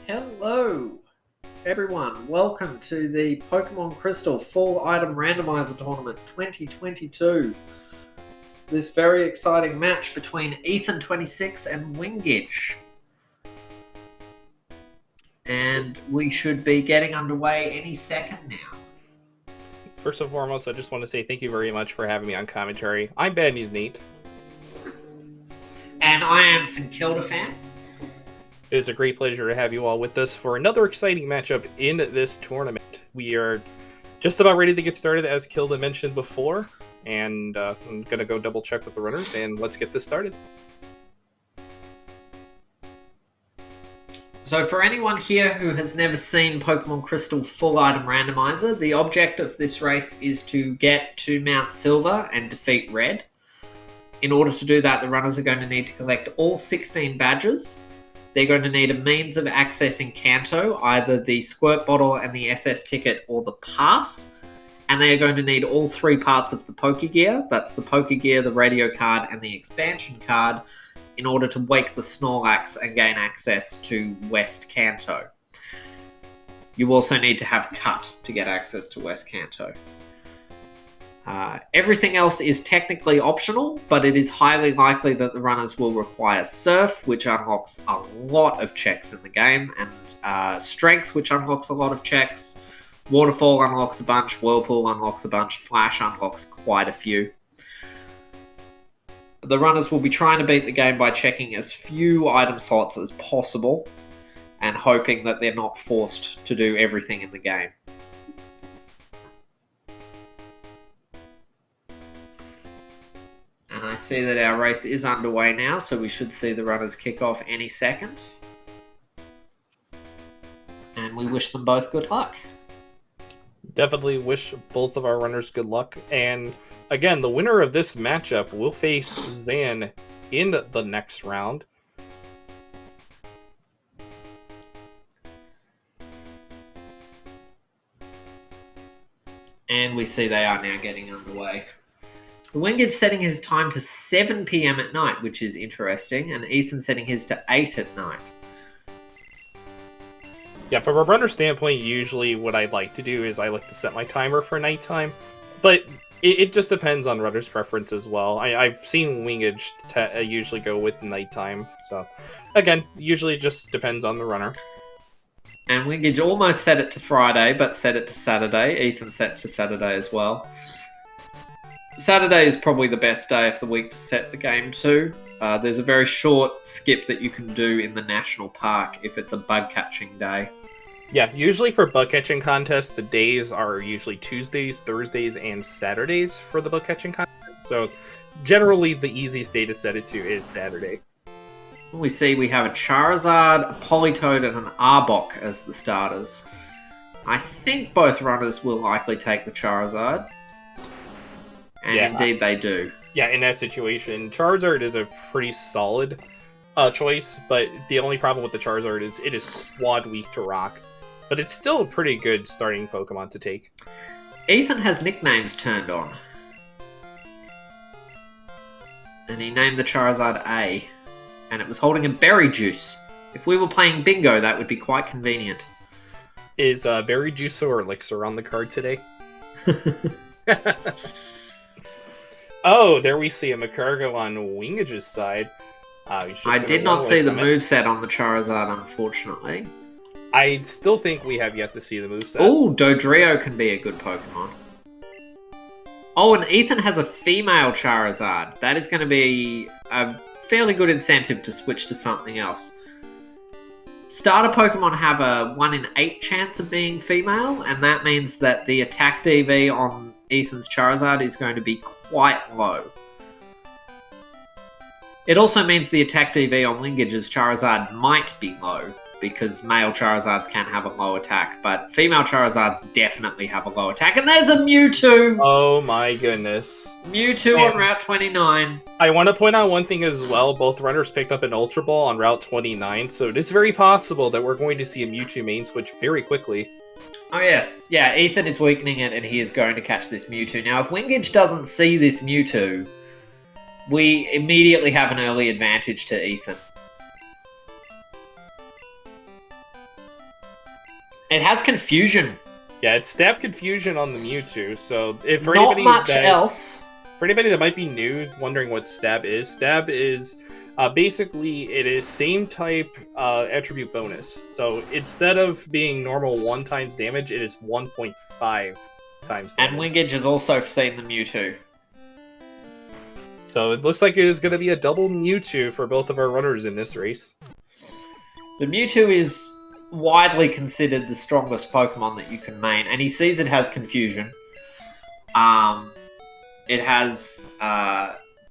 Hello, everyone. Welcome to the Pokemon Crystal Full Item Randomizer Tournament 2022. This very exciting match between Ethan26 and wingidge. And we should be getting underway any second now. First and foremost, I just want to say thank you very much for having me on commentary. I'm Bad News Nate. And I am St. Kilda fan. It is a great pleasure to have you all with us for another exciting matchup in this tournament. We are just about ready to get started, as Kilda mentioned before, and I'm going to go double check with the runners, and let's get this started. So for anyone here who has never seen Pokemon Crystal Full Item Randomizer, the object of this race is to get to Mount Silver and defeat Red. In order to do that, the runners are going to need to collect all 16 badges. They're going to need a means of accessing Kanto, either the Squirt Bottle and the SS Ticket or the Pass. And they are going to need all three parts of the Pokegear. That's the Pokegear, the Radio Card, and the Expansion Card, in order to wake the Snorlax and gain access to West Kanto. You also need to have Cut to get access to West Kanto. Everything else is technically optional, but it is highly likely that the runners will require Surf, which unlocks a lot of checks in the game, and Strength, which unlocks a lot of checks. Waterfall unlocks a bunch, Whirlpool unlocks a bunch, Flash unlocks quite a few. The runners will be trying to beat the game by checking as few item slots as possible, and hoping that they're not forced to do everything in the game. And I see that our race is underway now, so we should see the runners kick off any second. And we wish them both good luck. Definitely wish both of our runners good luck. And again, the winner of this matchup will face Zan in the next round. And we see they are now getting underway. So wingidge setting his time to 7 PM at night, which is interesting, and Ethan setting his to 8 at night. Yeah, from a runner standpoint, usually what I'd like to do is I like to set my timer for nighttime, but it just depends on runner's preference as well. I've seen wingidge usually go with nighttime, so again, usually it just depends on the runner. And wingidge almost set it to Friday, but set it to Saturday. Ethan sets to Saturday as well. Saturday is probably the best day of the week to set the game to. There's a very short skip that you can do in the national park if it's a bug catching day. Yeah, usually for bug catching contests, the days are usually Tuesdays, Thursdays, and Saturdays for the bug catching contest. So generally the easiest day to set it to is Saturday. We see we have a Charizard, a Politoed, and an Arbok as the starters. I think both runners will likely take the Charizard. And yeah, indeed they do. Yeah, in that situation, Charizard is a pretty solid choice, but the only problem with the Charizard is it is quad weak to Rock. But it's still a pretty good starting Pokemon to take. Ethan has nicknames turned on. And he named the Charizard A. And it was holding a berry juice. If we were playing bingo, that would be quite convenient. Is berry juice or elixir on the card today? Oh, there we see a Macargo on wingidge's side. I did not see the moveset on the Charizard, unfortunately. I still think we have yet to see the moveset. Oh, Dodrio can be a good Pokemon. Oh, and Ethan has a female Charizard. That is going to be a fairly good incentive to switch to something else. Starter Pokemon have a 1 in 8 chance of being female, and that means that the attack DV on Ethan's Charizard is going to be quite low. It also means the attack DV on wingidge's Charizard might be low, because male Charizards can have a low attack, but female Charizards definitely have a low attack. And there's a Mewtwo! Oh my goodness. Mewtwo on Route 29. I want to point out one thing as well. Both runners picked up an Ultra Ball on Route 29, so it is very possible that we're going to see a Mewtwo main switch very quickly. Oh yes, yeah, Ethan is weakening it and he is going to catch this Mewtwo. Now, if wingidge doesn't see this Mewtwo, we immediately have an early advantage to Ethan. It has confusion. Yeah, it's stab confusion on the Mewtwo. So if for Not much else. For anybody that might be new, wondering what stab is basically it is same type attribute bonus. So instead of being normal 1 times damage, it is 1.5 times damage. And wingidge has also seen the Mewtwo. So it looks like it is going to be a double Mewtwo for both of our runners in this race. The Mewtwo is widely considered the strongest Pokemon that you can main, and he sees it has confusion. It has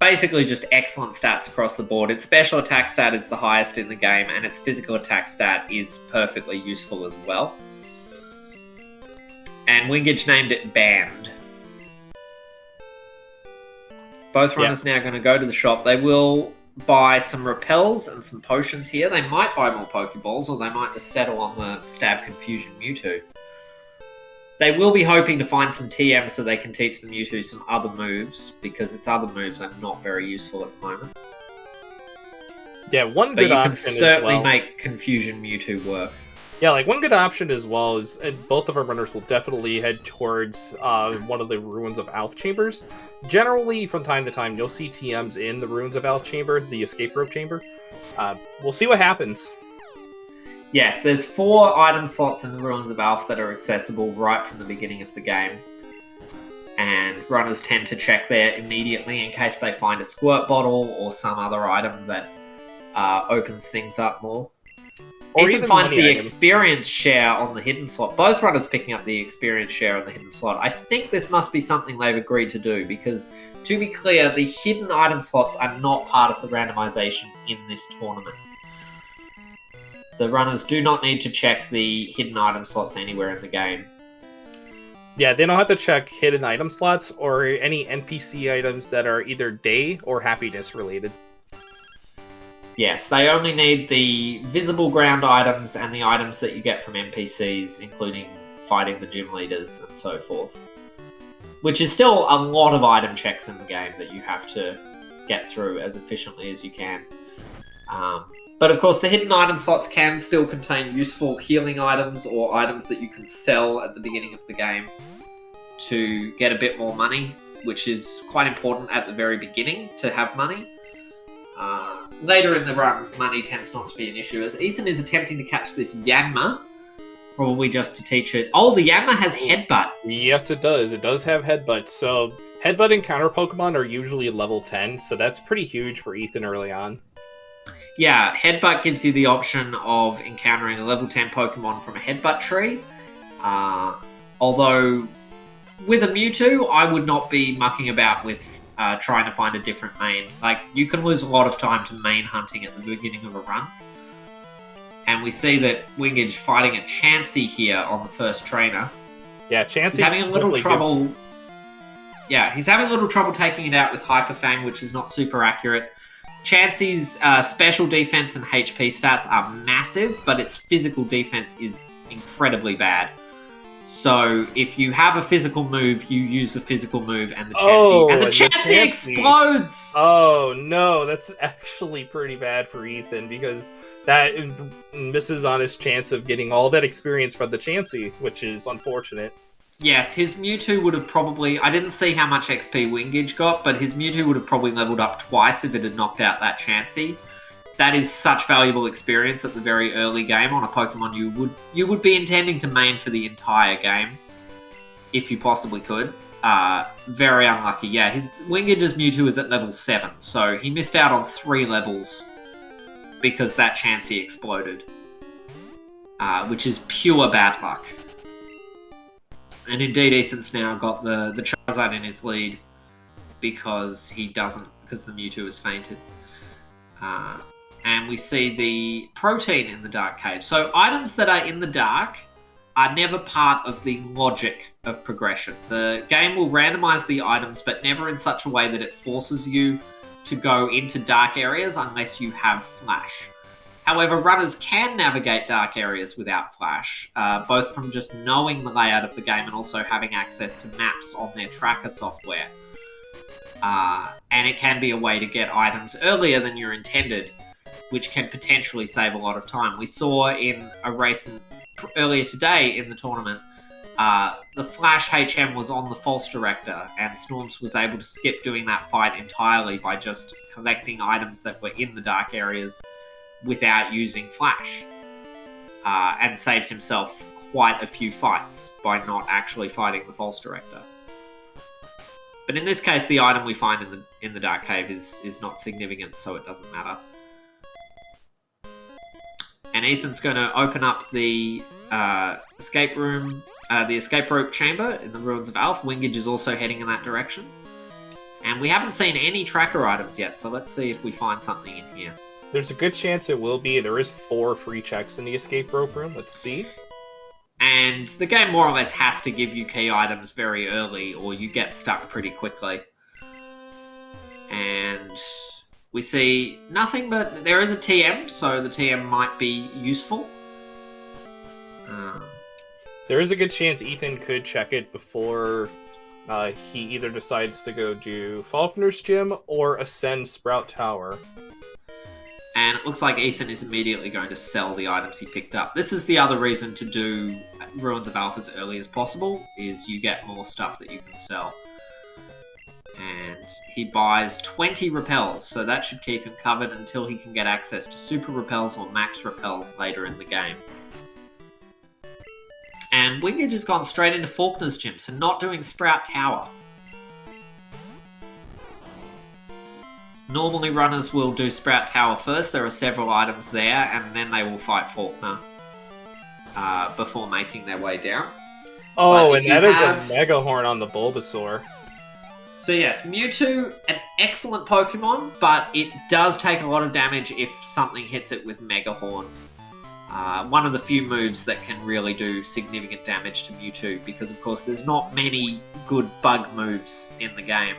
basically just excellent stats across the board. Its special attack stat is the highest in the game, and its physical attack stat is perfectly useful as well. And wingidge named it Band. Both runners now going to go to the shop. They will buy some repels and some potions here. They might buy more Pokeballs, or they might just settle on the Stab Confusion Mewtwo. They will be hoping to find some TM so they can teach the Mewtwo some other moves, because its other moves are not very useful at the moment. Yeah, one good option. But you can certainly make Confusion Mewtwo work. Yeah, like one good option as well is both of our runners will definitely head towards one of the Ruins of Alph Chambers. Generally, from time to time, you'll see TMs in the Ruins of Alph Chamber, the Escape Rope Chamber. We'll see what happens. Yes, there's 4 item slots in the Ruins of Alph that are accessible right from the beginning of the game. And runners tend to check there immediately in case they find a squirt bottle or some other item that opens things up more. Or Ethan finds the experience share on the hidden slot. Both runners picking up the experience share on the hidden slot. I think this must be something they've agreed to do, because, to be clear, the hidden item slots are not part of the randomization in this tournament. The runners do not need to check the hidden item slots anywhere in the game. Yeah, they don't have to check hidden item slots or any NPC items that are either day or happiness related. Yes, they only need the visible ground items and the items that you get from NPCs, including fighting the gym leaders and so forth. Which is still a lot of item checks in the game that you have to get through as efficiently as you can. But of course, the hidden item slots can still contain useful healing items or items that you can sell at the beginning of the game to get a bit more money, which is quite important at the very beginning to have money. Later in the run, money tends not to be an issue, as Ethan is attempting to catch this Yanma, probably just to teach it. Oh, the Yanma has Headbutt. Yes, it does. It does have Headbutt. So Headbutt and counter Pokemon are usually level 10, so that's pretty huge for Ethan early on. Yeah, Headbutt gives you the option of encountering a level 10 Pokemon from a Headbutt tree. Although, with a Mewtwo, I would not be mucking about with trying to find a different main. Like, you can lose a lot of time to main hunting at the beginning of a run. And we see that wingidge fighting a Chansey here on the first trainer. Yeah, Chansey. He's having a little trouble. Yeah, he's having a little trouble taking it out with Hyper Fang, which is not super accurate. Chansey's special defense and HP stats are massive, but its physical defense is incredibly bad. So if you have a physical move, you use the physical move and the Chansey. And the Chansey explodes! Oh, no, that's actually pretty bad for Ethan, because that misses on his chance of getting all that experience from the Chansey, which is unfortunate. Yes, his Mewtwo would have probably... I didn't see how much XP wingidge got, but his Mewtwo would have probably leveled up twice if it had knocked out that Chansey. That is such valuable experience at the very early game on a Pokemon you would be intending to main for the entire game, if you possibly could. Very unlucky. Yeah, his wingidge's Mewtwo is at level 7, so he missed out on 3 levels because that Chansey exploded, which is pure bad luck. And indeed, Ethan's now got the Charizard in his lead because the Mewtwo has fainted. And we see the protein in the Dark Cave. So items that are in the dark are never part of the logic of progression. The game will randomize the items, but never in such a way that it forces you to go into dark areas unless you have Flash. However, runners can navigate dark areas without Flash, both from just knowing the layout of the game and also having access to maps on their tracker software. And it can be a way to get items earlier than you're intended, which can potentially save a lot of time. We saw in a race in earlier today in the tournament, the Flash HM was on the False Director, and Storms was able to skip doing that fight entirely by just collecting items that were in the dark areas without using Flash, and saved himself quite a few fights by not actually fighting the False Director. But in this case, the item we find in the Dark Cave is not significant, so it doesn't matter. And Ethan's going to open up the escape room, the escape rope chamber in the Ruins of Alph. Wingidge is also heading in that direction. And we haven't seen any tracker items yet, so let's see if we find something in here. There's a good chance it will be. There is 4 free checks in the escape rope room. Let's see. And the game more or less has to give you key items very early, or you get stuck pretty quickly. And we see nothing, but there is a TM, so the TM might be useful. There is a good chance Ethan could check it before he either decides to go do Faulkner's Gym or ascend Sprout Tower. And it looks like Ethan is immediately going to sell the items he picked up. This is the other reason to do Ruins of Alph as early as possible, is you get more stuff that you can sell. And he buys 20 repels, so that should keep him covered until he can get access to super repels or max repels later in the game. And Wingidge has gone straight into Faulkner's Gym, so not doing Sprout Tower. Normally runners will do Sprout Tower first, there are several items there, and then they will fight Faulkner before making their way down. Oh, and that is a Mega Horn on the Bulbasaur. So yes, Mewtwo, an excellent Pokemon, but it does take a lot of damage if something hits it with Mega Horn. One of the few moves that can really do significant damage to Mewtwo, because of course there's not many good bug moves in the game.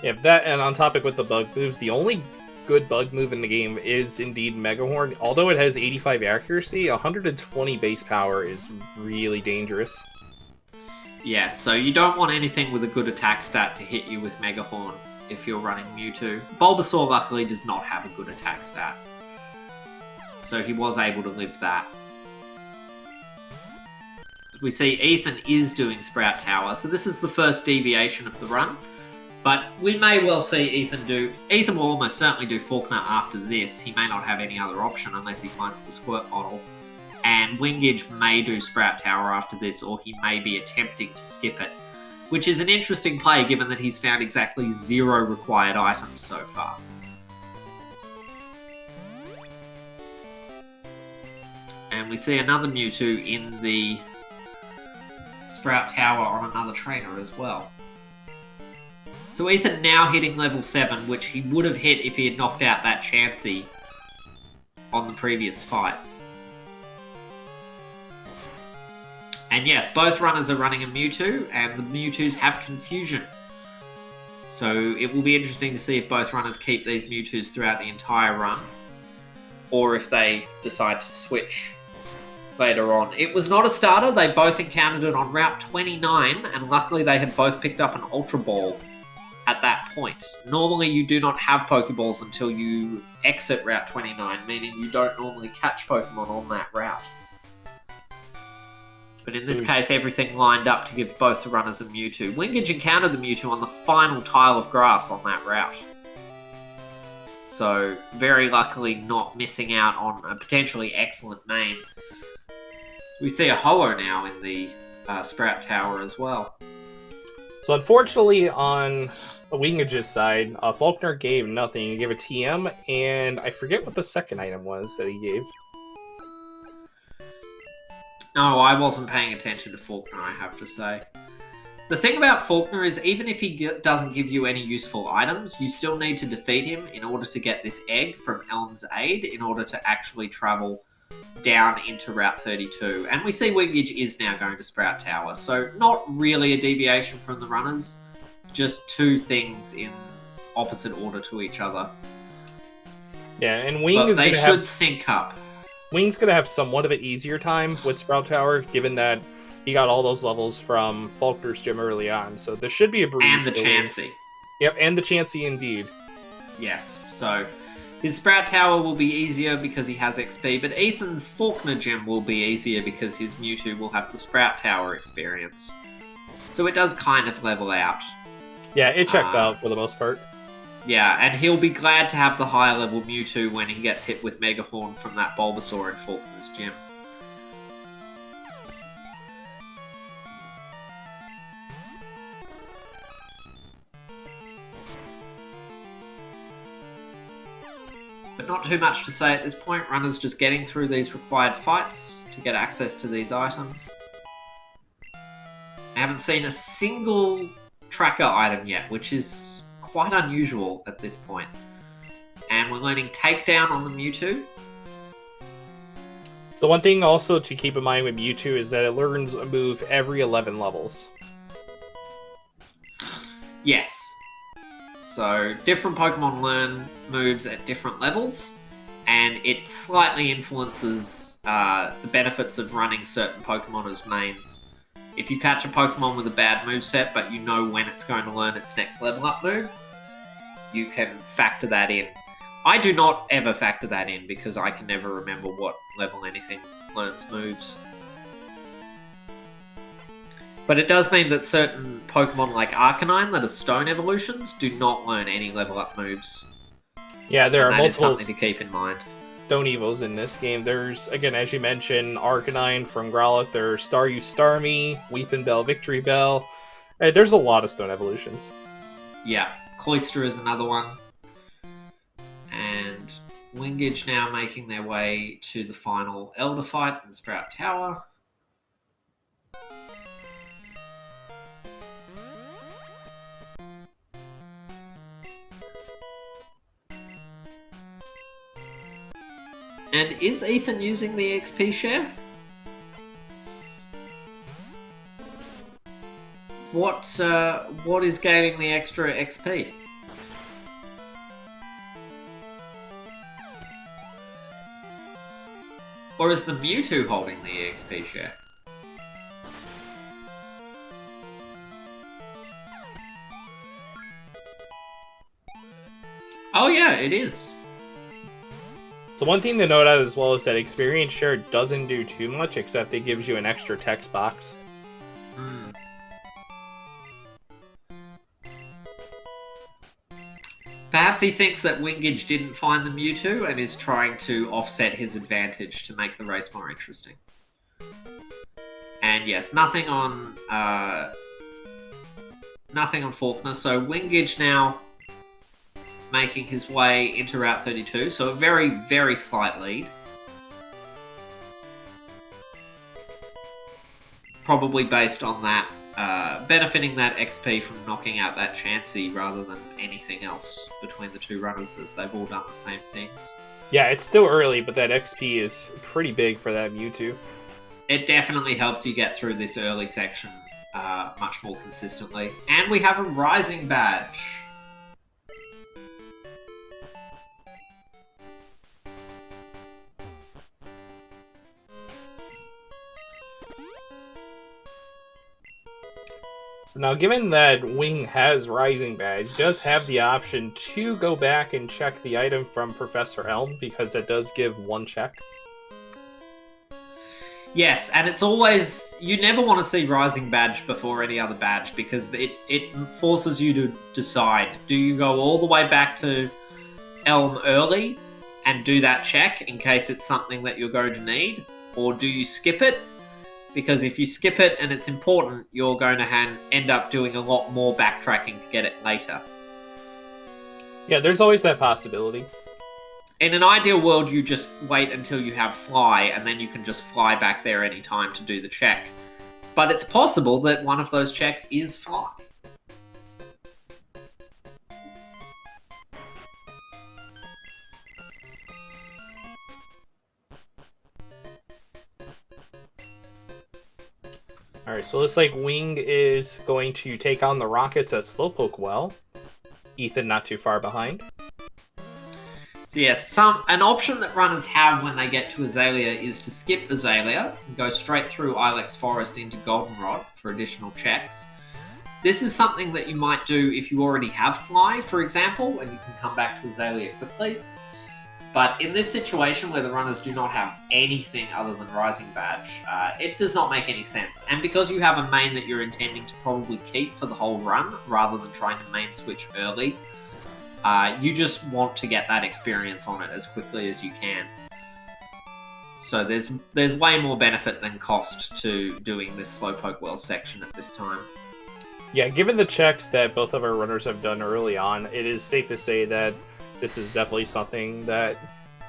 Yeah, that, and on topic with the bug moves, the only good bug move in the game is indeed Mega Horn. Although it has 85 accuracy, 120 base power is really dangerous. Yeah, so you don't want anything with a good attack stat to hit you with Mega Horn if you're running Mewtwo. Bulbasaur luckily does not have a good attack stat, so he was able to live that. We see Ethan is doing Sprout Tower, so this is the first deviation of the run. But we may well see Ethan do... Ethan will almost certainly do Faulkner after this. He may not have any other option unless he finds the Squirt Bottle. And Wingidge may do Sprout Tower after this, or he may be attempting to skip it. Which is an interesting play, given that he's found exactly 0 required items so far. And we see another Mewtwo in the Sprout Tower on another trainer as well. So Ethan now hitting level 7, which he would have hit if he had knocked out that Chansey on the previous fight. And yes, both runners are running a Mewtwo, and the Mewtwo's have Confusion. So it will be interesting to see if both runners keep these Mewtwo's throughout the entire run, or if they decide to switch later on. It was not a starter, they both encountered it on Route 29, and luckily they had both picked up an Ultra Ball at that point. Normally you do not have Pokeballs until you exit Route 29, meaning you don't normally catch Pokemon on that route. But in this case, everything lined up to give both the runners a Mewtwo. Wingidge encountered the Mewtwo on the final tile of grass on that route. So, very luckily not missing out on a potentially excellent main. We see a Ho-Oh now in the Sprout Tower as well. So unfortunately, on Wingidge's side, Faulkner gave nothing. He gave a TM, and I forget what the second item was that he gave. No, I wasn't paying attention to Faulkner, I have to say. The thing about Faulkner is, even if he doesn't give you any useful items, you still need to defeat him in order to get this egg from Elm's Aid, in order to actually travel down into Route 32. And we see Wingidge is now going to Sprout Tower, so not really a deviation from the runners, just two things in opposite order to each other. Yeah, and Wing they should sync up. Wing's going to have somewhat of an easier time with Sprout Tower, given that he got all those levels from Faulkner's Gym early on, so this should be a breeze. And the Chansey. Yep, and the Chansey indeed. Yes, so His Sprout Tower will be easier because he has XP, but Ethan's Faulkner Gem will be easier because his Mewtwo will have the Sprout Tower experience. So it does kind of level out. Yeah, it checks out for the most part. Yeah, and he'll be glad to have the higher level Mewtwo when he gets hit with Mega Horn from that Bulbasaur in Faulkner's Gym. But not too much to say at this point. Runner's just getting through these required fights to get access to these items. I haven't seen a single tracker item yet, which is quite unusual at this point. And we're learning Takedown on the Mewtwo. The one thing also to keep in mind with Mewtwo is that it learns a move every 11 levels. Yes. So different Pokemon learn moves at different levels, and it slightly influences the benefits of running certain Pokemon as mains. If you catch a Pokemon with a bad moveset, but you know when it's going to learn its next level up move, you can factor that in. I do not ever factor that in because I can never remember what level anything learns moves. But it does mean that certain Pokemon like Arcanine that are stone evolutions do not learn any level up moves. Yeah, there are that is multiple something to keep in mind. stone evos in this game. There's, again, as you mentioned, Arcanine from Growlithe, there's Staryu Starmie, Weepin' Bell, Victory Bell. There's a lot of stone evolutions. Yeah, Cloyster is another one. And Wingidge now making their way to the final Elder fight in Sprout Tower. And is Ethan using the XP share? What is gaining the extra XP? Or is the Mewtwo holding the XP share? Oh yeah, it is. So one thing to note out as well is that experience share doesn't do too much, except it gives you an extra text box. Perhaps he thinks that Wingidge didn't find the Mewtwo and is trying to offset his advantage to make the race more interesting. And yes, nothing on Faulkner. So Wingidge now making his way into Route 32. So a very, very slight lead. Probably based on that, benefiting that XP from knocking out that Chansey rather than anything else between the two runners, as they've all done the same things. Yeah, it's still early, but that XP is pretty big for that Mewtwo. It definitely helps you get through this early section much more consistently. And we have a Rising Badge. So now, given that Wing has Rising Badge, does have the option to go back and check the item from Professor Elm, because it does give one check. Yes, and it's always... You never want to see Rising Badge before any other badge, because it forces you to decide. Do you go all the way back to Elm early and do that check in case it's something that you're going to need? Or do you skip it? Because if you skip it and it's important, you're going to end up doing a lot more backtracking to get it later. Yeah, there's always that possibility. In an ideal world, you just wait until you have Fly, and then you can just fly back there anytime to do the check. But it's possible that one of those checks is Fly. Alright, so it looks like Wing is going to take on the Rockets at Slowpoke Well. Ethan not too far behind. So yes, an option that runners have when they get to Azalea is to skip Azalea and go straight through Ilex Forest into Goldenrod for additional checks. This is something that you might do if you already have Fly, for example, and you can come back to Azalea quickly. But in this situation where the runners do not have anything other than Rising Badge, it does not make any sense. And because you have a main that you're intending to probably keep for the whole run, rather than trying to main switch early, you just want to get that experience on it as quickly as you can. So there's way more benefit than cost to doing this Slowpoke Well section at this time. Yeah, given the checks that both of our runners have done early on, it is safe to say that this is definitely something that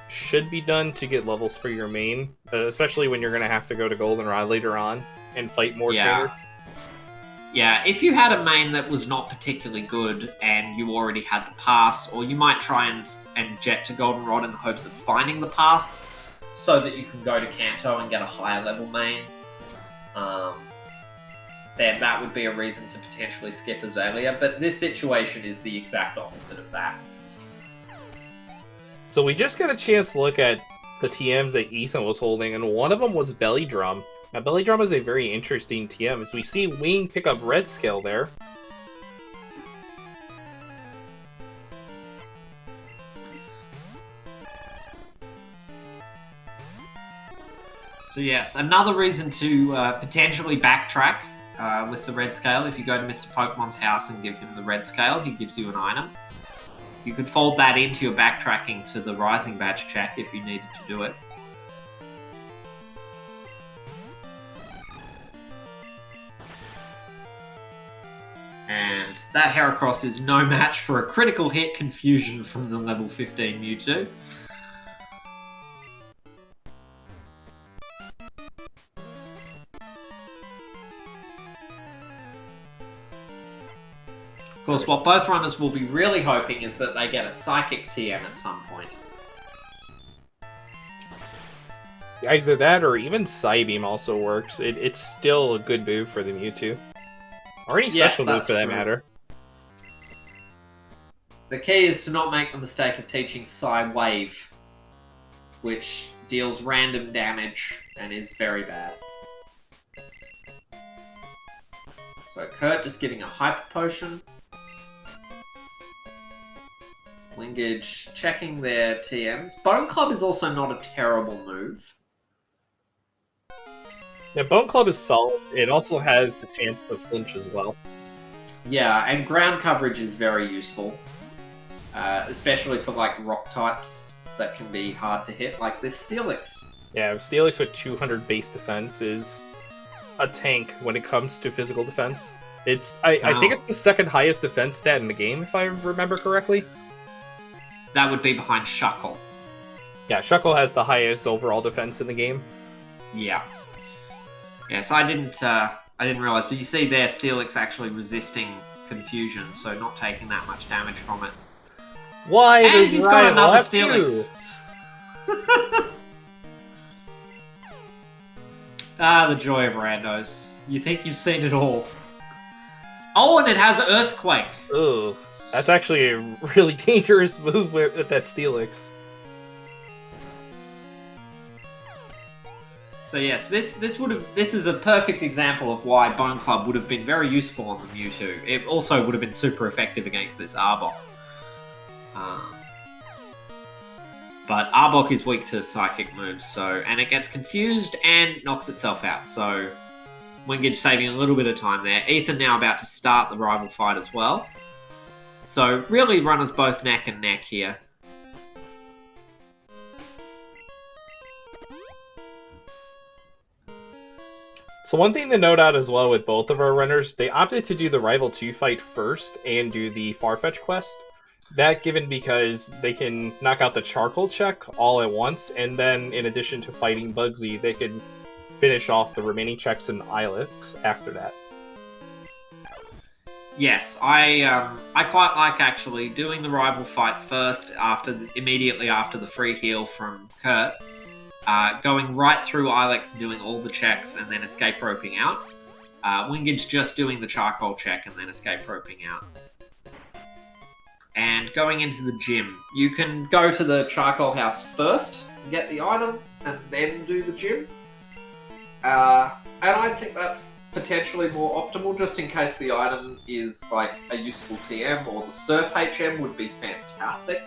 should be done to get levels for your main, especially when you're going to have to go to Goldenrod later on and fight more trainers. Yeah, if you had a main that was not particularly good and you already had the pass, or you might try and jet to Goldenrod in the hopes of finding the pass so that you can go to Kanto and get a higher level main, then that would be a reason to potentially skip Azalea, but this situation is the exact opposite of that. So we just got a chance to look at the TMs that Ethan was holding, and one of them was Belly Drum. Now, Belly Drum is a very interesting TM, as we see Wing pick up Red Scale there. So yes, another reason to potentially backtrack with the Red Scale. If you go to Mr. Pokemon's house and give him the Red Scale, he gives you an item. You could fold that into your backtracking to the Rising Badge check if you needed to do it. And that Heracross is no match for a critical hit Confusion from the level 15 Mewtwo. Of course, what both runners will be really hoping is that they get a Psychic TM at some point. Either that or even Psybeam also works. It's still a good move for the Mewtwo. Or any special move for that matter. The key is to not make the mistake of teaching Psy Wave, which deals random damage and is very bad. So Kurt just getting a Hyper Potion. Wingidge checking their TMs. Bone Club is also not a terrible move. Yeah, Bone Club is solid. It also has the chance to flinch as well. Yeah, and ground coverage is very useful. Especially for like rock types that can be hard to hit, like this Steelix. Yeah, Steelix with 200 base defense is a tank when it comes to physical defense. I think it's the second highest defense stat in the game, if I remember correctly. That would be behind Shuckle. Yeah, Shuckle has the highest overall defense in the game. Yeah. Yeah, so I didn't realize, but you see there, Steelix actually resisting Confusion, so not taking that much damage from it. Why? And he's got another Steelix. The joy of randos. You think you've seen it all. Oh, and it has Earthquake. Ooh, that's actually a really dangerous move with that Steelix. So yes, this is a perfect example of why Bone Club would have been very useful on the Mewtwo. It also would have been super effective against this Arbok. But Arbok is weak to psychic moves, and it gets confused and knocks itself out. So Wingidge saving a little bit of time there. Ethan now about to start the rival fight as well. So really runners both neck and neck here. So one thing to note out as well with both of our runners, they opted to do the Rival 2 fight first and do the Farfetch quest. That given because they can knock out the Charcoal check all at once, and then in addition to fighting Bugsy, they can finish off the remaining checks in Ilex after that. Yes, I quite like actually doing the rival fight first, immediately after the free heal from Kurt. Going right through Ilex and doing all the checks and then escape roping out. Wingidge just doing the charcoal check and then escape roping out. And going into the gym. You can go to the charcoal house first, get the item, and then do the gym. And I think that's potentially more optimal just in case the item is like a useful TM, or the Surf HM would be fantastic.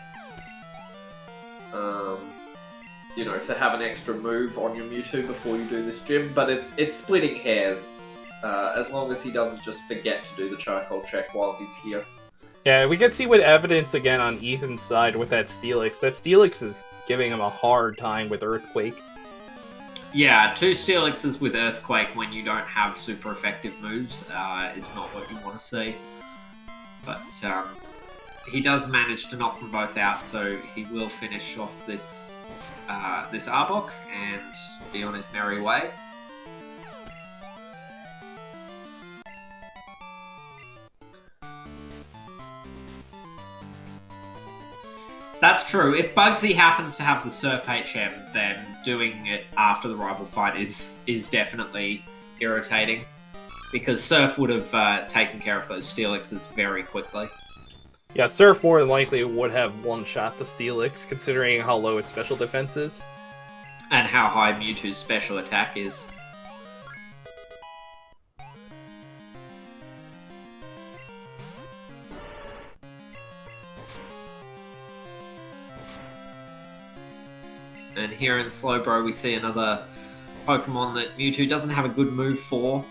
You know, to have an extra move on your Mewtwo before you do this gym, but it's splitting hairs. As long as he doesn't just forget to do the charcoal check while he's here. Yeah, we can see with evidence again on Ethan's side with that Steelix. That Steelix is giving him a hard time with Earthquake. Yeah, 2 Steelixes with Earthquake when you don't have super effective moves is not what you want to see. But he does manage to knock them both out, so he will finish off this Arbok and be on his merry way. That's true. If Bugsy happens to have the Surf HM, then doing it after the rival fight is definitely irritating. Because Surf would have taken care of those Steelixes very quickly. Yeah, Surf more than likely would have one-shot the Steelix, considering how low its special defense is. And how high Mewtwo's special attack is. And here in Slowbro we see another Pokemon that Mewtwo doesn't have a good move for.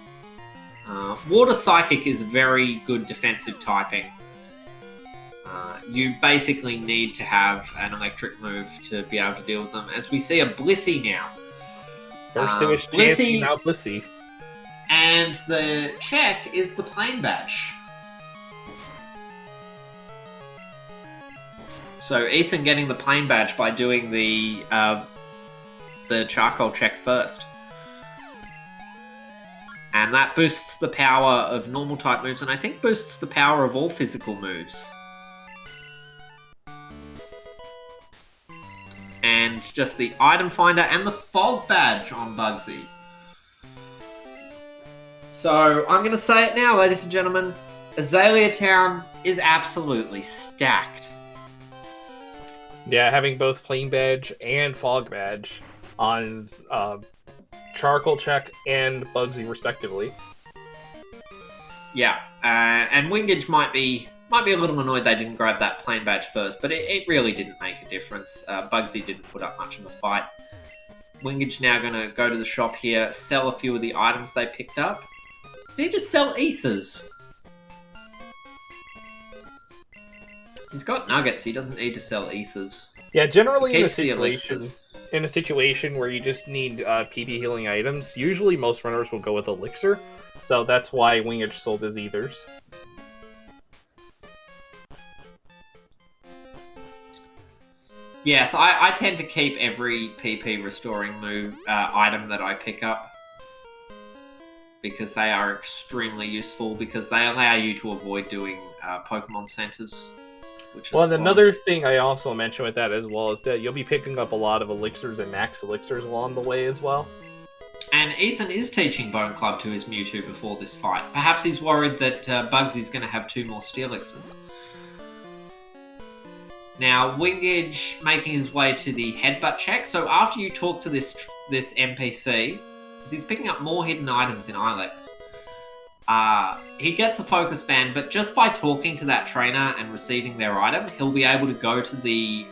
Water Psychic is very good defensive typing. You basically need to have an electric move to be able to deal with them. As we see a Blissey now. First it was Chansey, now Blissey. And the check is the Plain Badge. So Ethan getting the Plain Badge by doing the charcoal check first. And that boosts the power of normal type moves, and I think boosts the power of all physical moves. And just the item finder and the fog badge on Bugsy. So I'm going to say it now, ladies and gentlemen. Azalea Town is absolutely stacked. Yeah, having both Plain Badge and Fog Badge on Charcoal Check and Bugsy, respectively. Yeah, and wingidge might be a little annoyed they didn't grab that Plain Badge first, but it really didn't make a difference. Bugsy didn't put up much of a fight. Wingidge now going to go to the shop here, sell a few of the items they picked up. Did he just sell ethers? He's got nuggets, he doesn't need to sell ethers. Yeah, generally in a situation where you just need PP healing items, usually most runners will go with Elixir, so that's why Wingidge sold his ethers. Yes, I tend to keep every PP restoring move item that I pick up because they are extremely useful because they allow you to avoid doing Pokemon centers. Well, and another thing I also mentioned with that as well is that you'll be picking up a lot of elixirs and max elixirs along the way as well. And Ethan is teaching Bone Club to his Mewtwo before this fight. Perhaps he's worried that Bugsy's going to have 2 more Steelixes. Now, Wingidge making his way to the headbutt check. So after you talk to this NPC, because he's picking up more hidden items in Ilex, he gets a focus band, but just by talking to that trainer and receiving their item, he'll be able to go to the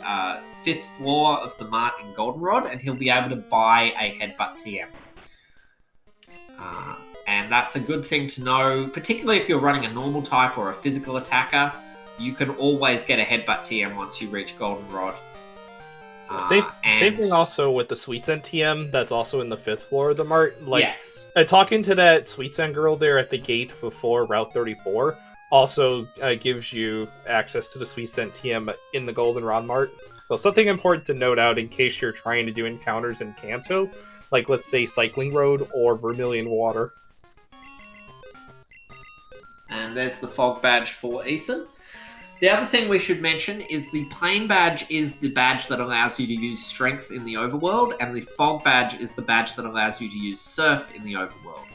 5th floor of the mart in Goldenrod, and he'll be able to buy a headbutt TM. And that's a good thing to know, particularly if you're running a normal type or a physical attacker. You can always get a headbutt TM once you reach Goldenrod. Same thing also with the Sweet Scent TM that's also in the 5th floor of the mart. Yes. Talking to that Sweet Scent girl there at the gate before Route 34 also gives you access to the Sweet Scent TM in the Goldenrod mart. So something important to note out in case you're trying to do encounters in Kanto, like let's say Cycling Road or Vermilion Water. And there's the Fog Badge for Ethan. The other thing we should mention is the Plain Badge is the badge that allows you to use Strength in the Overworld, and the Fog Badge is the badge that allows you to use Surf in the Overworld.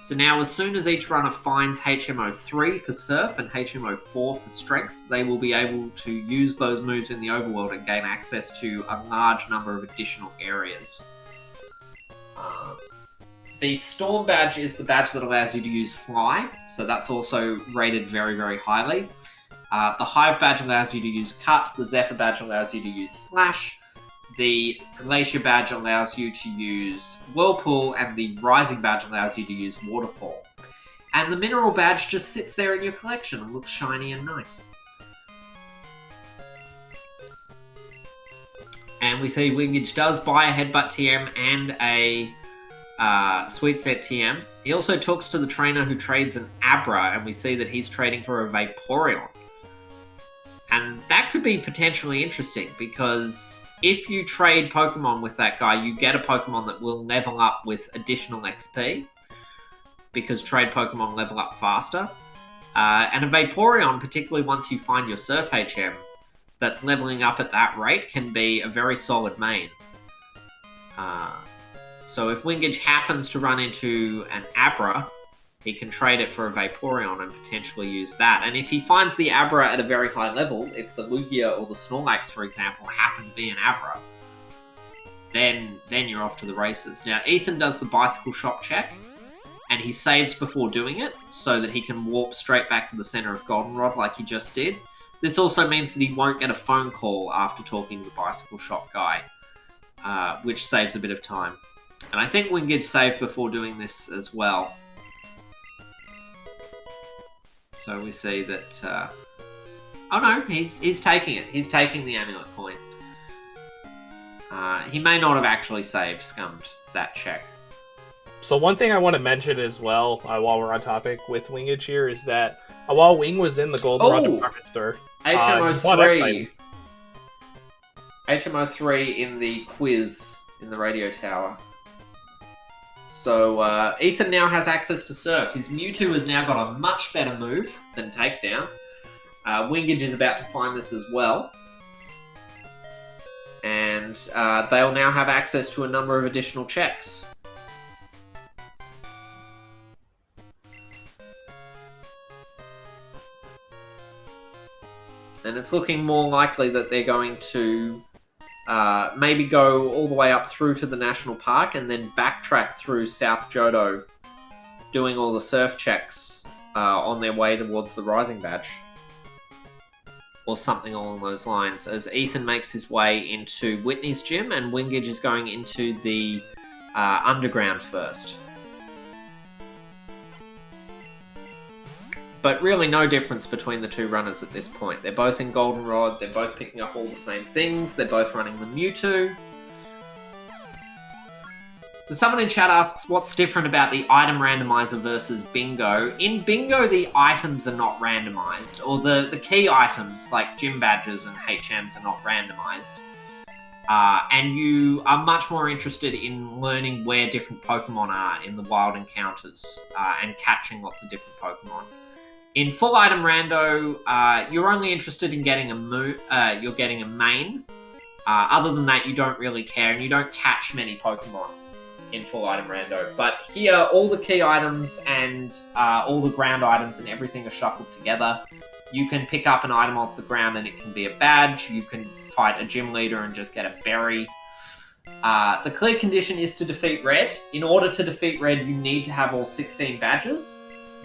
So now, as soon as each runner finds HMO 3 for Surf and HMO 4 for Strength, they will be able to use those moves in the Overworld and gain access to a large number of additional areas. The Storm Badge is the badge that allows you to use Fly, so that's also rated very, very highly. The Hive badge allows you to use Cut, the Zephyr badge allows you to use Flash, the Glacier badge allows you to use Whirlpool, and the Rising badge allows you to use Waterfall. And the Mineral badge just sits there in your collection and looks shiny and nice. And we see Wingidge does buy a Headbutt TM and a Sweet Scent TM. He also talks to the trainer who trades an Abra, and we see that he's trading for a Vaporeon. And that could be potentially interesting, because if you trade Pokemon with that guy, you get a Pokemon that will level up with additional XP, because trade Pokemon level up faster. And a Vaporeon, particularly once you find your Surf HM, that's leveling up at that rate, can be a very solid main. So if Wingidge happens to run into an Abra, he can trade it for a Vaporeon and potentially use that. And if he finds the Abra at a very high level, if the Lugia or the Snorlax, for example, happen to be an Abra, then you're off to the races. Now, Ethan does the bicycle shop check, and he saves before doing it, so that he can warp straight back to the center of Goldenrod like he just did. This also means that he won't get a phone call after talking to the bicycle shop guy, which saves a bit of time. And I think Wingidge saved before doing this as well. So we see that... oh no, he's taking it. He's taking the amulet coin. He may not have actually scummed that check. So one thing I want to mention as well, while we're on topic with Wingidge here, is that while Wing was in the Goldenrod department store... HMO3. HMO3 in the quiz in the radio tower. So Ethan now has access to Surf. His Mewtwo has now got a much better move than Takedown. Wingidge is about to find this as well. And they'll now have access to a number of additional checks. And it's looking more likely that they're going to maybe go all the way up through to the National Park and then backtrack through South Johto, doing all the surf checks on their way towards the Rising Badge. Or something along those lines, as Ethan makes his way into Whitney's gym and Wingidge is going into the underground first. But really no difference between the two runners at this point. They're both in Goldenrod, they're both picking up all the same things, they're both running the Mewtwo. So someone in chat asks, what's different about the item randomizer versus Bingo? In Bingo, the items are not randomized, or the key items like gym badges and HMs are not randomized. And you are much more interested in learning where different Pokemon are in the wild encounters and catching lots of different Pokemon. In Full Item Rando, you're only interested in getting you're getting a main. Other than that, you don't really care, and you don't catch many Pokemon in Full Item Rando. But here, all the key items and all the ground items and everything are shuffled together. You can pick up an item off the ground and it can be a badge. You can fight a gym leader and just get a berry. The clear condition is to defeat Red. In order to defeat Red, you need to have all 16 badges.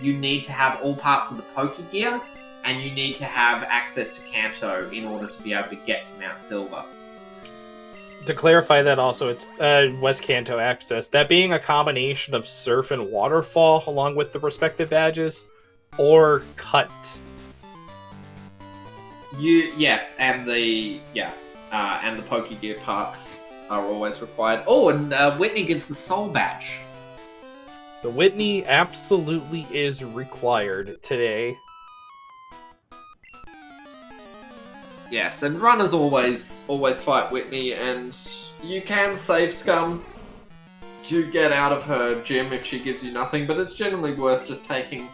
You need to have all parts of the Pokegear, and you need to have access to Kanto in order to be able to get to Mount Silver. To clarify that also, it's West Kanto access. That being a combination of Surf and Waterfall along with the respective badges, or Cut. Yes, and the Pokegear parts are always required. Oh, and Whitney gives the Soul Badge. So Whitney absolutely is required today. Yes, and runners always fight Whitney, and you can save scum to get out of her gym if she gives you nothing, but it's generally worth just taking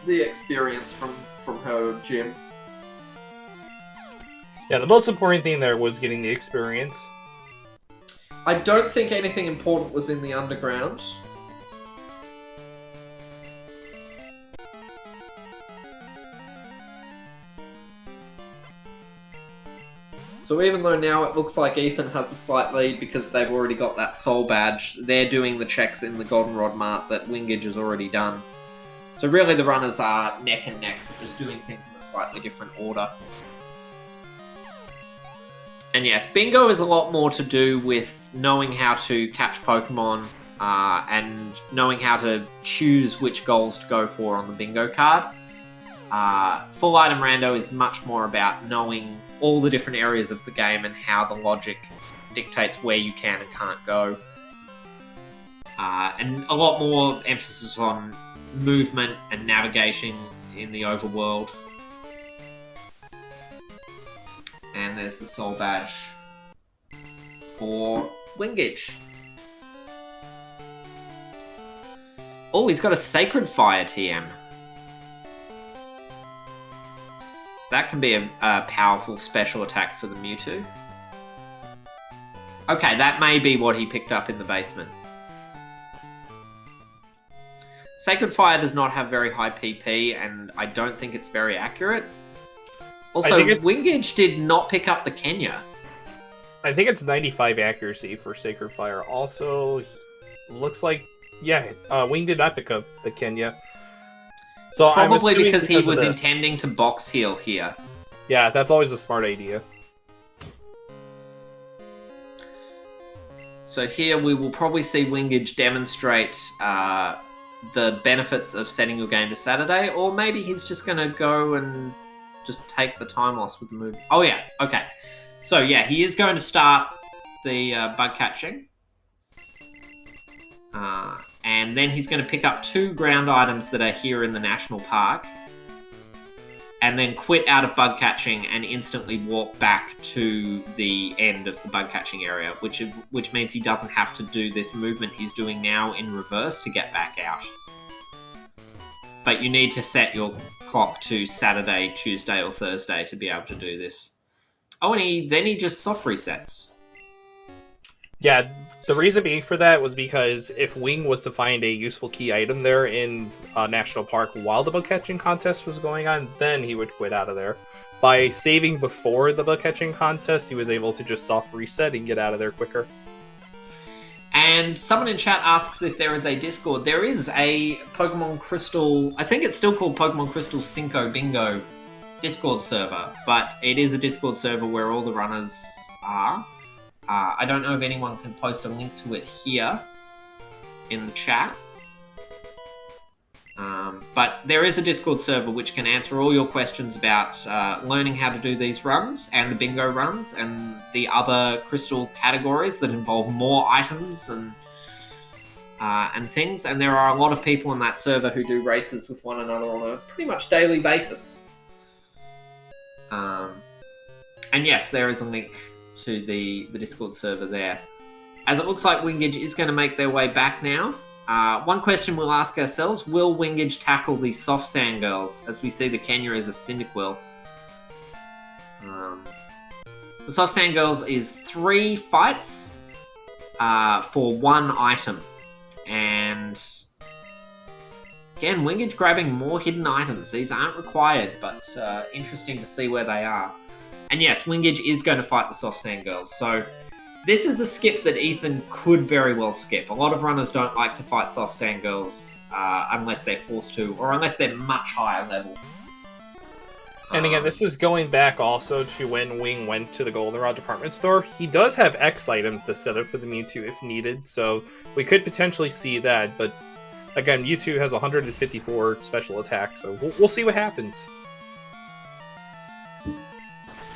the experience from her gym. Yeah, the most important thing there was getting the experience. I don't think anything important was in the underground. So even though now it looks like Ethan has a slight lead because they've already got that Soul Badge, they're doing the checks in the Goldenrod Mart that Wingidge has already done. So really the runners are neck and neck, but just doing things in a slightly different order. And yes, bingo is a lot more to do with knowing how to catch Pokemon and knowing how to choose which goals to go for on the bingo card. Full Item Rando is much more about knowing all the different areas of the game and how the logic dictates where you can and can't go. And a lot more emphasis on movement and navigation in the overworld. And there's the soul badge for wingidge. Oh, he's got a Sacred Fire TM. That can be a powerful special attack for the Mewtwo. Okay, that may be what he picked up in the basement. Sacred Fire does not have very high PP, and I don't think it's very accurate. Also, wingidge did not pick up the Kenya. I think it's 95 accuracy for Sacred Fire. Also, looks like, yeah, Wing did not pick up the Kenya. So probably because he was intending to box heal here. Yeah, that's always a smart idea. So here we will probably see wingidge demonstrate the benefits of setting your game to Saturday, or maybe he's just going to go and just take the time loss with the move. Oh yeah, okay. So yeah, he is going to start the bug catching. And then he's going to pick up 2 ground items that are here in the national park. And then quit out of bug catching and instantly walk back to the end of the bug catching area, which means he doesn't have to do this movement he's doing now in reverse to get back out. But you need to set your clock to Saturday, Tuesday, or Thursday to be able to do this. Oh, and then he just soft resets. Yeah, the reason being for that was because if Wing was to find a useful key item there in National Park while the bug catching contest was going on, then he would quit out of there. By saving before the bug catching contest, he was able to just soft reset and get out of there quicker. And someone in chat asks if there is a Discord. There is a Pokemon Crystal, I think it's still called Pokemon Crystal Cinco Bingo Discord server, but it is a Discord server where all the runners are. I don't know if anyone can post a link to it here in the chat. But there is a Discord server which can answer all your questions about learning how to do these runs and the bingo runs and the other crystal categories that involve more items and things. And there are a lot of people in that server who do races with one another on a pretty much daily basis. And yes, there is a link to the Discord server there. As it looks like wingidge is going to make their way back now. One question we'll ask ourselves, will wingidge tackle the soft sand girls, as we see the Kenya as a Cyndaquil? The soft sand girls is 3 fights for 1 item. And again, wingidge grabbing more hidden items. These aren't required, but interesting to see where they are. And yes, wingidge is going to fight the soft sand girls. So this is a skip that Ethan could very well skip. A lot of runners don't like to fight soft sand girls unless they're forced to, or unless they're much higher level. And again, this is going back also to when Wing went to the Goldenrod department store. He does have X items to set up for the Mewtwo if needed, so we could potentially see that. But again, Mewtwo has 154 special attack, so we'll see what happens.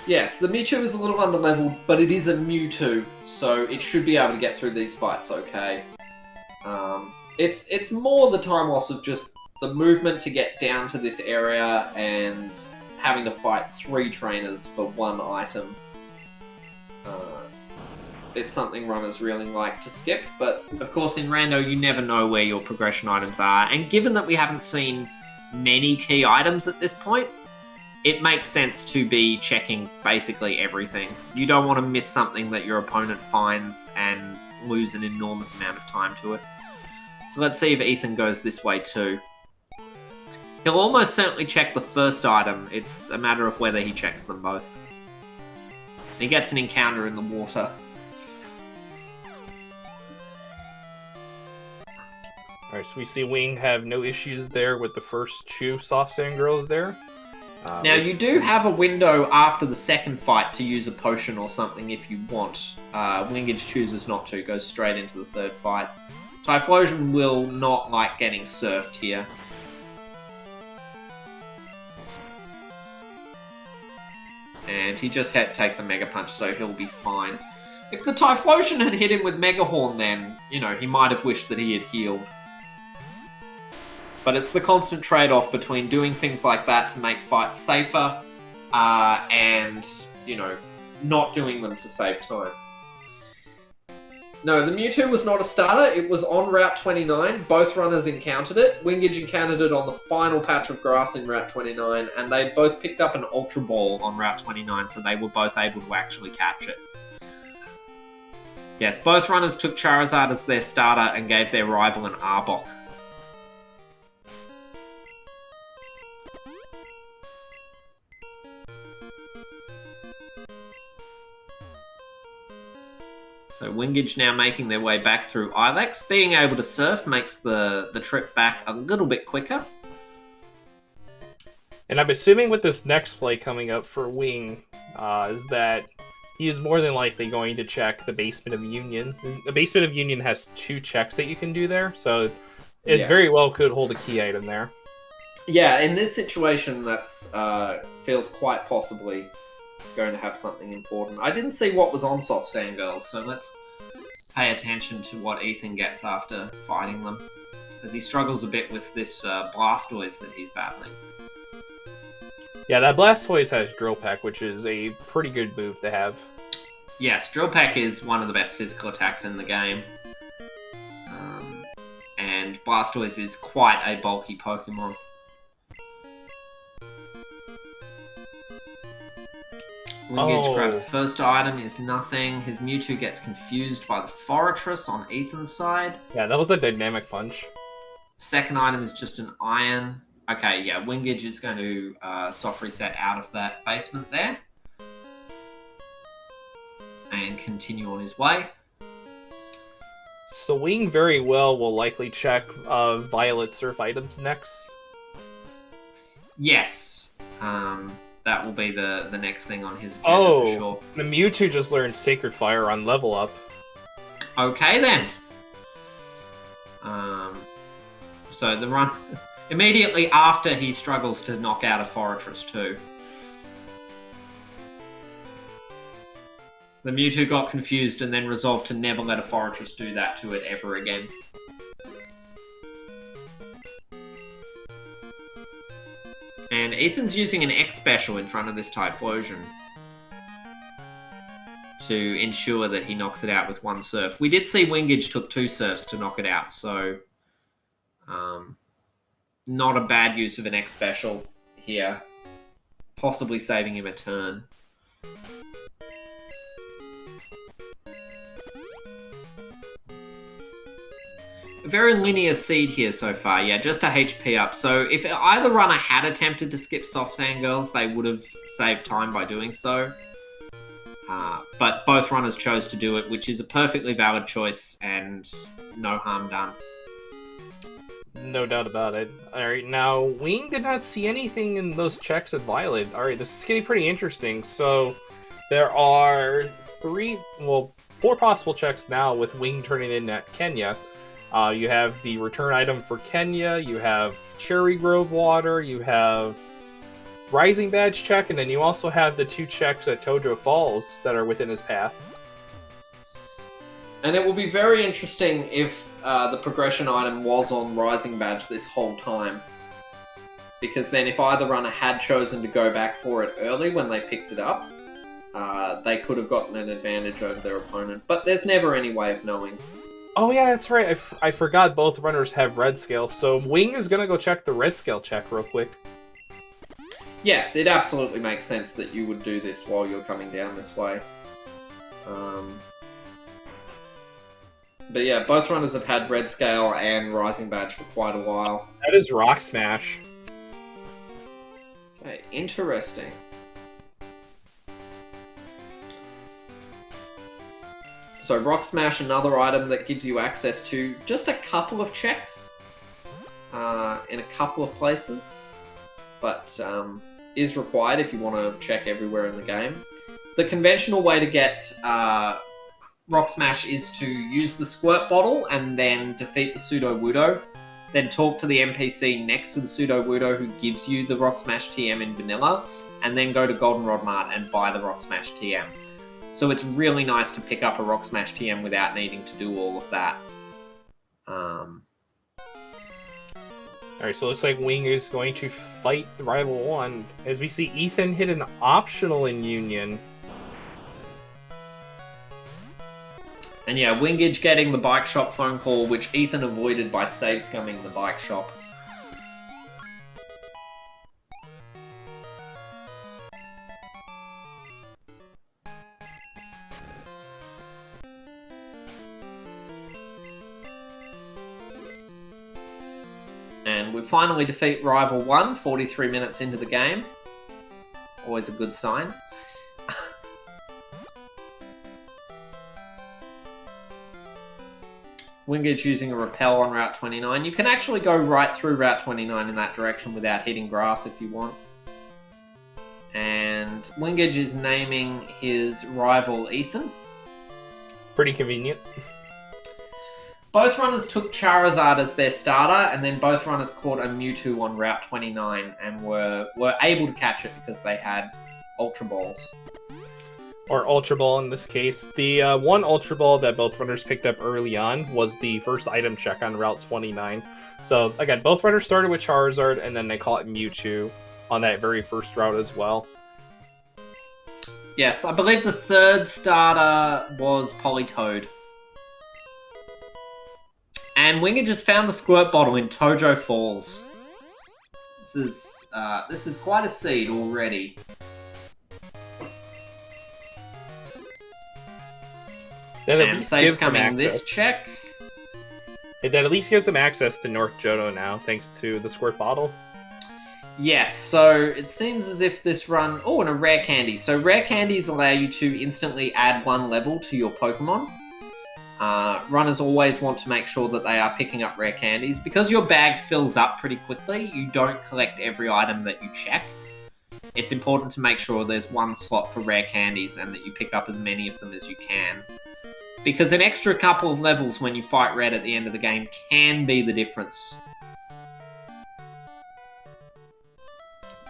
Yes, the Mewtwo is a little underleveled, but it is a Mewtwo, so it should be able to get through these fights okay. It's more the time loss of just the movement to get down to this area and having to fight 3 trainers for 1 item. It's something runners really like to skip, but of course in Rando you never know where your progression items are, and given that we haven't seen many key items at this point, it makes sense to be checking basically everything. You don't want to miss something that your opponent finds and lose an enormous amount of time to it. So let's see if Ethan goes this way too. He'll almost certainly check the first item. It's a matter of whether he checks them both. He gets an encounter in the water. Alright, so we see Wing have no issues there with the first two soft sand girls there. Now, you do have a window after the second fight to use a potion or something if you want. Wingidge chooses not to, goes straight into the third fight. Typhlosion will not like getting surfed here. And he just takes a Mega Punch, so he'll be fine. If the Typhlosion had hit him with Mega Horn, then, you know, he might have wished that he had healed. But it's the constant trade-off between doing things like that to make fights safer and, you know, not doing them to save time. No, the Mewtwo was not a starter. It was on Route 29. Both runners encountered it. Wingidge encountered it on the final patch of grass in Route 29, and they both picked up an Ultra Ball on Route 29, so they were both able to actually catch it. Yes, both runners took Charizard as their starter and gave their rival an Arbok. So Wingidge now making their way back through Ilex. Being able to surf makes the trip back a little bit quicker. And I'm assuming with this next play coming up for Wing, is that he is more than likely going to check the Basement of Union. The Basement of Union has 2 checks that you can do there, so it very well could hold a key item there. Yeah, in this situation, that's feels quite possibly going to have something important. I didn't see what was on Soft Sand Girls, so let's pay attention to what Ethan gets after fighting them, as he struggles a bit with this Blastoise that he's battling. Yeah, that Blastoise has Drill Peck, which is a pretty good move to have. Yes, Drill Peck is one of the best physical attacks in the game. And Blastoise is quite a bulky Pokemon. Wingidge grabs the first item, is nothing. His Mewtwo gets confused by the Forretress on Ethan's side. Yeah, that was a Dynamic Punch. Second item is just an Iron. Okay, yeah, Wingidge is going to soft reset out of that basement there. And continue on his way. So Wing very well will likely check Violet Surf items next. Yes. That will be the next thing on his agenda for sure. The Mewtwo just learned Sacred Fire on level up. Okay then. So the run immediately after he struggles to knock out a Forretress too. The Mewtwo got confused and then resolved to never let a Forretress do that to it ever again. And Ethan's using an X special in front of this Typhlosion to ensure that he knocks it out with one surf. We did see Wingidge took 2 surfs to knock it out, so not a bad use of an X special here. Possibly saving him a turn. A very linear seed here so far, yeah, just a HP up. So if either runner had attempted to skip Soft Sand Girls, they would have saved time by doing so. But both runners chose to do it, which is a perfectly valid choice and no harm done. No doubt about it. Alright, now, Wing did not see anything in those checks at Violet. Alright, this is getting pretty interesting. So, there are 4 possible checks now with Wing turning in at Kenya. You have the return item for Kenya, you have Cherry Grove Water, you have Rising Badge check, and then you also have the 2 checks at Tojo Falls that are within his path. And it will be very interesting if the progression item was on Rising Badge this whole time. Because then if either runner had chosen to go back for it early when they picked it up, they could have gotten an advantage over their opponent. But there's never any way of knowing. Oh yeah, that's right. I forgot both runners have Red Scale, so Wing is going to go check the Red Scale check real quick. Yes, it absolutely makes sense that you would do this while you're coming down this way. But yeah, both runners have had Red Scale and Rising Badge for quite a while. That is Rock Smash. Okay, interesting. So Rock Smash, another item that gives you access to just a couple of checks in a couple of places, but is required if you want to check everywhere in the game. The conventional way to get Rock Smash is to use the squirt bottle and then defeat the Pseudo-Wudo. Then talk to the NPC next to the Pseudo-Wudo who gives you the Rock Smash TM in vanilla, and then go to Goldenrod Mart and buy the Rock Smash TM. So it's really nice to pick up a Rock Smash TM without needing to do all of that. Alright, so it looks like Wing is going to fight the Rival 1, as we see Ethan hit an optional in Union. And yeah, wingidge getting the bike shop phone call, which Ethan avoided by save scumming the bike shop. And we finally defeat Rival 1, 43 minutes into the game. Always a good sign. wingidge using a repel on Route 29. You can actually go right through Route 29 in that direction without hitting grass if you want. And wingidge is naming his rival Ethan. Pretty convenient. Both runners took Charizard as their starter, and then both runners caught a Mewtwo on Route 29 and were able to catch it because they had Ultra Balls. Or Ultra Ball in this case. The one Ultra Ball that both runners picked up early on was the first item check on Route 29. So again, both runners started with Charizard, and then they caught Mewtwo on that very first route as well. Yes, I believe the third starter was Politoed. And wingidge just found the squirt bottle in Tojo Falls. This is quite a seed already. And saves coming this check. That at least gives him access to North Johto now, thanks to the squirt bottle. Yes, so it seems as if this run... Oh, and a rare candy. So rare candies allow you to instantly add one level to your Pokemon. Runners always want to make sure that they are picking up rare candies. Because your bag fills up pretty quickly, you don't collect every item that you check. It's important to make sure there's one slot for rare candies and that you pick up as many of them as you can. Because an extra couple of levels when you fight red at the end of the game can be the difference.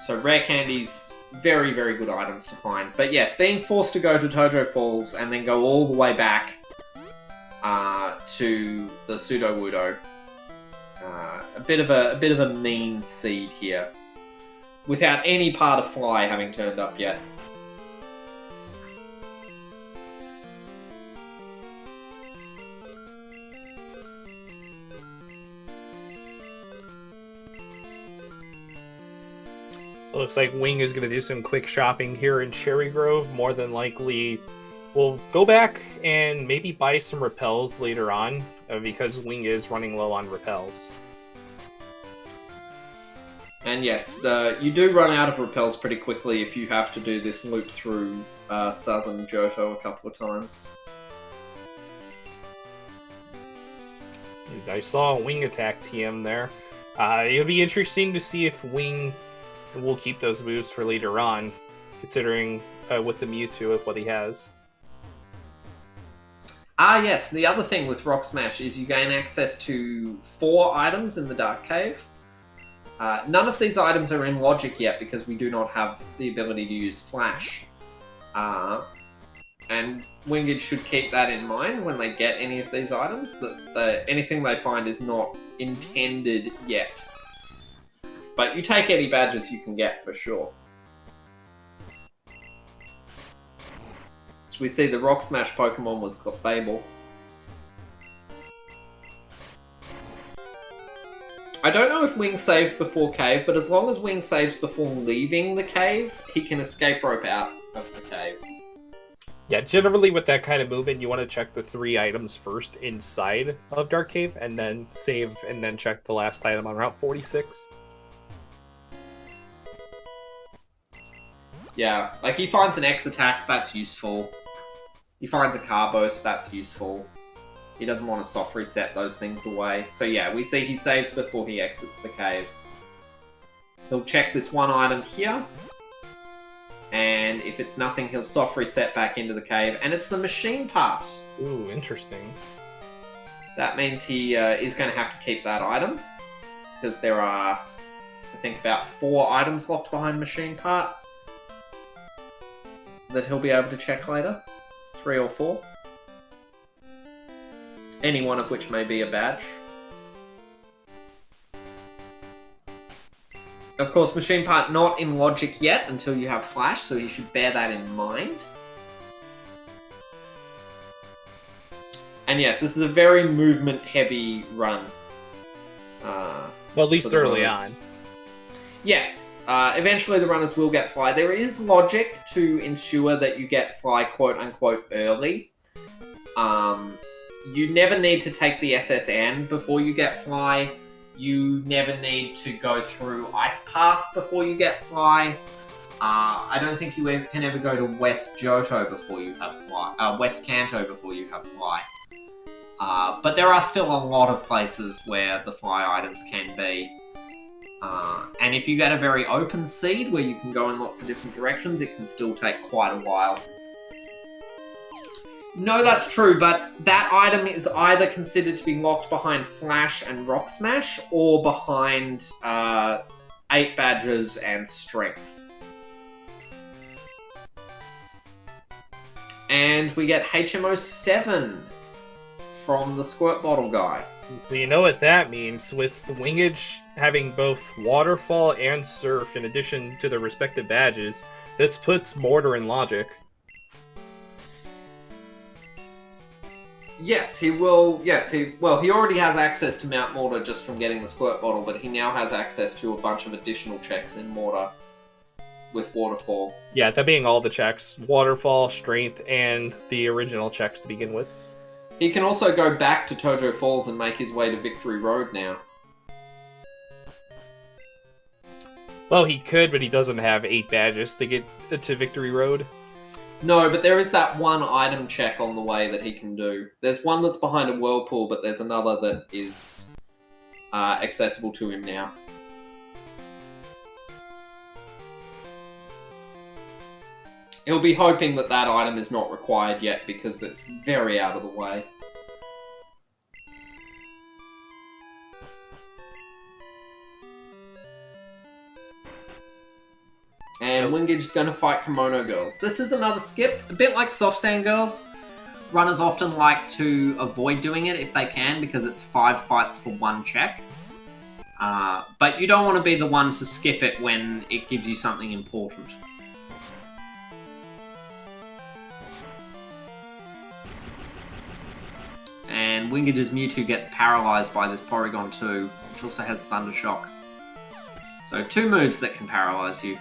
So rare candies, very, very good items to find. But yes, being forced to go to Tojo Falls and then go all the way back to the Pseudo-Wudo. A bit of a mean seed here. Without any part of Fly having turned up yet. So it looks like Wing is going to do some quick shopping here in Cherry Grove. More than likely, we'll go back and maybe buy some repels later on, because Wing is running low on repels. And yes, you do run out of repels pretty quickly if you have to do this loop through Southern Johto a couple of times. I saw a Wing attack TM there. It'll be interesting to see if Wing will keep those moves for later on, considering with the Mewtwo of what he has. Yes, the other thing with Rock Smash is you gain access to 4 items in the Dark Cave. None of these items are in Logic yet because we do not have the ability to use Flash. And wingidge should keep that in mind when they get any of these items, that anything they find is not intended yet. But you take any badges you can get for sure. So we see the Rock Smash Pokemon was Clefable. I don't know if Wing saved before cave, but as long as Wing saves before leaving the cave, he can escape rope out of the cave. Yeah, generally with that kind of movement, you want to check the 3 items first inside of Dark Cave, and then save, and then check the last item on Route 46. Yeah, like he finds an X attack, that's useful. He finds a Carbos, that's useful. He doesn't want to soft reset those things away. So yeah, we see he saves before he exits the cave. He'll check this one item here. And if it's nothing, he'll soft reset back into the cave. And it's the machine part. Ooh, interesting. That means he is going to have to keep that item. Because there are, I think, about 4 items locked behind machine part that he'll be able to check later. 3 or 4. Any one of which may be a badge. Of course, machine part not in logic yet until you have flash, so you should bear that in mind. And yes, this is a very movement-heavy run. Well, at least early on. Yes. Eventually the runners will get fly. There is logic to ensure that you get fly quote-unquote early. You never need to take the SSN before you get fly. You never need to go through Ice Path before you get fly. I don't think you can ever go to West Johto before you have fly. West Kanto before you have fly. But there are still a lot of places where the fly items can be. And if you get a very open seed where you can go in lots of different directions, it can still take quite a while. No, that's true, but that item is either considered to be locked behind Flash and Rock Smash, or behind 8 Badges and Strength. And we get HMO 7 from the Squirt Bottle guy. So you know what that means, with wingidge having both Waterfall and Surf in addition to their respective badges, this puts Mortar in logic. Yes, he will. Yes, he already has access to Mount Mortar just from getting the Squirt Bottle, but he now has access to a bunch of additional checks in Mortar with Waterfall. Yeah, that being all the checks. Waterfall, Strength, and the original checks to begin with. He can also go back to Tojo Falls and make his way to Victory Road now. Well, he could, but he doesn't have 8 badges to get to Victory Road. No, but there is that one item check on the way that he can do. There's one that's behind a whirlpool, but there's another that is accessible to him now. He'll be hoping that that item is not required yet, because it's very out of the way. And Wingidge's going to fight Kimono Girls. This is another skip, a bit like Soft Sand Girls. Runners often like to avoid doing it if they can, because it's 5 fights for 1 check. But you don't want to be the one to skip it when it gives you something important. And Wingidge's Mewtwo gets paralyzed by this Porygon 2, which also has Thunder Shock. So 2 moves that can paralyze you.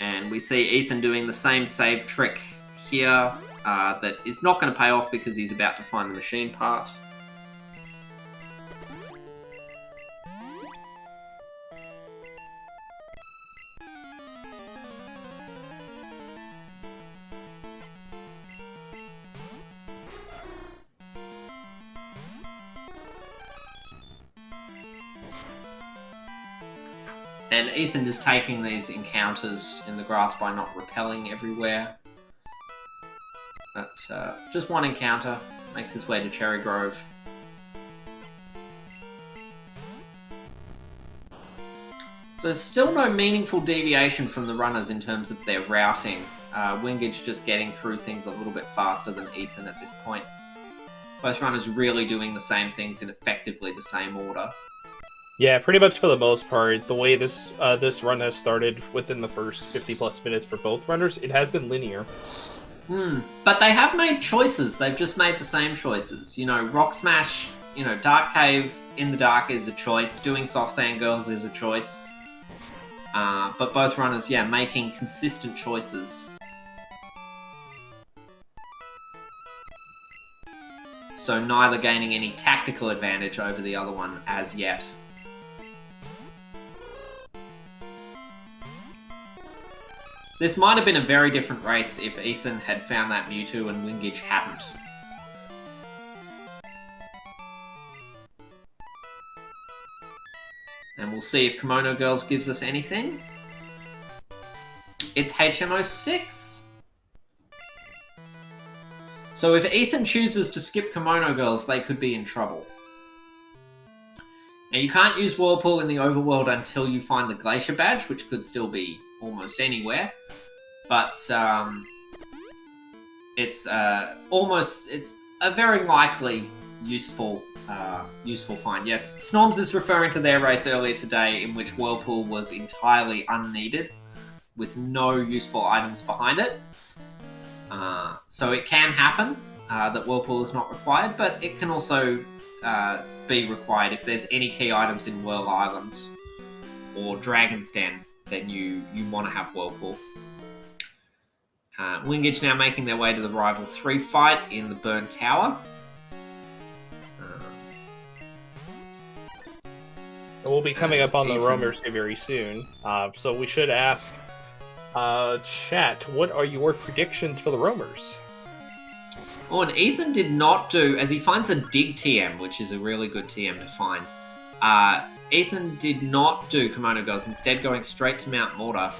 And we see Ethan doing the same save trick here that is not going to pay off because he's about to find the machine part. And Ethan just taking these encounters in the grass by not repelling everywhere. But just one encounter, makes his way to Cherry Grove. So there's still no meaningful deviation from the runners in terms of their routing. Wingidge just getting through things a little bit faster than Ethan at this point. Both runners really doing the same things in effectively the same order. Yeah, pretty much for the most part, the way this run has started within the first 50+ minutes for both runners, it has been linear. But they have made choices. They've just made the same choices. You know, Rock Smash, Dark Cave in the dark is a choice. Doing Soft Sand Girls is a choice. But both runners, making consistent choices. So neither gaining any tactical advantage over the other one as yet. This might have been a very different race if Ethan had found that Mewtwo and wingidge hadn't. And we'll see if Kimono Girls gives us anything. It's HMO6. So if Ethan chooses to skip Kimono Girls, they could be in trouble. Now you can't use Whirlpool in the overworld until you find the Glacier Badge, which could still be almost anywhere. But it's a very likely useful find. Yes, Snoms is referring to their race earlier today in which Whirlpool was entirely unneeded with no useful items behind it. So it can happen that Whirlpool is not required, but it can also be required if there's any key items in Whirl Islands or Dragon's Den, then you want to have Whirlpool. Wingidge now making their way to the Rival 3 fight in the Burn Tower. We'll be coming up on the roamers very soon, so we should ask chat, what are your predictions for the roamers? Oh, and Ethan did not do, as he finds a dig TM, which is a really good TM to find. Ethan did not do Kimono Girls, instead going straight to Mount Mortar.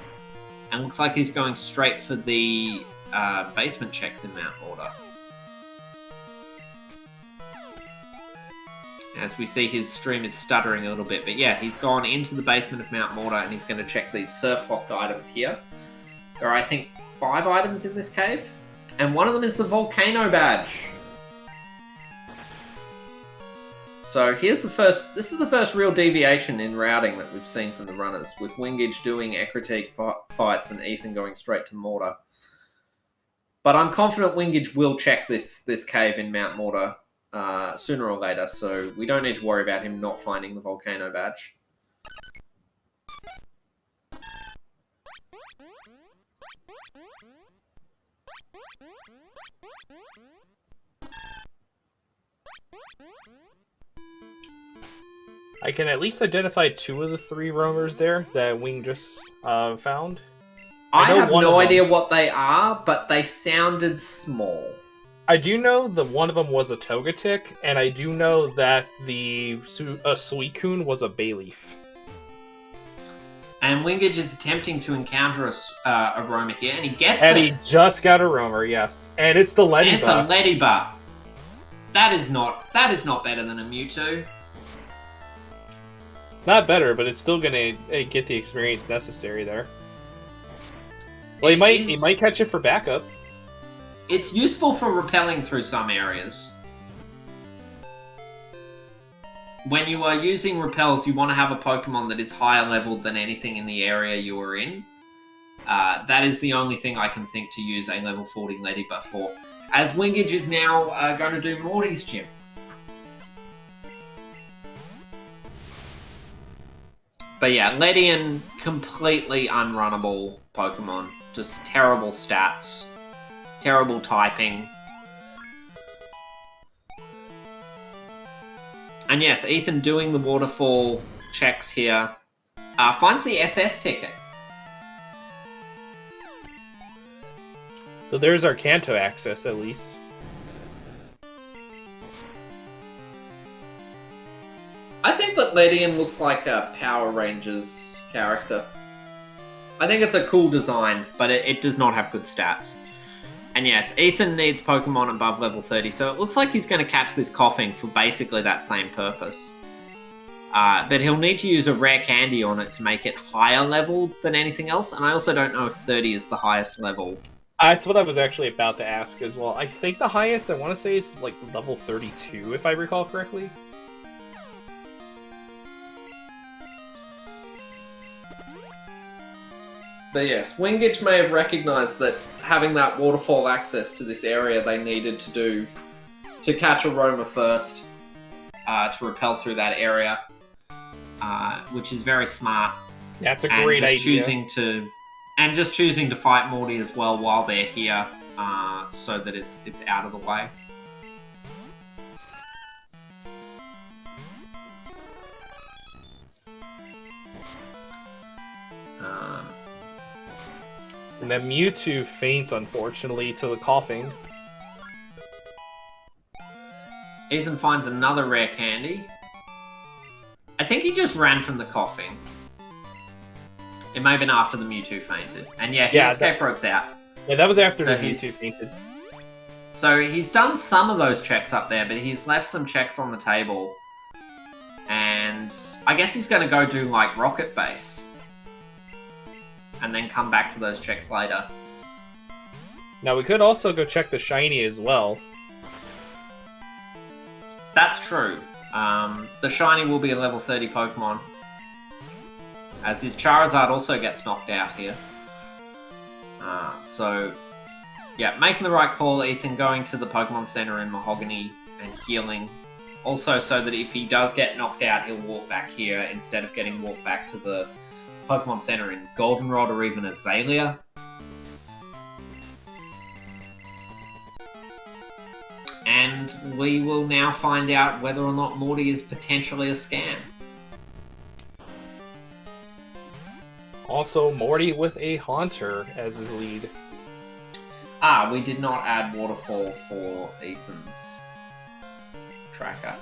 And looks like he's going straight for the basement checks in Mount Mortar. As we see, his stream is stuttering a little bit. But yeah, he's gone into the basement of Mount Mortar and he's going to check these surf-locked items here. There are, I think, 5 items in this cave. And one of them is the Volcano Badge. So here's the first, this is the first real deviation in routing that we've seen from the runners, with wingidge doing Ekritique fights and Ethan going straight to Mortar. But I'm confident wingidge will check this cave in Mount Mortar sooner or later, so we don't need to worry about him not finding the Volcano Badge. I can at least identify 2 of the 3 roamers there that Wing just found. I have no idea what they are, but they sounded small. I do know that one of them was a Togetic, and I do know that the Suicune was a Bayleaf. And wingidge is attempting to encounter a roamer here, and he gets it. And he just got a roamer, yes. And it's the Lediba. It's a Lediba. That is not better than a Mewtwo. Not better, but it's still gonna get the experience necessary there. Well, he might catch it for backup. It's useful for repelling through some areas. When you are using repels, you want to have a Pokemon that is higher leveled than anything in the area you are in. That is the only thing I can think to use a level 40 Lediba for. As wingidge is now going to do Morty's Gym. But yeah, Ledian, completely unrunnable Pokemon. Just terrible stats. Terrible typing. And yes, Ethan doing the waterfall checks here. Finds the SS ticket. So there's our Kanto access, at least. I think that Ledian looks like a Power Rangers character. I think it's a cool design, but it does not have good stats. And yes, Ethan needs Pokemon above level 30, so it looks like he's going to catch this Coughing for basically that same purpose. But he'll need to use a rare candy on it to make it higher level than anything else, and I also don't know if 30 is the highest level. That's what I was actually about to ask as well. I think the highest, I want to say, is like level 32, if I recall correctly. But yes, wingidge may have recognised that having that waterfall access to this area they needed to do to catch a roamer first, to repel through that area, which is very smart. Yeah, it's a great idea. Just choosing to fight Morty as well while they're here, so that it's out of the way. And then Mewtwo faints, unfortunately, to the coughing. Ethan finds another rare candy. I think he just ran from the coughing. It may have been after the Mewtwo fainted. And yeah, he escape ropes out. Yeah, that was after the Mewtwo fainted. So he's done some of those checks up there, but he's left some checks on the table. And I guess he's going to go do, like, Rocket Base. And then come back to those checks later. Now, we could also go check the shiny as well. That's true. The shiny will be a level 30 Pokemon. As his Charizard also gets knocked out here. So, yeah, making the right call, Ethan going to the Pokemon Center in Mahogany and healing. Also, so that if he does get knocked out, he'll walk back here instead of getting walked back to the Pokemon Center in Goldenrod or even Azalea. And we will now find out whether or not Morty is potentially a scam. Also, Morty with a Haunter as his lead. We did not add Waterfall for Ethan's tracker.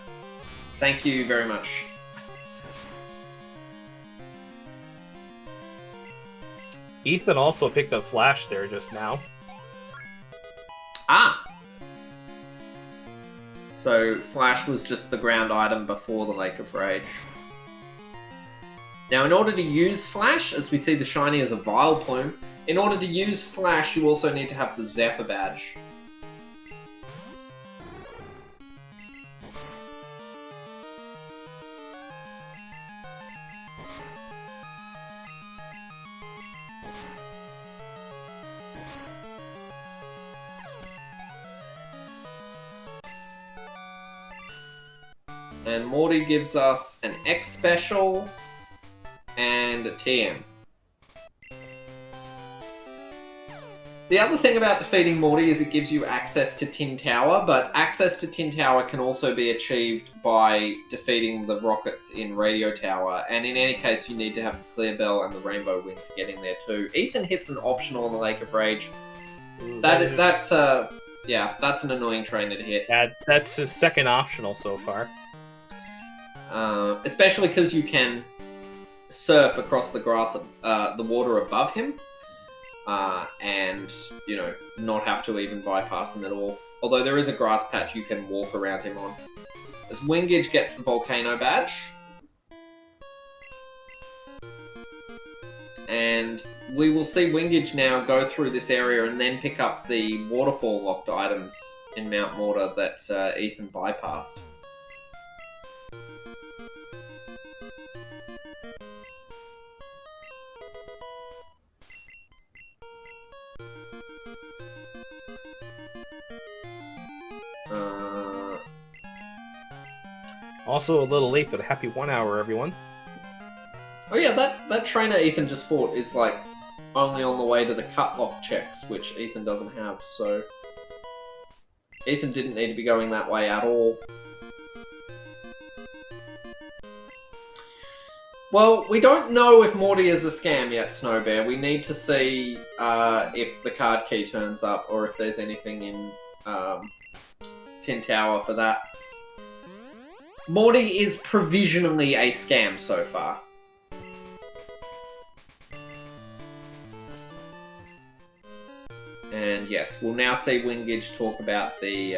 Thank you very much. Ethan also picked up Flash there just now. So Flash was just the ground item before the Lake of Rage. Now, in order to use Flash, as we see the shiny as a Vileplume, in order to use Flash, you also need to have the Zephyr badge. And Morty gives us an X Special and a TM. The other thing about defeating Morty is it gives you access to Tin Tower, but access to Tin Tower can also be achieved by defeating the rockets in Radio Tower, and in any case you need to have the Clear Bell and the Rainbow Wing to get in there too. Ethan hits an optional on the Lake of Rage. That's an annoying trainer to hit. That's his second optional so far. Especially because you can surf across the grass, the water above him, and, you know, not have to even bypass him at all. Although there is a grass patch you can walk around him on. As Wingidge gets the Volcano badge. And we will see Wingidge now go through this area and then pick up the waterfall locked items in Mount Mortar that Ethan bypassed. Also a little late, but a happy 1 hour, everyone. Oh yeah, that trainer Ethan just fought is like only on the way to the cut lock checks, which Ethan doesn't have, so Ethan didn't need to be going that way at all. Well, we don't know if Morty is a scam yet, Snowbear. We need to see if the card key turns up or if there's anything in Tin Tower for that. Morty is provisionally a scam so far. And yes, we'll now see Wingidge talk about the...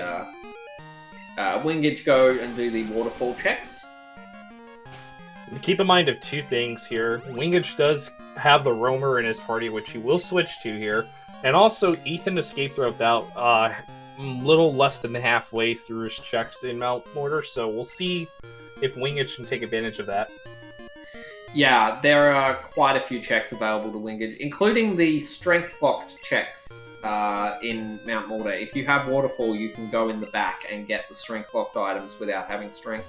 Wingidge go and do the waterfall checks. Keep in mind of two things here. Wingidge does have the Roamer in his party, which he will switch to here. And also, Ethan escaped through about little less than halfway through his checks in Mount Mortar, so we'll see if Wingidge can take advantage of that. Yeah, there are quite a few checks available to Wingidge, including the strength-locked checks in Mount Mortar. If you have Waterfall, you can go in the back and get the strength-locked items without having strength.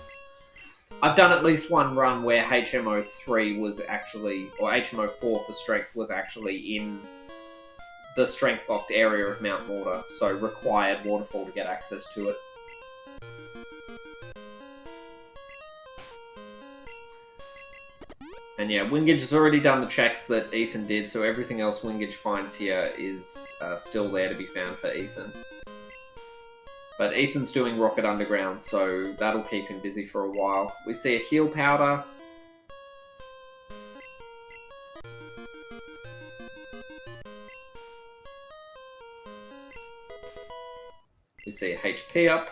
I've done at least one run where HMO3 was actually, or HMO4 for strength was actually in the strength-locked area of Mount Mortar, so required Waterfall to get access to it. And And yeah, Wingidge has already done the checks that Ethan did, so everything else Wingidge finds here is still there to be found for Ethan. But Ethan's doing Rocket Underground, so that'll keep him busy for a while. We see a heal powder. We see a HP up.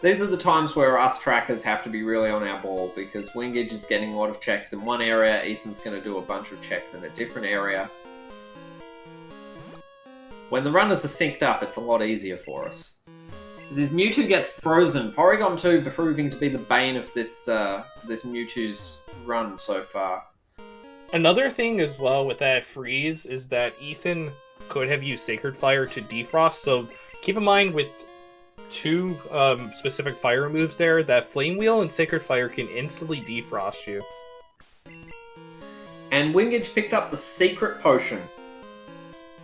These are the times where us trackers have to be really on our ball, because Wingidge is getting a lot of checks in one area, Ethan's going to do a bunch of checks in a different area. When the runners are synced up, it's a lot easier for us. As his Mewtwo gets frozen, Porygon 2 proving to be the bane of this Mewtwo's run so far. Another thing as well with that freeze is that Ethan could have used Sacred Fire to defrost, so keep in mind with two specific fire moves there, that Flame Wheel and Sacred Fire can instantly defrost you. And Wingidge picked up the Secret Potion.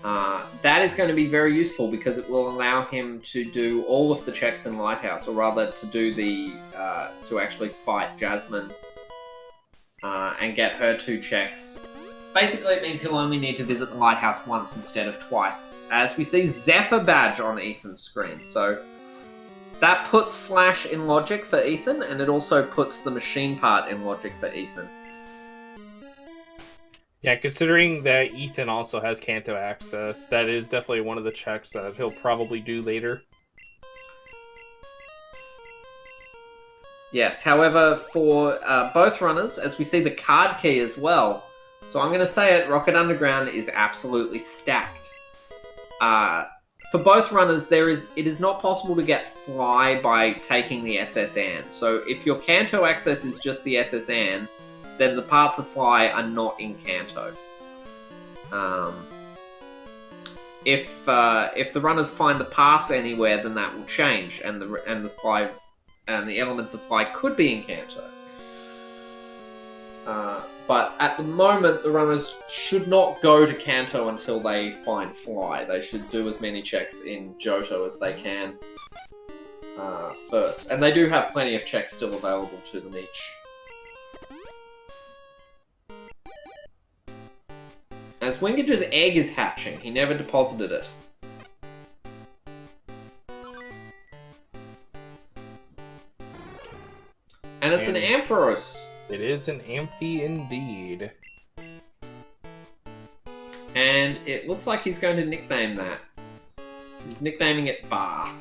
That is going to be very useful because it will allow him to do all of the checks in Lighthouse, or rather to do the to actually fight Jasmine and get her 2 checks. Basically, it means he'll only need to visit the Lighthouse once instead of twice, as we see Zephyr Badge on Ethan's screen. So that puts Flash in logic for Ethan, and it also puts the machine part in logic for Ethan. Yeah, considering that Ethan also has Kanto access, that is definitely one of the checks that he'll probably do later. Yes, however, for both runners, as we see the card key as well, so I'm going to say it, Rocket Underground is absolutely stacked. For both runners, it is not possible to get Fly by taking the SSN. So if your Kanto access is just the SSN, then the parts of Fly are not in Kanto. If the runners find the pass anywhere, then that will change, and the Fly and the elements of Fly could be in Kanto. But at the moment, the runners should not go to Kanto until they find Fly. They should do as many checks in Johto as they can first. And they do have plenty of checks still available to them each. As Wingidge's egg is hatching, he never deposited it. And it's an Ampharos. It is an Amphi indeed. And it looks like he's going to nickname that. He's nicknaming it Bar.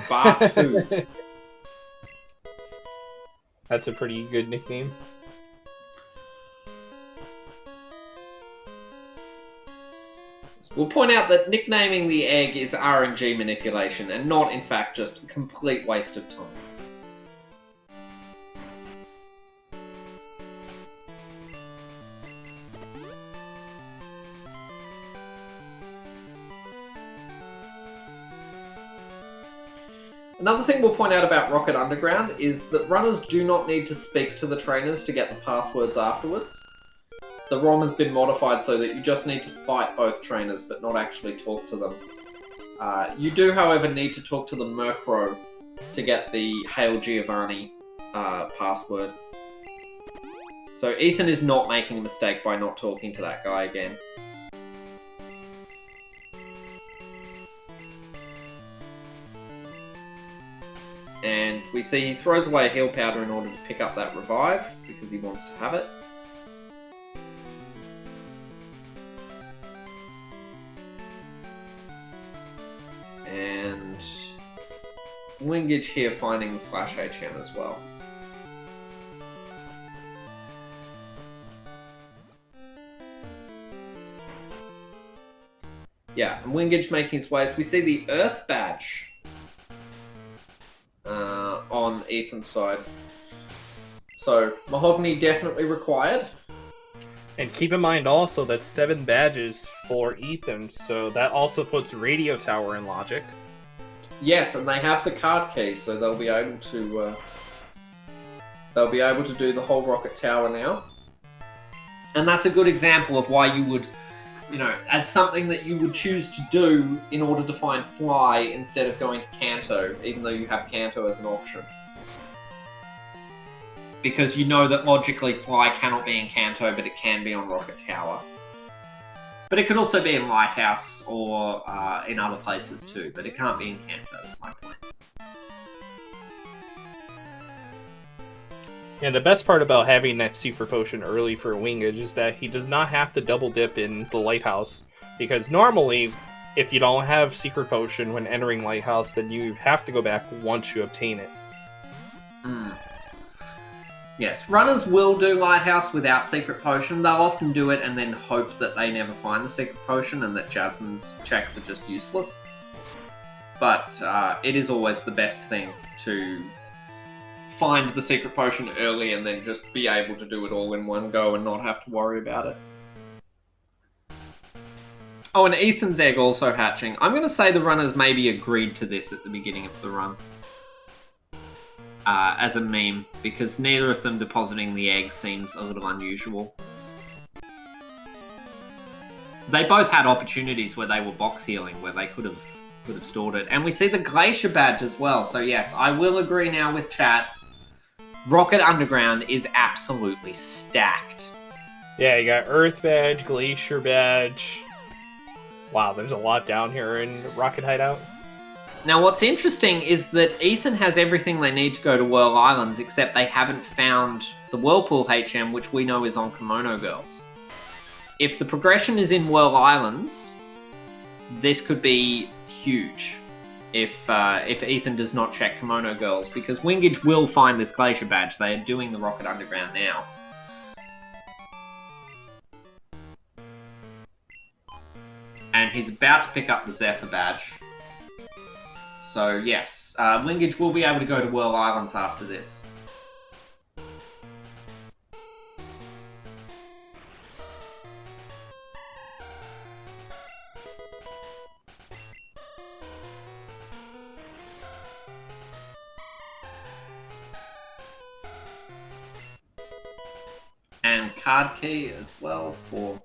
Bar 2. That's a pretty good nickname. We'll point out that nicknaming the egg is RNG manipulation and not, in fact, just a complete waste of time. Another thing we'll point out about Rocket Underground is that runners do not need to speak to the trainers to get the passwords afterwards. The ROM has been modified so that you just need to fight both trainers, but not actually talk to them. You do, however, need to talk to the Murkrow to get the Hail Giovanni password. So Ethan is not making a mistake by not talking to that guy again. And we see he throws away a heal powder in order to pick up that revive, because he wants to have it. And Wingidge here finding the Flash HM as well. Yeah, and Wingidge making his way as we see the Earth Badge on Ethan's side. So, Mahogany definitely required. And keep in mind also that 7 badges for Ethan, so that also puts Radio Tower in logic. Yes, and they have the card key, so they'll be able to do the whole Rocket Tower now. And that's a good example of why you would as something that you would choose to do in order to find Fly instead of going to Kanto, even though you have Kanto as an option. Because you know that logically Fly cannot be in Kanto, but it can be on Rocket Tower. But it could also be in Lighthouse or in other places too, but it can't be in Kanto, is my point. And the best part about having that Secret Potion early for Wingidge is that he does not have to double dip in the Lighthouse. Because normally, if you don't have Secret Potion when entering Lighthouse, then you have to go back once you obtain it. Yes, runners will do Lighthouse without Secret Potion. They'll often do it and then hope that they never find the Secret Potion and that Jasmine's checks are just useless. But it is always the best thing to find the Secret Potion early and then just be able to do it all in one go and not have to worry about it. Oh, and Ethan's egg also hatching. I'm going to say the runners maybe agreed to this at the beginning of the run. As a meme, because neither of them depositing the egg seems a little unusual. They both had opportunities where they were box healing, where they could have stored it. And we see the Glacier Badge as well, so yes, I will agree now with chat. Rocket Underground is absolutely stacked. Yeah, you got Earth Badge, Glacier Badge. Wow, there's a lot down here in Rocket Hideout. Now, what's interesting is that Ethan has everything they need to go to Whirl Islands, except they haven't found the Whirlpool HM, which we know is on Kimono Girls. If the progression is in Whirl Islands, this could be huge. If Ethan does not check Kimono Girls, because Wingidge will find this Glacier Badge. They are doing the Rocket Underground now. And he's about to pick up the Zephyr Badge. So yes, Wingidge will be able to go to Whirl Islands after this. And card key as well for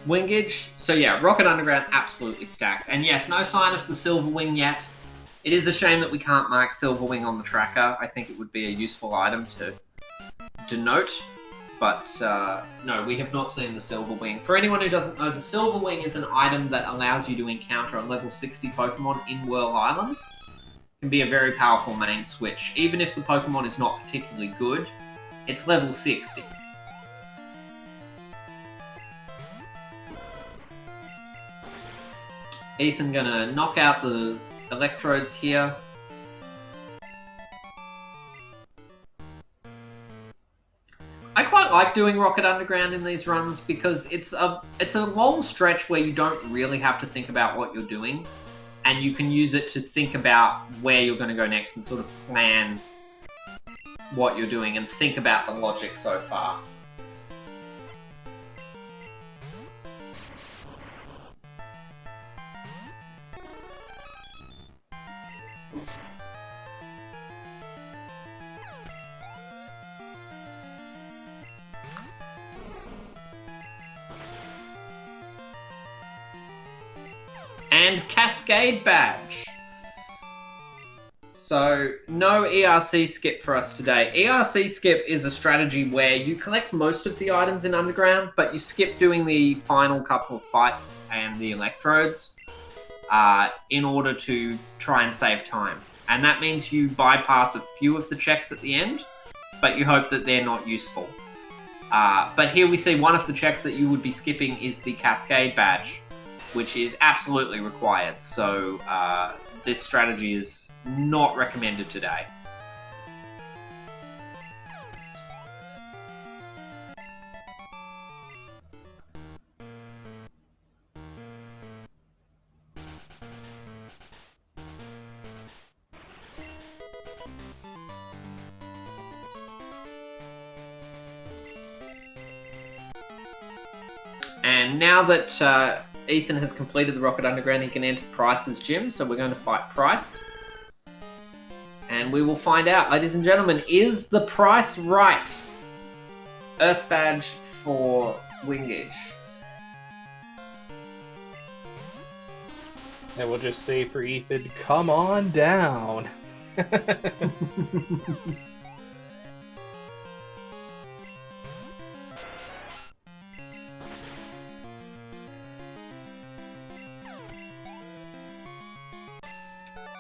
Wingidge. So yeah, Rocket Underground absolutely stacked. And yes, no sign of the Silver Wing yet. It is a shame that we can't mark Silver Wing on the tracker. I think it would be a useful item to denote. But no, we have not seen the Silver Wing. For anyone who doesn't know, the Silver Wing is an item that allows you to encounter a level 60 Pokemon in Whirl Islands. It can be a very powerful main switch. Even if the Pokemon is not particularly good, it's level 60. Ethan gonna knock out the electrodes here. I quite like doing Rocket Underground in these runs because it's a long stretch where you don't really have to think about what you're doing, and you can use it to think about where you're going to go next and sort of plan what you're doing and think about the logic so far. And Cascade Badge. So, no ERC skip for us today. ERC skip is a strategy where you collect most of the items in Underground, but you skip doing the final couple of fights and the electrodes in order to try and save time. And that means you bypass a few of the checks at the end, but you hope that they're not useful. But here we see one of the checks that you would be skipping is the Cascade Badge, which is absolutely required. So this strategy is not recommended today. And now that Ethan has completed the Rocket Underground, he can enter Price's gym, so we're going to fight Price. And we will find out, ladies and gentlemen, is the price right? Earth Badge for Wingidge. And we'll just say for Ethan, come on down.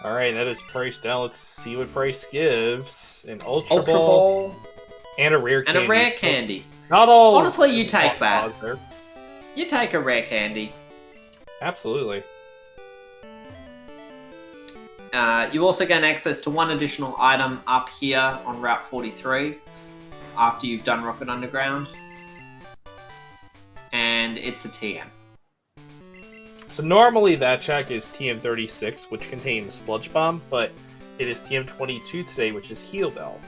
Alright, that is priced down. Let's see what price gives. An Ultra Ball and a rare candy. And a rare candy. Not all. Honestly, you take that. There. You take a rare candy. Absolutely. You also gain access to one additional item up here on Route 43 after you've done Rocket Underground. And it's a TM. So normally that check is TM36, which contains Sludge Bomb, but it is TM22 today, which is Heal Bell.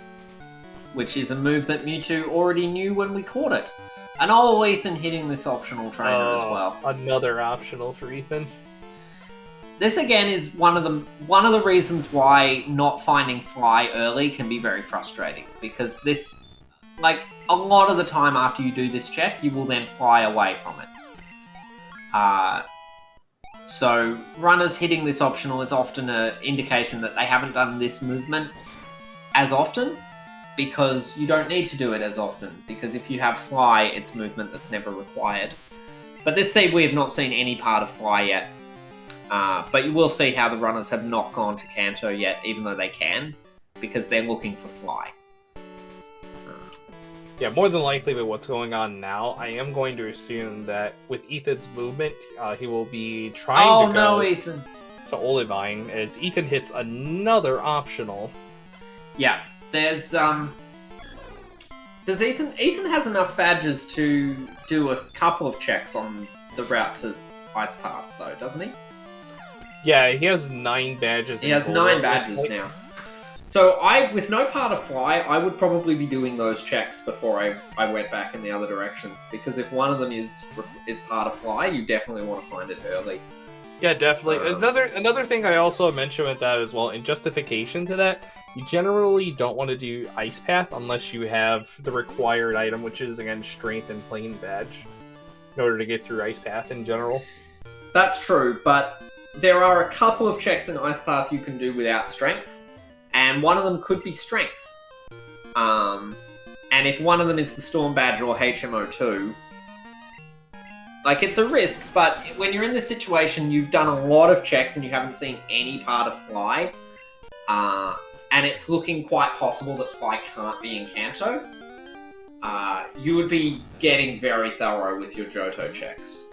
Which is a move that Mewtwo already knew when we caught it. And oh, Ethan hitting this optional trainer as well. Another optional for Ethan. This again is one of the reasons why not finding Fly early can be very frustrating. Because this, like, a lot of the time after you do this check, you will then fly away from it. So runners hitting this optional is often an indication that they haven't done this movement as often, because you don't need to do it as often, because if you have Fly, it's movement that's never required. But this seed we have not seen any part of Fly yet, but you will see how the runners have not gone to Kanto yet, even though they can, because they're looking for Fly. Yeah, more than likely with what's going on now, I am going to assume that with Ethan's movement, he will be trying to go Ethan. to Olivine, as Ethan hits another optional. Yeah, there's, does Ethan has enough badges to do a couple of checks on the route to Ice Path, though, doesn't he? Yeah, he has 9 badges. He has 9 badges now. So with no part of Fly, I would probably be doing those checks before I went back in the other direction. Because if one of them is part of Fly, you definitely want to find it early. Yeah, definitely. Another thing I also mentioned with that as well, in justification to that, you generally don't want to do Ice Path unless you have the required item, which is, again, Strength and Plain Badge, in order to get through Ice Path in general. That's true, but there are a couple of checks in Ice Path you can do without Strength. And one of them could be Strength. And if one of them is the Storm Badge or HMO2, like, it's a risk, but when you're in this situation, you've done a lot of checks and you haven't seen any part of Fly, and it's looking quite possible that Fly can't be in Kanto, you would be getting very thorough with your Johto checks.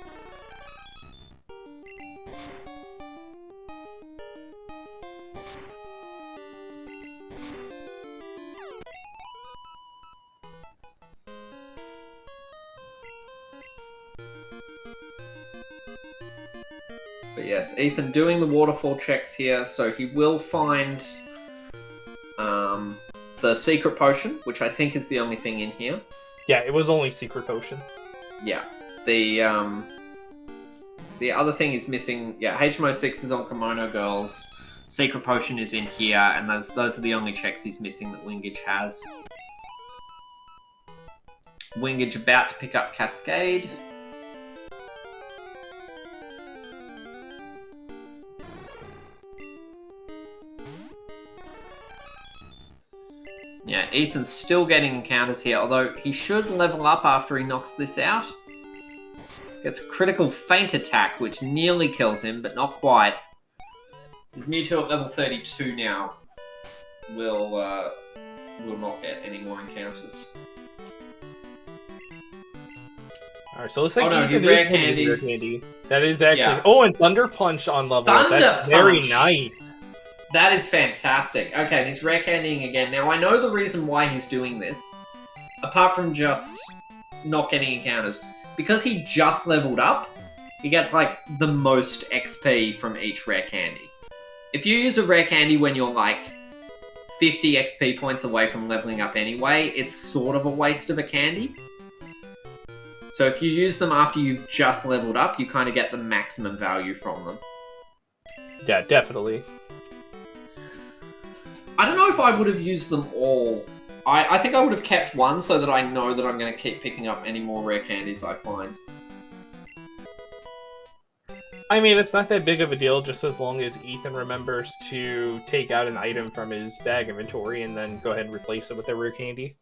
But yes, Ethan doing the waterfall checks here, so he will find the secret potion, which I think is the only thing in here. Yeah, it was only secret potion. Yeah. The other thing is missing. Yeah, HMO6 is on Kimono Girls. Secret potion is in here, and those are the only checks he's missing that wingidge has. Wingidge about to pick up Cascade. Yeah, Ethan's still getting encounters here, although he should level up after he knocks this out. Gets a critical feint attack, which nearly kills him, but not quite. His Mewtwo at level 32 now will not get any more encounters. Alright, so it looks like he rare candies. Candy. That is actually... Yeah. Oh, and Thunder Punch on level. That's very nice. That is fantastic. Okay, and he's rare candying again. Now, I know the reason why he's doing this, apart from just not getting encounters. Because he just leveled up, he gets, like, the most XP from each rare candy. If you use a rare candy when you're, like, 50 XP points away from leveling up anyway, it's sort of a waste of a candy. So if you use them after you've just leveled up, you kind of get the maximum value from them. Yeah, definitely. I don't know if I would have used them all. I think I would have kept one so that I know that I'm going to keep picking up any more rare candies I find. I mean, it's not that big of a deal, just as long as Ethan remembers to take out an item from his bag inventory and then go ahead and replace it with a rare candy.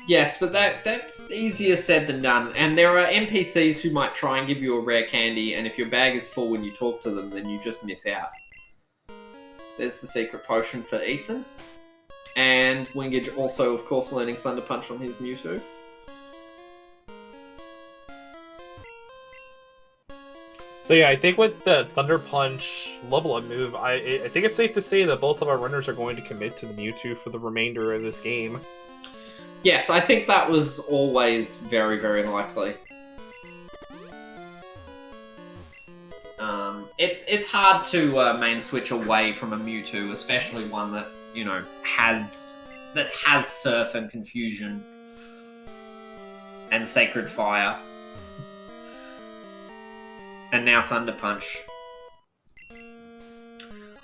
Yes, but that's easier said than done. And there are NPCs who might try and give you a rare candy, and if your bag is full when you talk to them, then you just miss out. There's the secret potion for Ethan. And Wingidge also, of course, learning Thunder Punch on his Mewtwo. So yeah, I think with the Thunder Punch level up move, I think it's safe to say that both of our runners are going to commit to the Mewtwo for the remainder of this game. Yes, I think that was always very, very likely. It's hard to main switch away from a Mewtwo, especially one that, you know, has Surf and Confusion and Sacred Fire. And now Thunder Punch.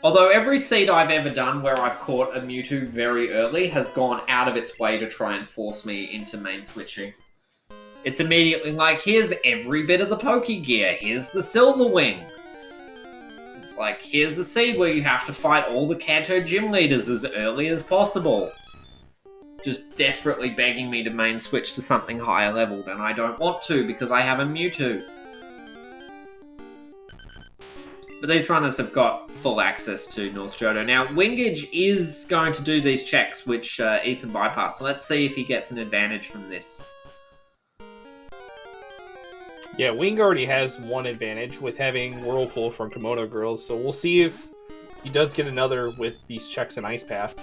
Although every seed I've ever done where I've caught a Mewtwo very early has gone out of its way to try and force me into main switching. It's immediately like, here's every bit of the Pokegear, here's the Silver Wing. It's like, here's a seed where you have to fight all the Kanto gym leaders as early as possible. Just desperately begging me to main switch to something higher leveled, and I don't want to because I have a Mewtwo. But these runners have got full access to North Johto. Now, Wingidge is going to do these checks, which Ethan bypassed. So let's see if he gets an advantage from this. Yeah, Wing already has one advantage with having Whirlpool from Komodo Girls, so we'll see if he does get another with these checks in Ice Path.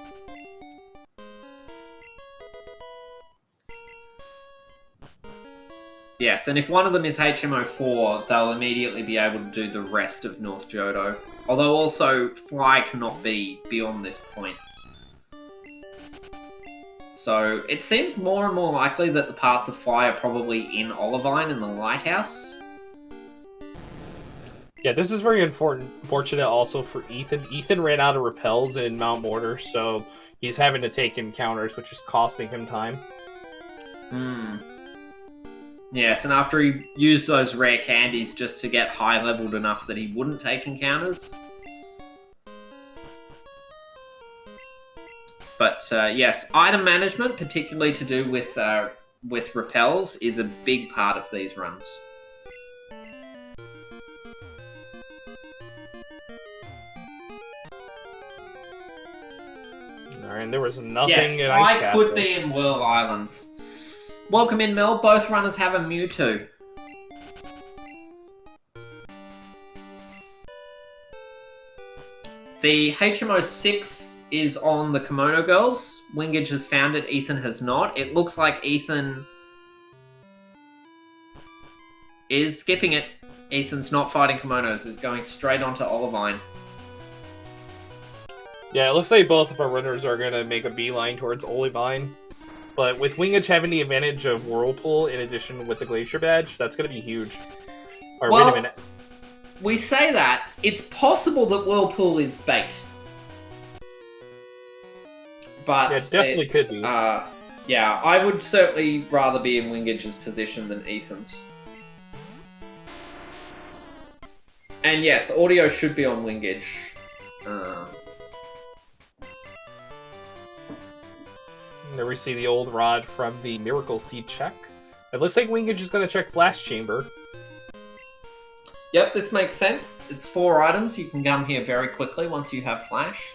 Yes, and if one of them is HMO4, they'll immediately be able to do the rest of North Johto. Although also, Fly cannot be beyond this point. So, it seems more and more likely that the parts of Fly are probably in Olivine in the Lighthouse. Yeah, this is very unfortunate also for Ethan. Ethan ran out of repels in Mount Mortar, so he's having to take encounters, which is costing him time. Yes, and after he used those rare candies just to get high-leveled enough that he wouldn't take encounters. But yes, item management, particularly to do with repels, is a big part of these runs. Alright, and there was nothing Yes, in I Ice Path, could though. be in Whirl Islands. Welcome in, Mel. Both runners have a Mewtwo. The HMO6 is on the Kimono Girls. Wingidge has found it, Ethan has not. It looks like Ethan is skipping it. Ethan's not fighting Kimonos, is going straight onto Olivine. Yeah, it looks like both of our runners are going to make a beeline towards Olivine. But with Wingidge having the advantage of Whirlpool in addition with the Glacier Badge, that's going to be huge. Or Well, wait a minute. We say that. It's possible that Whirlpool is bait. But Yeah, it definitely could be. Yeah, I would certainly rather be in Wingidge's position than Ethan's. And yes, audio should be on Wingidge. There we see the old rod from the Miracle Seed check. It looks like Wingidge is going to check Flash Chamber. Yep, this makes sense. It's 4 items. You can come here very quickly once you have Flash.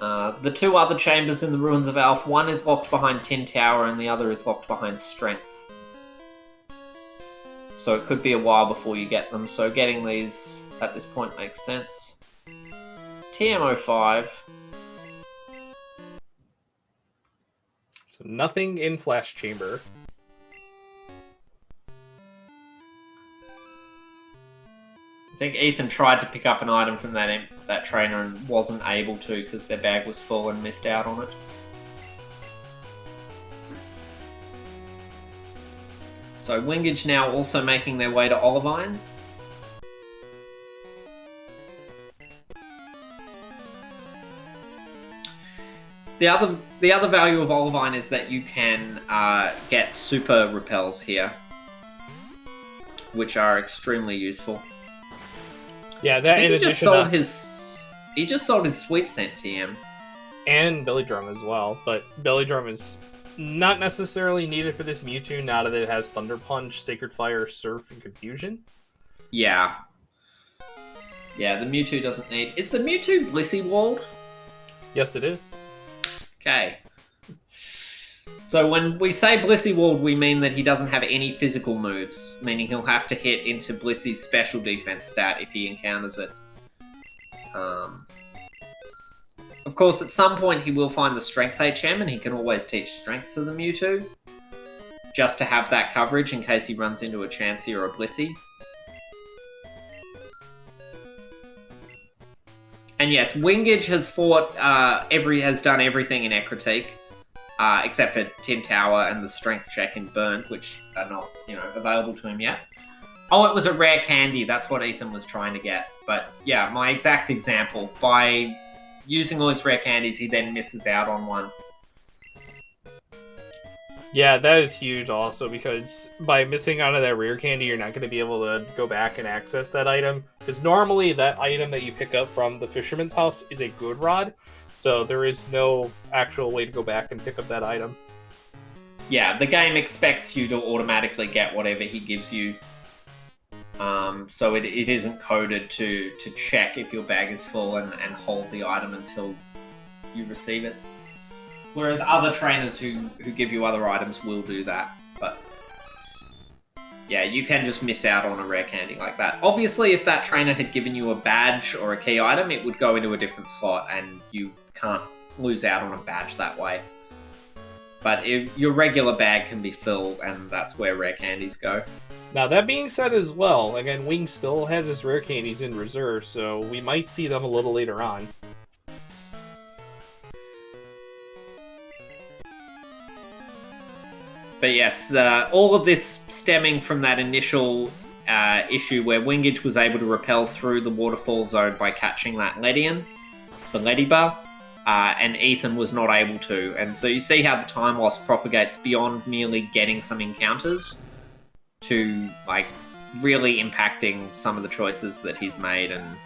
The 2 other chambers in the Ruins of Alph, one is locked behind Tin Tower and the other is locked behind Strength. So it could be a while before you get them, so getting these at this point makes sense. TMO5. So nothing in Flash Chamber. I think Ethan tried to pick up an item from that trainer and wasn't able to because their bag was full and missed out on it. So Wingidge now also making their way to Olivine. The other value of Olivine is that you can get super repels here. which are extremely useful. Yeah, that I think in he just addition sold to, his. He just sold his sweet scent TM. and Billy Drum as well, but Billy Drum is not necessarily needed for this Mewtwo now that it has Thunder Punch, Sacred Fire, Surf, and Confusion. Yeah. Yeah, the Mewtwo doesn't need. Is the Mewtwo Blissey walled? Yes, it is. Okay. So when we say Blissey walled, we mean that he doesn't have any physical moves, meaning he'll have to hit into Blissy's special defense stat if he encounters it. Of course, at some point he will find the Strength HM, and he can always teach Strength to the Mewtwo, just to have that coverage in case he runs into a Chansey or a Blissey. And yes, wingidge has fought has done everything in Ekritique, except for Tin Tower and the Strength check in Burnt, which are not available to him yet. Oh, it was a rare candy. That's what Ethan was trying to get. But yeah, my exact example. By using all his rare candies, he then misses out on one. Yeah, that is huge also, because by missing out on that rare candy, you're not going to be able to go back and access that item. Because normally that item that you pick up from the Fisherman's House is a good rod, so there is no actual way to go back and pick up that item. Yeah, the game expects you to automatically get whatever he gives you. So it isn't coded to check if your bag is full and hold the item until you receive it. Whereas other trainers who give you other items will do that. But yeah, you can just miss out on a rare candy like that. Obviously, if that trainer had given you a badge or a key item, it would go into a different slot and you can't lose out on a badge that way. But your regular bag can be filled, and that's where rare candies go. Now, that being said as well, again, Wing still has his rare candies in reserve, so we might see them a little later on. But yes, all of this stemming from that initial issue where wingidge was able to repel through the waterfall zone by catching that Ledian, the Ledibar, and Ethan was not able to. And so you see how the time loss propagates beyond merely getting some encounters to really impacting some of the choices that he's made. And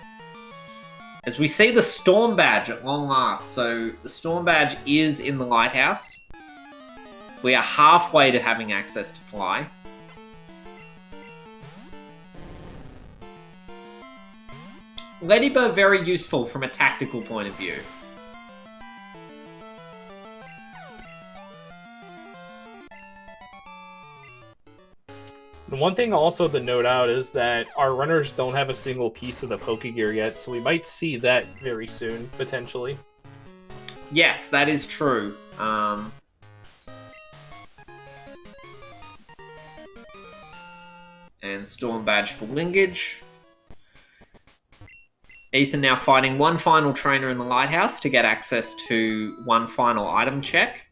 as we see the Storm Badge at long last, so the Storm Badge is in the Lighthouse. We are halfway to having access to Fly. Ledibar very useful from a tactical point of view. The one thing also to note out is that our runners don't have a single piece of the Pokegear yet, so we might see that very soon, potentially. Yes, that is true. And Storm Badge for wingidge. Ethan now fighting one final trainer in the Lighthouse to get access to one final item check.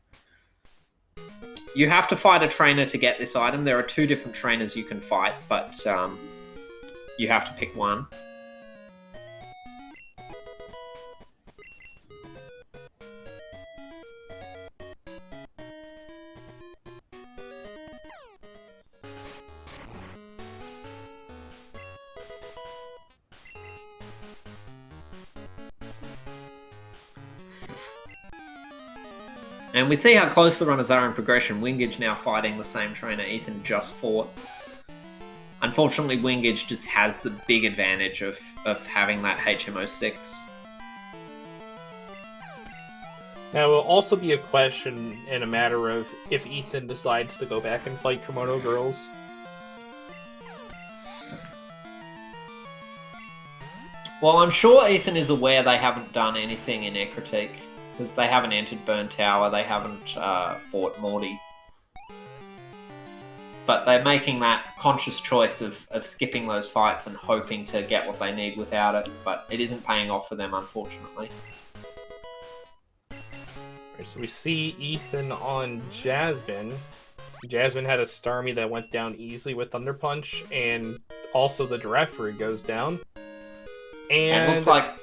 You have to fight a trainer to get this item. There are two different trainers you can fight, but you have to pick one. And we see how close the runners are in progression. Wingidge now fighting the same trainer Ethan just fought. Unfortunately, Wingidge just has the big advantage of having that HM06. Now, it will also be a question in a matter of if Ethan decides to go back and fight Komodo girls. Well, I'm sure Ethan is aware they haven't done anything in Ekritique, because they haven't entered Burn Tower, they haven't fought Morty. But they're making that conscious choice of skipping those fights and hoping to get what they need without it, but it isn't paying off for them, unfortunately. Right, so we see Ethan on Jasmine. Jasmine had a Starmie that went down easily with Thunder Punch, and also the Giraffe goes down. And it looks like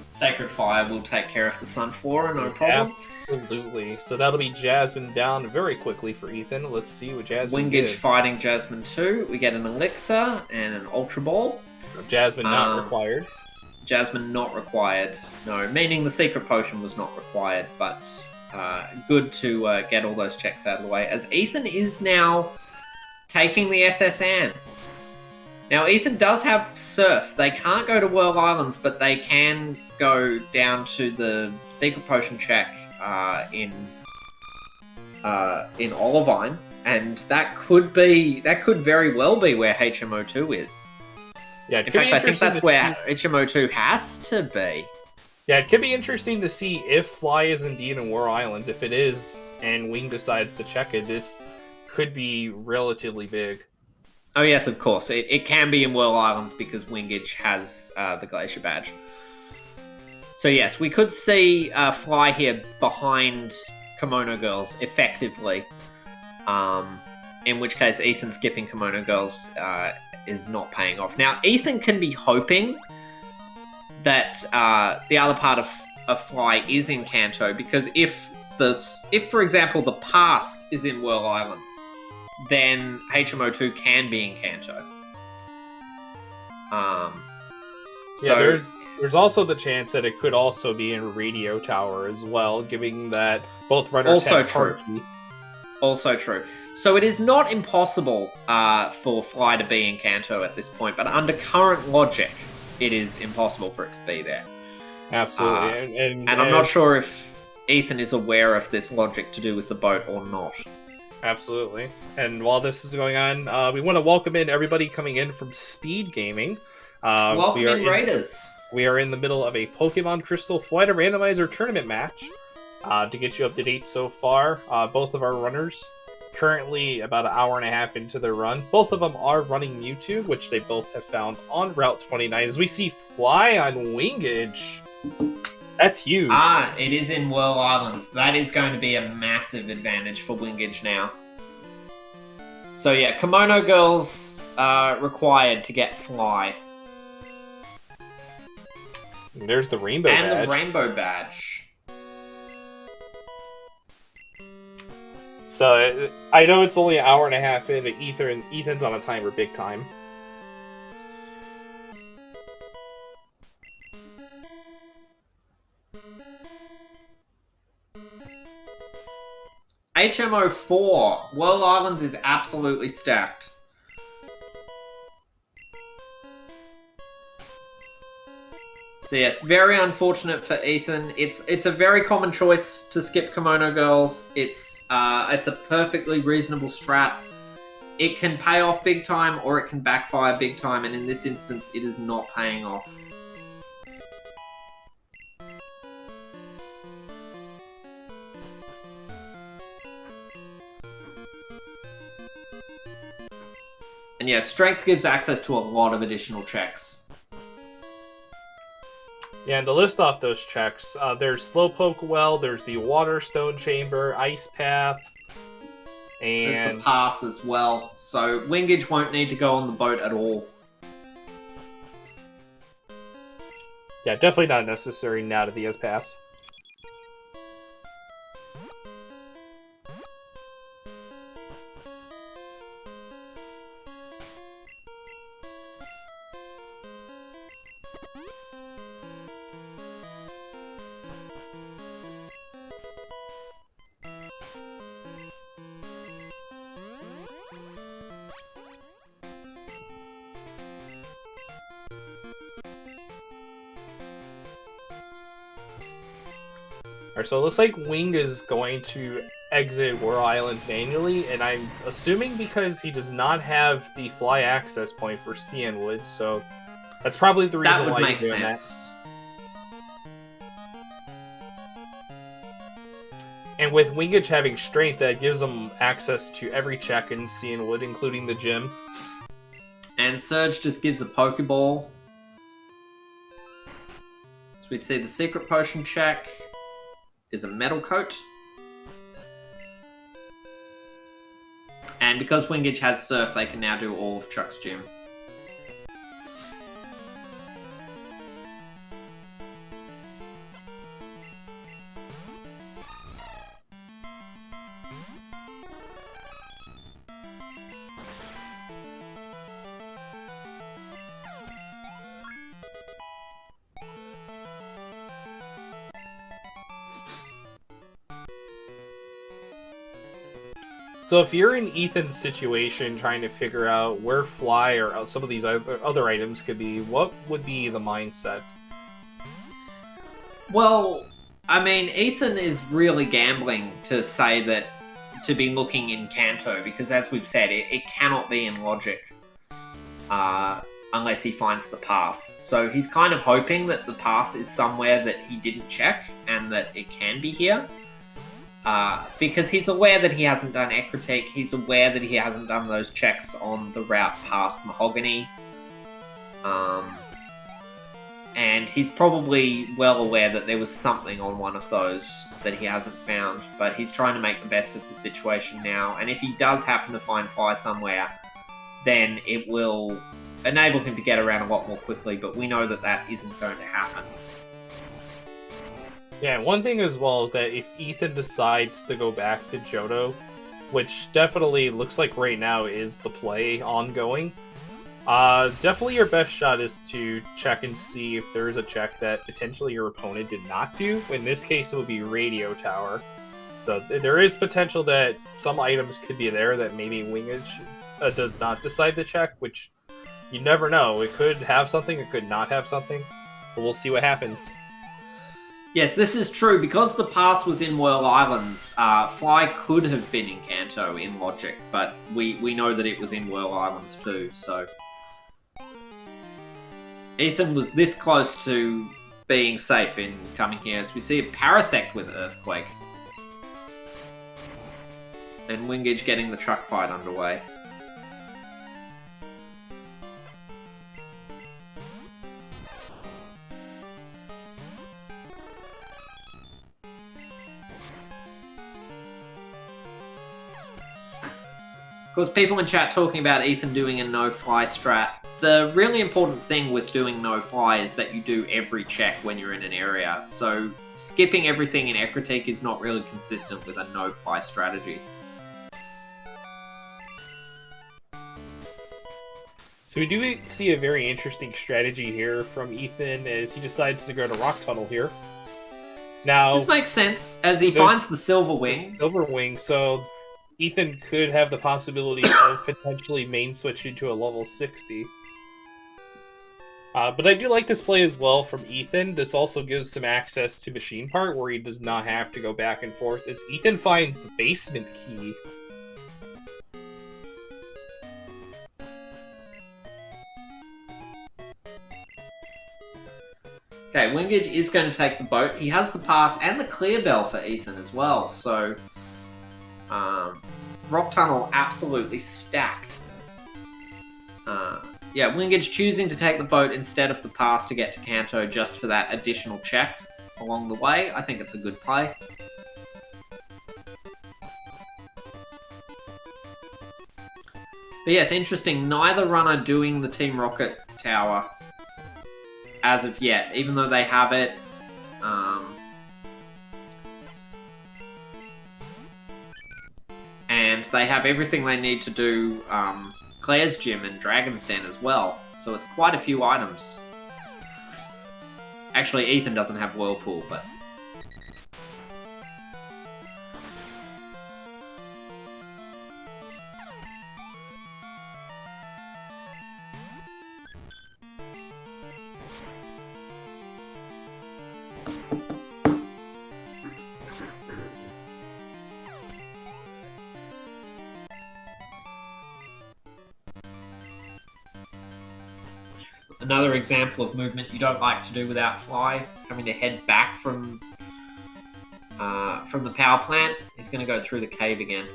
Sacred Fire will take care of the Sunflora, no problem. Absolutely. So that'll be Jasmine down very quickly for Ethan. Let's see what Jasmine Wingidge did. fighting Jasmine 2. We get an Elixir and an Ultra Ball. Jasmine not required. Jasmine not required. No, meaning the Secret Potion was not required, but good to get all those checks out of the way. As Ethan is now taking the SSN. Now, Ethan does have Surf. They can't go to Whirl Islands, but they can go down to the Secret Potion check in Olivine, and that could very well be where HMO2 is. Yeah, in fact, I think that's where HMO2 has to be. Yeah, it could be interesting to see if Fly is indeed in Whirl Island. If it is, and Wing decides to check it, this could be relatively big. Oh yes, of course. It can be in Whirl Islands because Wingidge has the Glacier Badge. So yes, we could see Fly here behind Kimono Girls, effectively. In which case, Ethan skipping Kimono Girls is not paying off. Now, Ethan can be hoping that the other part of Fly is in Kanto, because if for example, the pass is in Whirl Islands, then HMO2 can be in Kanto. Yeah, there's also the chance that it could also be in Radio Tower as well, given that both runners have card key. Also true. So it is not impossible for Fly to be in Kanto at this point, but under current logic, it is impossible for it to be there. Absolutely. And I'm not sure if Ethan is aware of this logic to do with the boat or not. Absolutely. And while this is going on, we want to welcome in everybody coming in from SpeedGaming. Welcome in, Raiders. We are in the middle of a Pokemon Crystal Full Item Randomizer tournament match. To get you up to date so far, both of our runners currently about an hour and a half into their run. Both of them are running Mewtwo, which they both have found on Route 29. As we see Fly on Wingidge. That's huge. It is in Whirl Islands. That is going to be a massive advantage for Wingidge now. So yeah, Kimono Girls required to get Fly. And there's the Rainbow Badge. And the Rainbow Badge. So, I know it's only an hour and a half in, but Ethan's on a timer big time. HMO4. Whirl Islands is absolutely stacked. So yes, very unfortunate for Ethan. It's a very common choice to skip Kimono Girls. It's a perfectly reasonable strat. It can pay off big time or it can backfire big time, and in this instance, it is not paying off. And yeah, Strength gives access to a lot of additional checks. Yeah, and to list off those checks, there's Slowpoke Well, there's the Water Stone Chamber, Ice Path, and... There's the pass as well, so Wingidge won't need to go on the boat at all. Yeah, definitely not necessary now to the S-Pass. Alright, so it looks like Wing is going to exit Whirl Islands manually, and I'm assuming because he does not have the fly access point for Cianwood, so that's probably the reason why he's doing that. And with Wingidge having strength, that gives him access to every check in Cianwood, including the gym. And Surge just gives a Pokeball. So we see the Secret Potion check is a Metal Coat. And because Wingidge has Surf, they can now do all of Chuck's gym. So if you're in Ethan's situation trying to figure out where Fly or some of these other items could be, what would be the mindset? Well, I mean, Ethan is really gambling to say that to be looking in Kanto, because as we've said, it cannot be in logic unless he finds the pass. So he's kind of hoping that the pass is somewhere that he didn't check and that it can be here. Because he's aware that he hasn't done Ecritique, he's aware that he hasn't done those checks on the route past Mahogany. And he's probably well aware that there was something on one of those that he hasn't found, but he's trying to make the best of the situation now. And if he does happen to find Fly somewhere, then it will enable him to get around a lot more quickly, but we know that that isn't going to happen. Yeah, one thing as well is that if Ethan decides to go back to Johto, which definitely looks like right now is the play ongoing, definitely your best shot is to check and see if there's a check that potentially your opponent did not do. In this case, it would be Radio Tower. So there is potential that some items could be there that maybe wingidge does not decide to check, which you never know. It could have something, it could not have something, but we'll see what happens. Yes, this is true. Because the pass was in Whirl Islands, Fly could have been in Kanto in logic, but we know that it was in Whirl Islands too, so... Ethan was this close to being safe in coming here, as we see a Parasect with Earthquake. And wingidge getting the truck fight underway. Of course, people in chat talking about Ethan doing a no-fly strat. The really important thing with doing no-fly is that you do every check when you're in an area. So skipping everything in Ecritique is not really consistent with a no-fly strategy. So we do see a very interesting strategy here from Ethan as he decides to go to Rock Tunnel here. Now, this makes sense as he finds the Silver Wing. Silver Wing, so Ethan could have the possibility of potentially main switching to a level 60. But I do like this play as well from Ethan. This also gives him access to Machine Part where he does not have to go back and forth as Ethan finds the Basement Key. Okay, wingidge is going to take the boat. He has the pass and the clear bell for Ethan as well, so... Rock Tunnel absolutely stacked. Yeah, wingidge choosing to take the boat instead of the pass to get to Kanto just for that additional check along the way. I think it's a good play. But yes, interesting. Neither runner doing the Team Rocket Tower as of yet, even though they have it. And they have everything they need to do Claire's Gym and Dragon's Den as well. So it's quite a few items. Actually, Ethan doesn't have Whirlpool, but... Another example of movement you don't like to do without Fly, having to head back from the power plant. He's going to go through the cave again.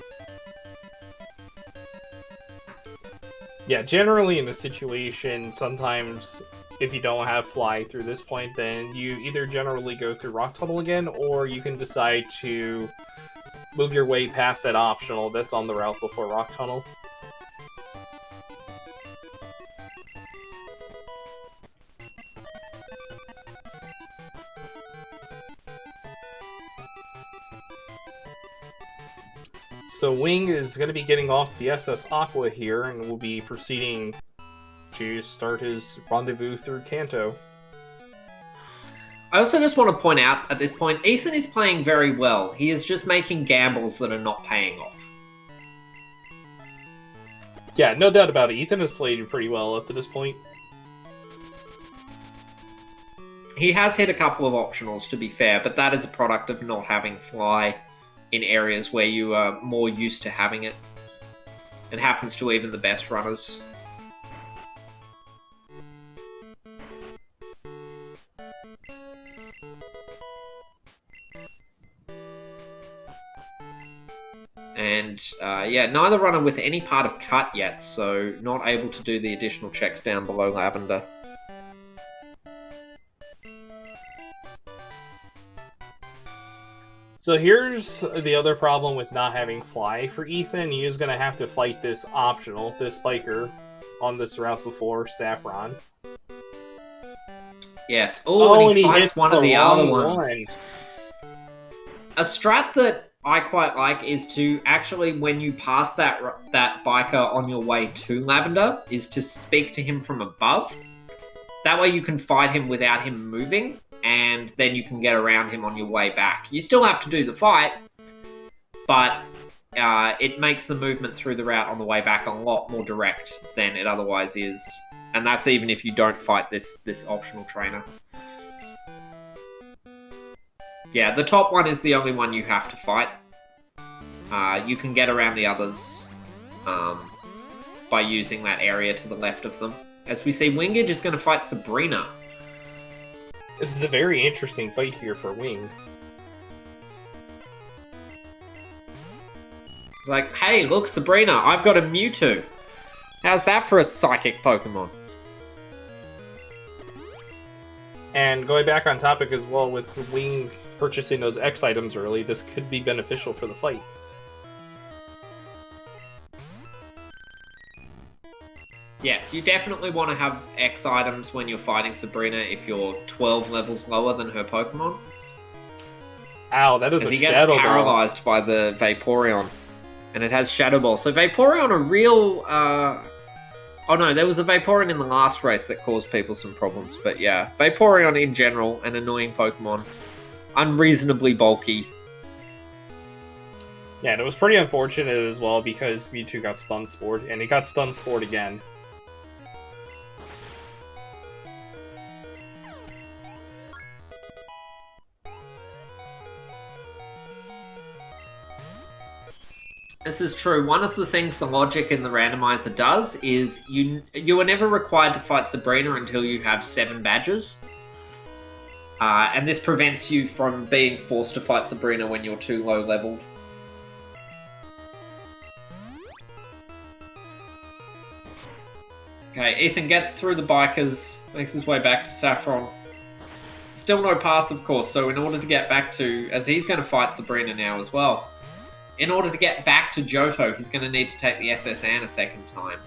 Yeah, generally in a situation, sometimes if you don't have Fly through this point, then you either generally go through Rock Tunnel again, or you can decide to move your way past that optional that's on the route before Rock Tunnel. So Wing is going to be getting off the SS Aqua here and will be proceeding to start his rendezvous through Kanto. I also just want to point out at this point, Ethan is playing very well. He is just making gambles that are not paying off. Yeah, no doubt about it. Ethan has played pretty well up to this point. He has hit a couple of optionals, to be fair, but that is a product of not having fly in areas where you are more used to having it. It happens to even the best runners. And yeah, neither runner with any part of cut yet, so not able to do the additional checks down below Lavender. So here's the other problem with not having fly for Ethan. He is going to have to fight this optional, this biker, on this route before Saffron. Yes. Oh, and he fights hits one of the other ones. one. A strat that I quite like is to actually, when you pass that biker on your way to Lavender, is to speak to him from above. That way you can fight him without him moving, and then you can get around him on your way back. You still have to do the fight, but it makes the movement through the route on the way back a lot more direct than it otherwise is. And that's even if you don't fight this optional trainer. Yeah, the top one is the only one you have to fight. You can get around the others by using that area to the left of them. As we see, wingidge is going to fight Sabrina. This is a very interesting fight here for Wing. It's like, hey, look, Sabrina, I've got a Mewtwo. How's that for a psychic Pokemon? And going back on topic as well, with Wing purchasing those X items early, this could be beneficial for the fight. Yes, you definitely want to have X items when you're fighting Sabrina if you're 12 levels lower than her Pokemon. Ow, that is a Because he gets Shadow paralyzed by the Vaporeon. And it has Shadow Ball. So Vaporeon are real... Oh no, there was a Vaporeon in the last race that caused people some problems. But yeah, Vaporeon in general, an annoying Pokemon. Unreasonably bulky. Yeah, and it was pretty unfortunate as well because Mewtwo got Stun Spored, and it got Stun Spored again. This is true. One of the things the logic in the randomizer does is you are never required to fight Sabrina until you have 7 badges. And this prevents you from being forced to fight Sabrina when you're too low leveled. Okay, Ethan gets through the bikers, makes his way back to Saffron. Still no pass, of course, so in order to get back to... As he's going to fight Sabrina now as well. In order to get back to Johto, he's going to need to take the SS Anne a second time.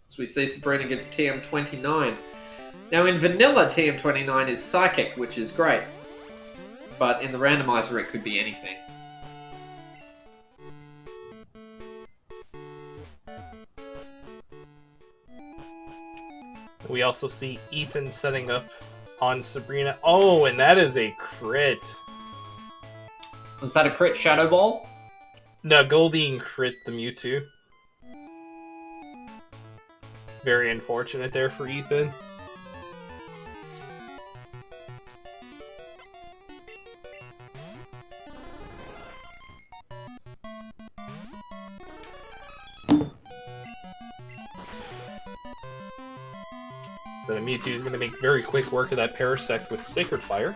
So we see Sabrina gets TM29. Now in vanilla, TM29 is Psychic, which is great. But in the randomizer, it could be anything. We also see Ethan setting up on Sabrina. Oh, and that is a crit. Was that a crit Shadow Ball? No, Goldeen crit the Mewtwo. Very unfortunate there for Ethan. The Mewtwo is going to make very quick work of that Parasect with Sacred Fire.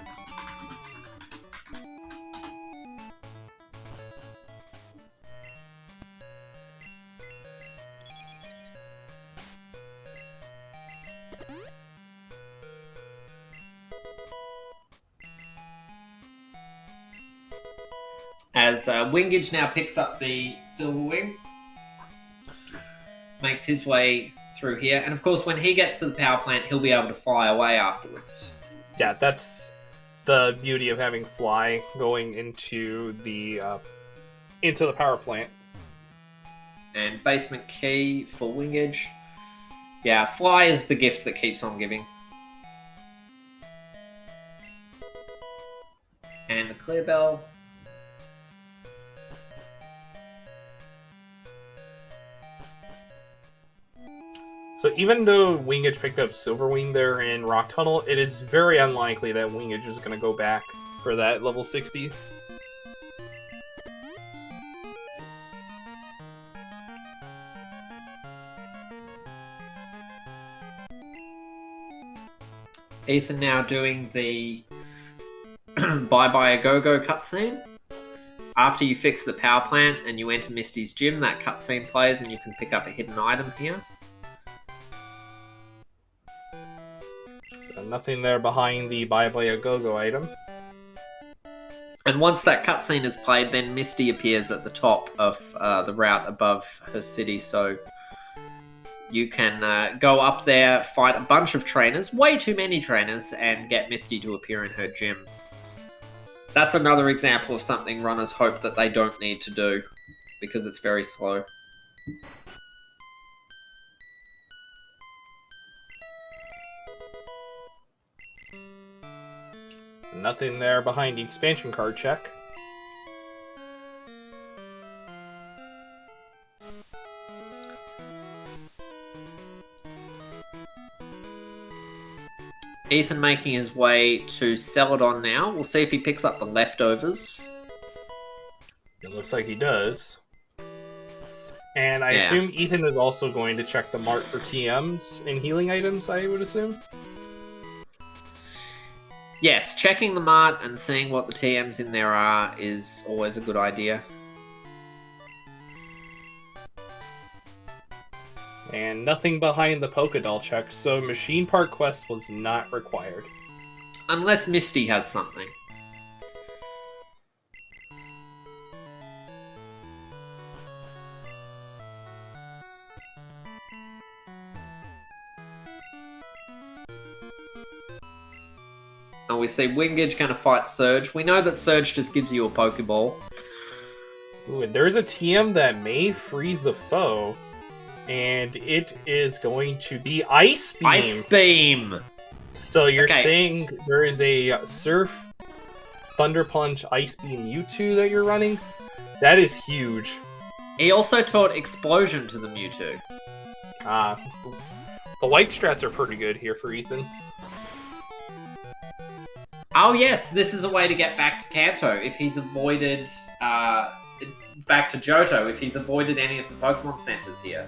As wingidge now picks up the Silver Wing. Makes his way through here. And of course, when he gets to the power plant, he'll be able to fly away afterwards. Yeah, that's the beauty of having Fly going into the power plant. And basement key for wingidge. Yeah, Fly is the gift that keeps on giving. And the clear bell. So even though Wingidge picked up Silverwing there in Rock Tunnel, it is very unlikely that Wingidge is going to go back for that level 60. Ethan now doing the Bye a Go-Go cutscene. After you fix the power plant and you enter Misty's gym, that cutscene plays and you can pick up a hidden item here. Nothing there behind the Bye a Go-Go item. And once that cutscene is played, then Misty appears at the top of the route above her city, so you can go up there, fight a bunch of trainers, way too many trainers, and get Misty to appear in her gym. That's another example of something runners hope that they don't need to do, because it's very slow. Nothing there behind the expansion card check. Ethan making his way to Celadon now. We'll see if he picks up the leftovers. It looks like he does. And I assume Ethan is also going to check the mart for TMs and healing items, I would assume? Yes, checking the mart and seeing what the TMs in there are is always a good idea. And nothing behind the Polka Doll check, so Machine Part Quest was not required. Unless Misty has something. And we see Wingidge going to fight Surge. We know that Surge just gives you a Pokeball. Ooh, and there's a TM that may freeze the foe. And it is going to be Ice Beam. Ice Beam! So you're saying there is a Surf, Thunder Punch, Ice Beam Mewtwo that you're running? That is huge. He also taught Explosion to the Mewtwo. The white strats are pretty good here for Ethan. Oh yes, this is a way to get back to Kanto if he's avoided... back to Johto if he's avoided any of the Pokemon Centers here.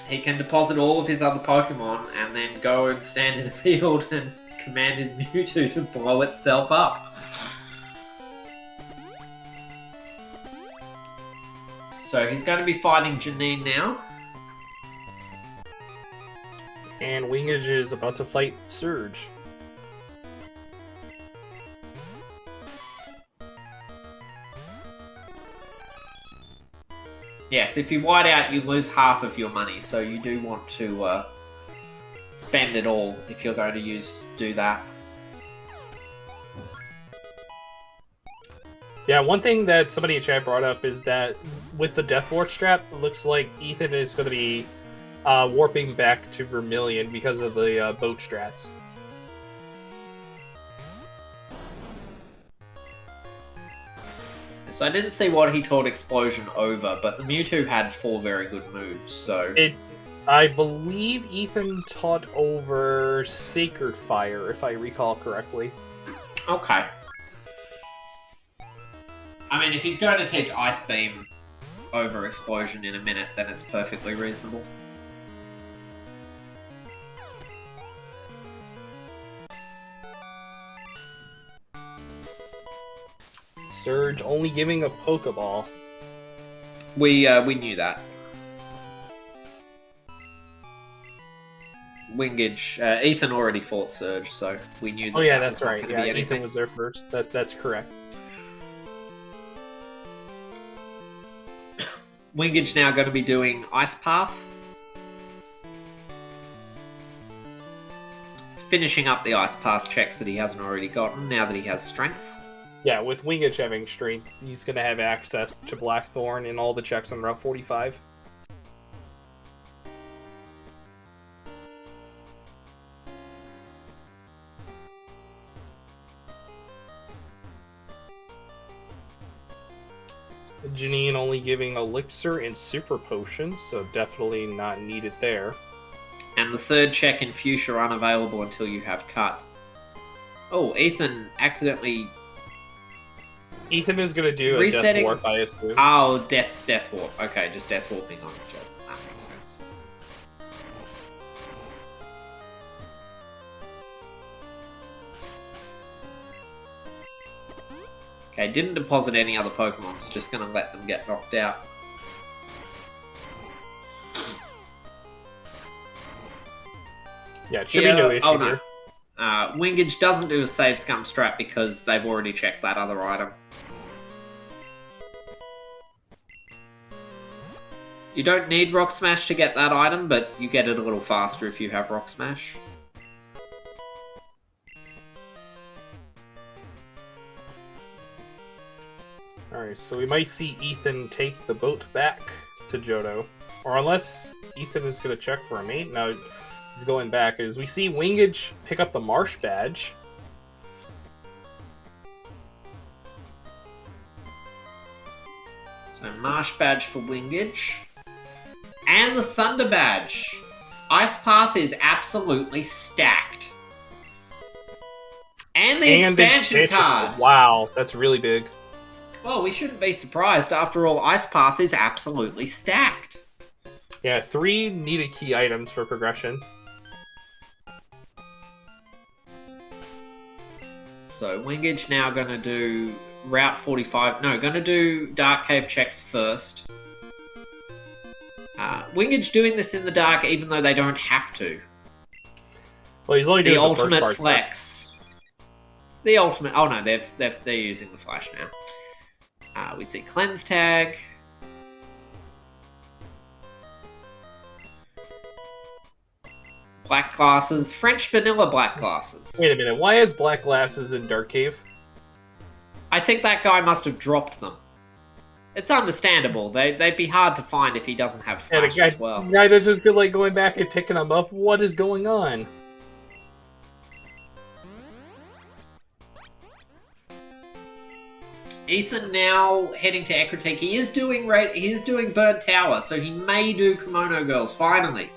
He can deposit all of his other Pokemon and then go and stand in a field and command his Mewtwo to blow itself up. So he's going to be fighting Janine now. And Wingidge is about to fight Surge. Yes, if you white out, you lose half of your money, so you do want to spend it all if you're going to do that. Yeah, one thing that somebody in chat brought up is that with the Death Ward strap, it looks like Ethan is going to be warping back to Vermilion because of the boat strats. So I didn't see what he taught Explosion over, but the Mewtwo had 4 very good moves, so... I believe Ethan taught over Sacred Fire, if I recall correctly. Okay. I mean, if he's going to teach Ice Beam over Explosion in a minute, then it's perfectly reasonable. Surge only giving a Pokeball. We knew that. Wingidge, Ethan already fought Surge, so we knew that. Oh yeah, that that's was right. Yeah, Ethan was there first. That's correct. Wingidge now going to be doing Ice Path. Finishing up the Ice Path checks that he hasn't already gotten now that he has Strength. Yeah, with Wingidge having Strength, he's going to have access to Blackthorn and all the checks on Route 45. Janine only giving elixir and super potions, so definitely not needed there. And the third check in fuchsia unavailable until you have cut. Oh, Ethan accidentally... Ethan is going to do resetting... a death warp, I assume. Oh, death warp. Okay, just death warping on each other. That makes sense. Okay, didn't deposit any other Pokemon, so just going to let them get knocked out. Yeah, it should be no issue oh, no. here. Wingidge doesn't do a save scum strat because they've already checked that other item. You don't need Rock Smash to get that item, but you get it a little faster if you have Rock Smash. Alright, so we might see Ethan take the boat back to Johto. Or unless Ethan is going to check for a mate. No, he's going back. As we see Wingidge pick up the Marsh badge. So Marsh badge for Wingidge. And the Thunder badge. Ice Path is absolutely stacked. And the expansion card. Wow, that's really big. Well, we shouldn't be surprised. After all, Ice Path is absolutely stacked. Yeah, 3 needed key items for progression. So Wingidge now going to do Route 45. No, going to do Dark Cave checks first. Wingidge doing this in the dark even though they don't have to. Well, he's only doing the ultimate first part, flex. The ultimate... Oh no, they're using the flash now. We see Cleanse Tag. Black glasses. French vanilla black glasses. Wait a minute, why has black glasses in Dark Cave? I think that guy must have dropped them. It's understandable. They'd be hard to find if he doesn't have flash as well. The guy that's just good, like, going back and picking them up. What is going on? Ethan now heading to Ecruteak. He is doing Burnt Tower, so he may do Kimono Girls finally.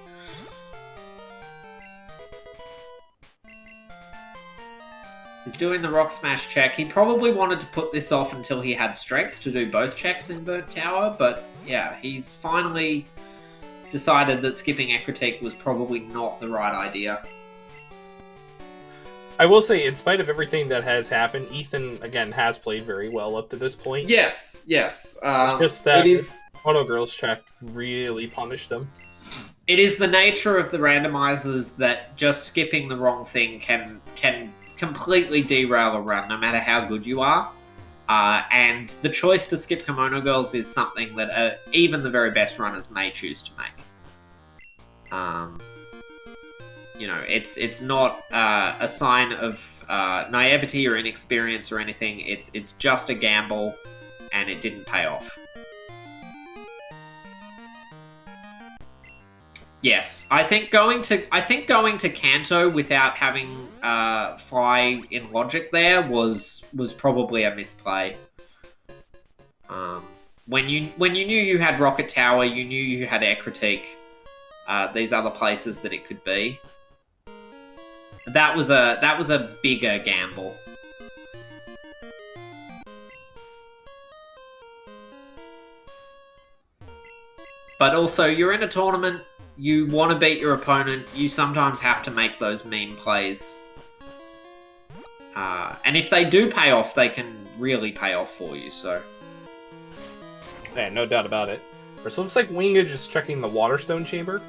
He's doing the Rock Smash check. He probably wanted to put this off until he had strength to do both checks in Burnt Tower, but yeah, he's finally decided that skipping Ecruteak was probably not the right idea. I will say, in spite of everything that has happened, Ethan, again, has played very well up to this point. Yes. It's just that Kimono Girls check really punished him. It is the nature of the randomizers that just skipping the wrong thing can completely derail a run, no matter how good you are. And the choice to skip Kimono Girls is something that even the very best runners may choose to make. You know, it's not a sign of naivety or inexperience or anything. It's just a gamble, and it didn't pay off. Yes, I think going to Kanto without having Fly in Logic there was probably a misplay. When you knew you had Rocket Tower, you knew you had Ecruteak, these other places that it could be. That was a bigger gamble. But also, you're in a tournament. You want to beat your opponent, you sometimes have to make those mean plays. And if they do pay off, they can really pay off for you, so... Yeah, no doubt about it. So it looks like Wingidge is checking the Waterstone Chamber.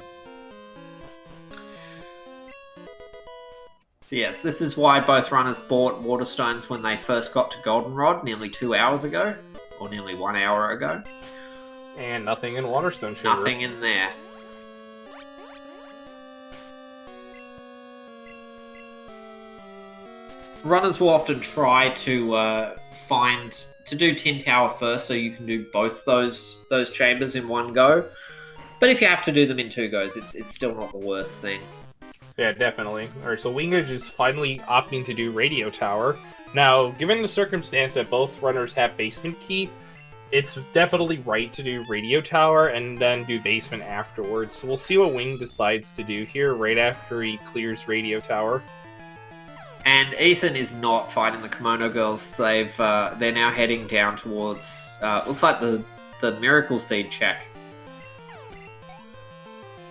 So yes, this is why both runners bought Waterstones when they first got to Goldenrod nearly 2 hours ago. Or nearly 1 hour ago. And nothing in Waterstone Chamber. Nothing in there. Runners will often try to do Tin Tower first, so you can do both those chambers in one go. But if you have to do them in 2 goes, it's still not the worst thing. Yeah, definitely. Alright, so Wingidge is finally opting to do Radio Tower. Now, given the circumstance that both runners have Basement Key, it's definitely right to do radio tower and then do basement afterwards. So we'll see what Wing decides to do here right after he clears radio tower. And Ethan is not fighting the Kimono Girls. They're now heading down towards looks like the Miracle Seed check.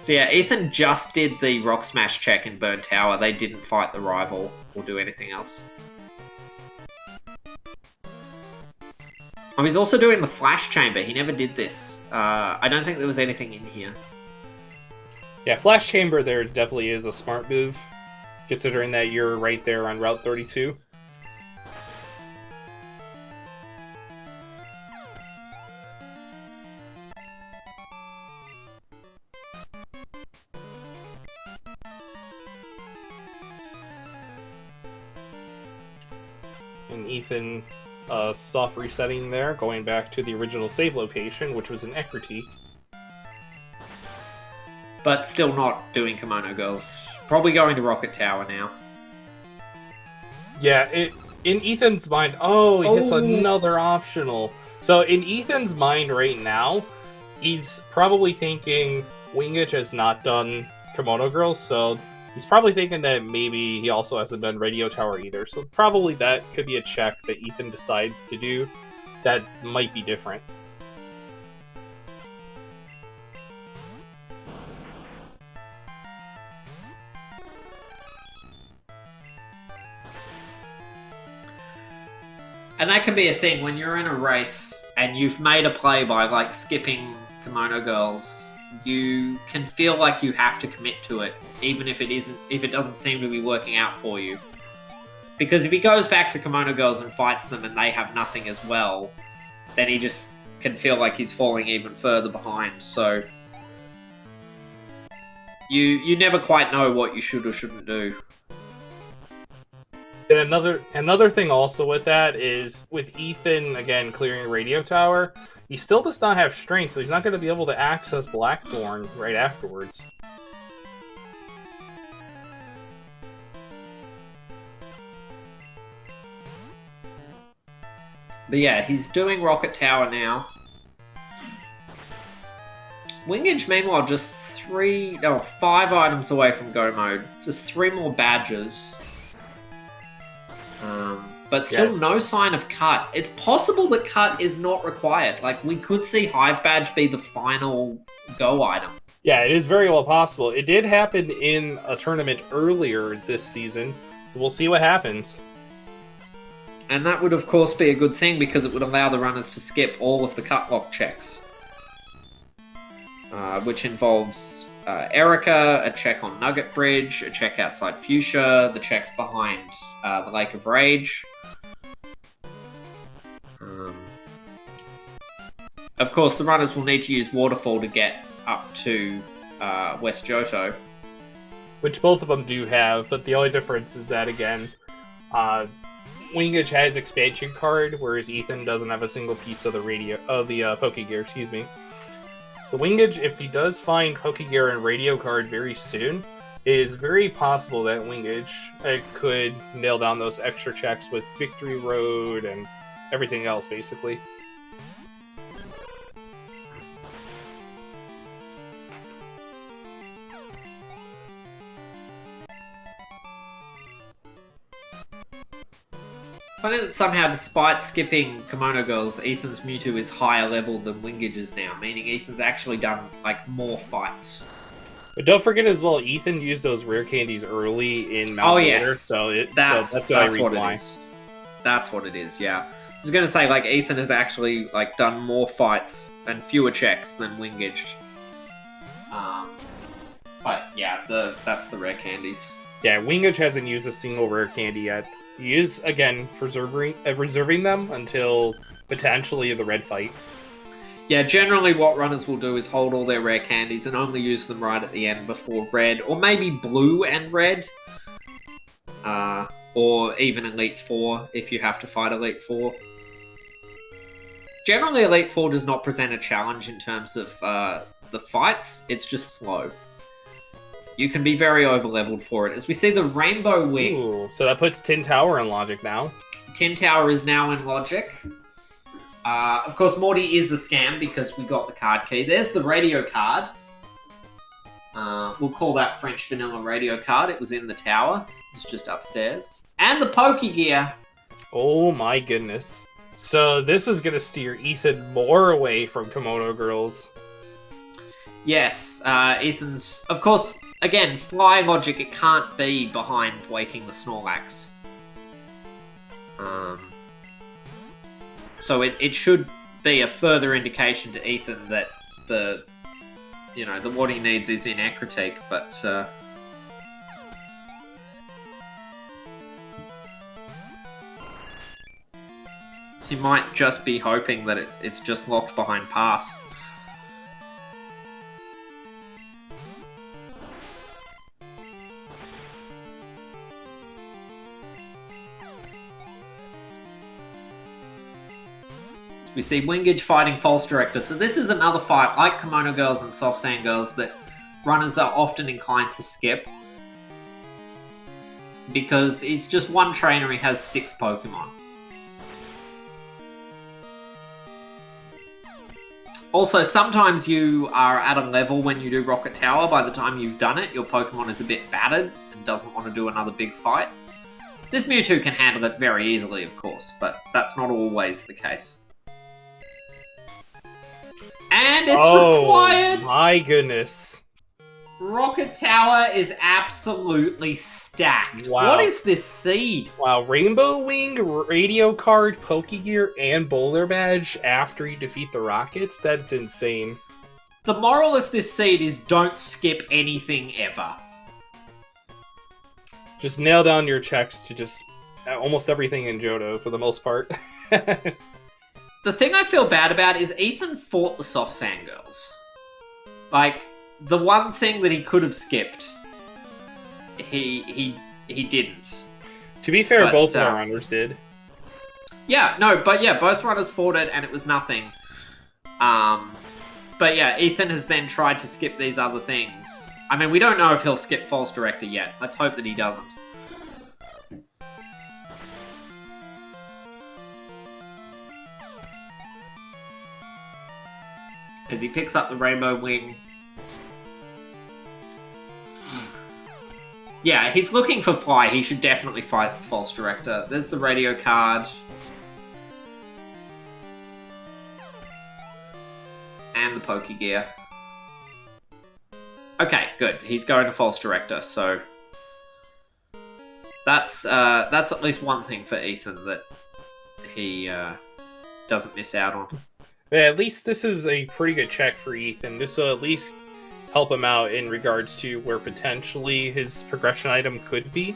So yeah, Ethan just did the Rock Smash check in Burn Tower. They didn't fight the rival or do anything else. Oh, he's also doing the Flash Chamber. He never did this. I don't think there was anything in here. Yeah, Flash Chamber there definitely is a smart move, considering that you're right there on Route 32. And Ethan soft resetting there, going back to the original save location, which was in Equity. But still not doing Kimono Girls. Probably going to Rocket Tower now. Yeah, in Ethan's mind... Oh, he hits another optional. So in Ethan's mind right now, he's probably thinking wingidge has not done Kimono Girls, so he's probably thinking that maybe he also hasn't done Radio Tower either. So probably that could be a check that Ethan decides to do that might be different. And that can be a thing when you're in a race and you've made a play by like skipping Kimono Girls. You can feel like you have to commit to it, even if it doesn't seem to be working out for you. Because if he goes back to Kimono Girls and fights them and they have nothing as well, then he just can feel like he's falling even further behind. So you never quite know what you should or shouldn't do. And another thing also with that is, with Ethan, again, clearing Radio Tower, he still does not have strength, so he's not going to be able to access Blackthorn right afterwards. But yeah, he's doing Rocket Tower now. Wingidge, meanwhile, just 5 items away from go mode. Just 3 more badges. But still no sign of cut. It's possible that cut is not required. Like, we could see Hive Badge be the final go item. Yeah, it is very well possible. It did happen in a tournament earlier this season, so we'll see what happens. And that would, of course, be a good thing because it would allow the runners to skip all of the cut lock checks. Which involves Erica, a check on Nugget Bridge, a check outside Fuchsia, the checks behind the Lake of Rage. Of course, the runners will need to use Waterfall to get up to West Johto. Which both of them do have, but the only difference is that, again, Wingidge has expansion card, whereas Ethan doesn't have a single piece of the Pokegear, excuse me. The Wingidge, if he does find Pokegear and radio card very soon, it is very possible that Wingidge could nail down those extra checks with Victory Road and everything else, basically. Funny that somehow, despite skipping Kimono Girls, Ethan's Mewtwo is higher level than Wingidge's now, meaning Ethan's actually done, like, more fights. But don't forget as well, Ethan used those rare candies early in Mount Water, yes. so that's what it is. That's what it is, yeah. I was going to say, like, Ethan has actually, like, done more fights and fewer checks than Wingidge. But, yeah, that's the rare candies. Yeah, Wingidge hasn't used a single rare candy yet. He is, again, reserving them until potentially the red fight. Yeah, generally what runners will do is hold all their rare candies and only use them right at the end before red, or maybe blue and red. Or even Elite Four, if you have to fight Elite Four. Generally, Elite Four does not present a challenge in terms of the fights, it's just slow. You can be very over-leveled for it. As we see the Rainbow Wing. Ooh, so that puts Tin Tower in Logic now. Tin Tower is now in Logic. Of course, Morty is a scam because we got the card key. There's the radio card. We'll call that French vanilla radio card. It was in the tower. It's just upstairs. And the pokey gear. Oh my goodness. So this is going to steer Ethan more away from Kimono Girls. Yes, Ethan's... Of course, again, fly logic, it can't be behind waking the Snorlax. So it should be a further indication to Ethan that the what he needs is in Acritique, but... he might just be hoping that it's just locked behind pass. We see Wingidge fighting False Director. So this is another fight, like Kimono Girls and Soft Sand Girls, that runners are often inclined to skip. Because it's just one trainer, he has 6 Pokemon. Also, sometimes you are at a level when you do Rocket Tower, by the time you've done it, your Pokemon is a bit battered and doesn't want to do another big fight. This Mewtwo can handle it very easily, of course, but that's not always the case. And it's required! Oh my goodness. Rocket Tower is absolutely stacked. Wow. What is this seed? Wow, Rainbow Wing, Radio Card, Pokegear, and Boulder Badge after you defeat the Rockets? That's insane. The moral of this seed is don't skip anything ever. Just nail down your checks to just almost everything in Johto for the most part. The thing I feel bad about is Ethan fought the Soft Sand Girls. Like, the one thing that he could have skipped, he didn't. To be fair, But, both of our runners did. Yeah, no, but yeah, both runners fought it and it was nothing. But yeah, Ethan has then tried to skip these other things. I mean, we don't know if he'll skip False Director yet. Let's hope that he doesn't. As he picks up the Rainbow Wing. Yeah, he's looking for Fly. He should definitely fight False Director. There's the radio card. And the Pokegear. Okay, good. He's going to False Director, so... That's at least one thing for Ethan that he doesn't miss out on. Yeah, at least this is a pretty good check for Ethan. This will at least help him out in regards to where potentially his progression item could be.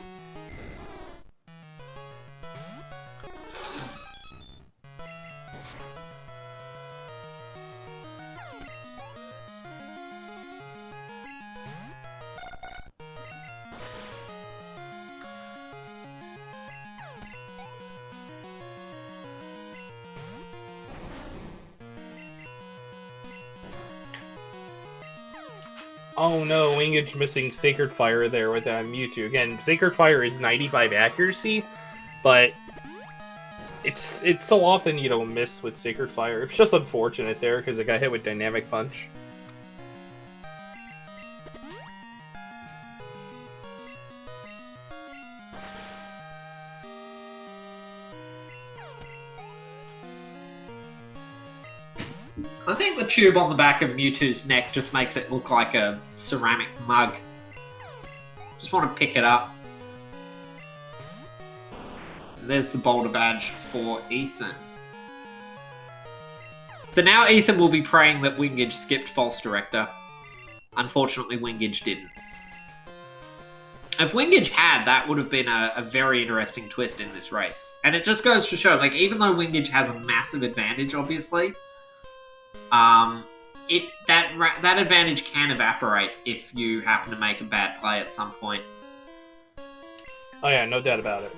Oh no, Wingidge missing Sacred Fire there with Mewtwo. Again, Sacred Fire is 95 accuracy, but it's so often you don't miss with Sacred Fire. It's just unfortunate there because it got hit with Dynamic Punch. I think the tube on the back of Mewtwo's neck just makes it look like a ceramic mug. Just want to pick it up. And there's the Boulder Badge for Ethan. So now Ethan will be praying that Wingidge skipped False Director. Unfortunately, Wingidge didn't. If Wingidge had, that would have been a very interesting twist in this race. And it just goes to show, like, even though Wingidge has a massive advantage, obviously, that advantage can evaporate if you happen to make a bad play at some point. Oh yeah, no doubt about it.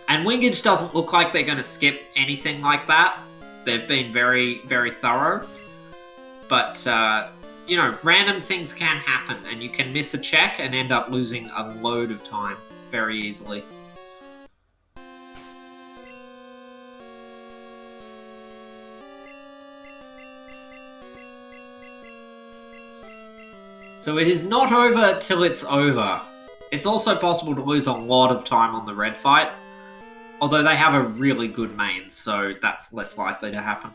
And Wingidge doesn't look like they're going to skip anything like that. They've been very, very thorough. But, you know, random things can happen, and you can miss a check and end up losing a load of time very easily. So it is not over till it's over. It's also possible to lose a lot of time on the red fight, although they have a really good main, so that's less likely to happen.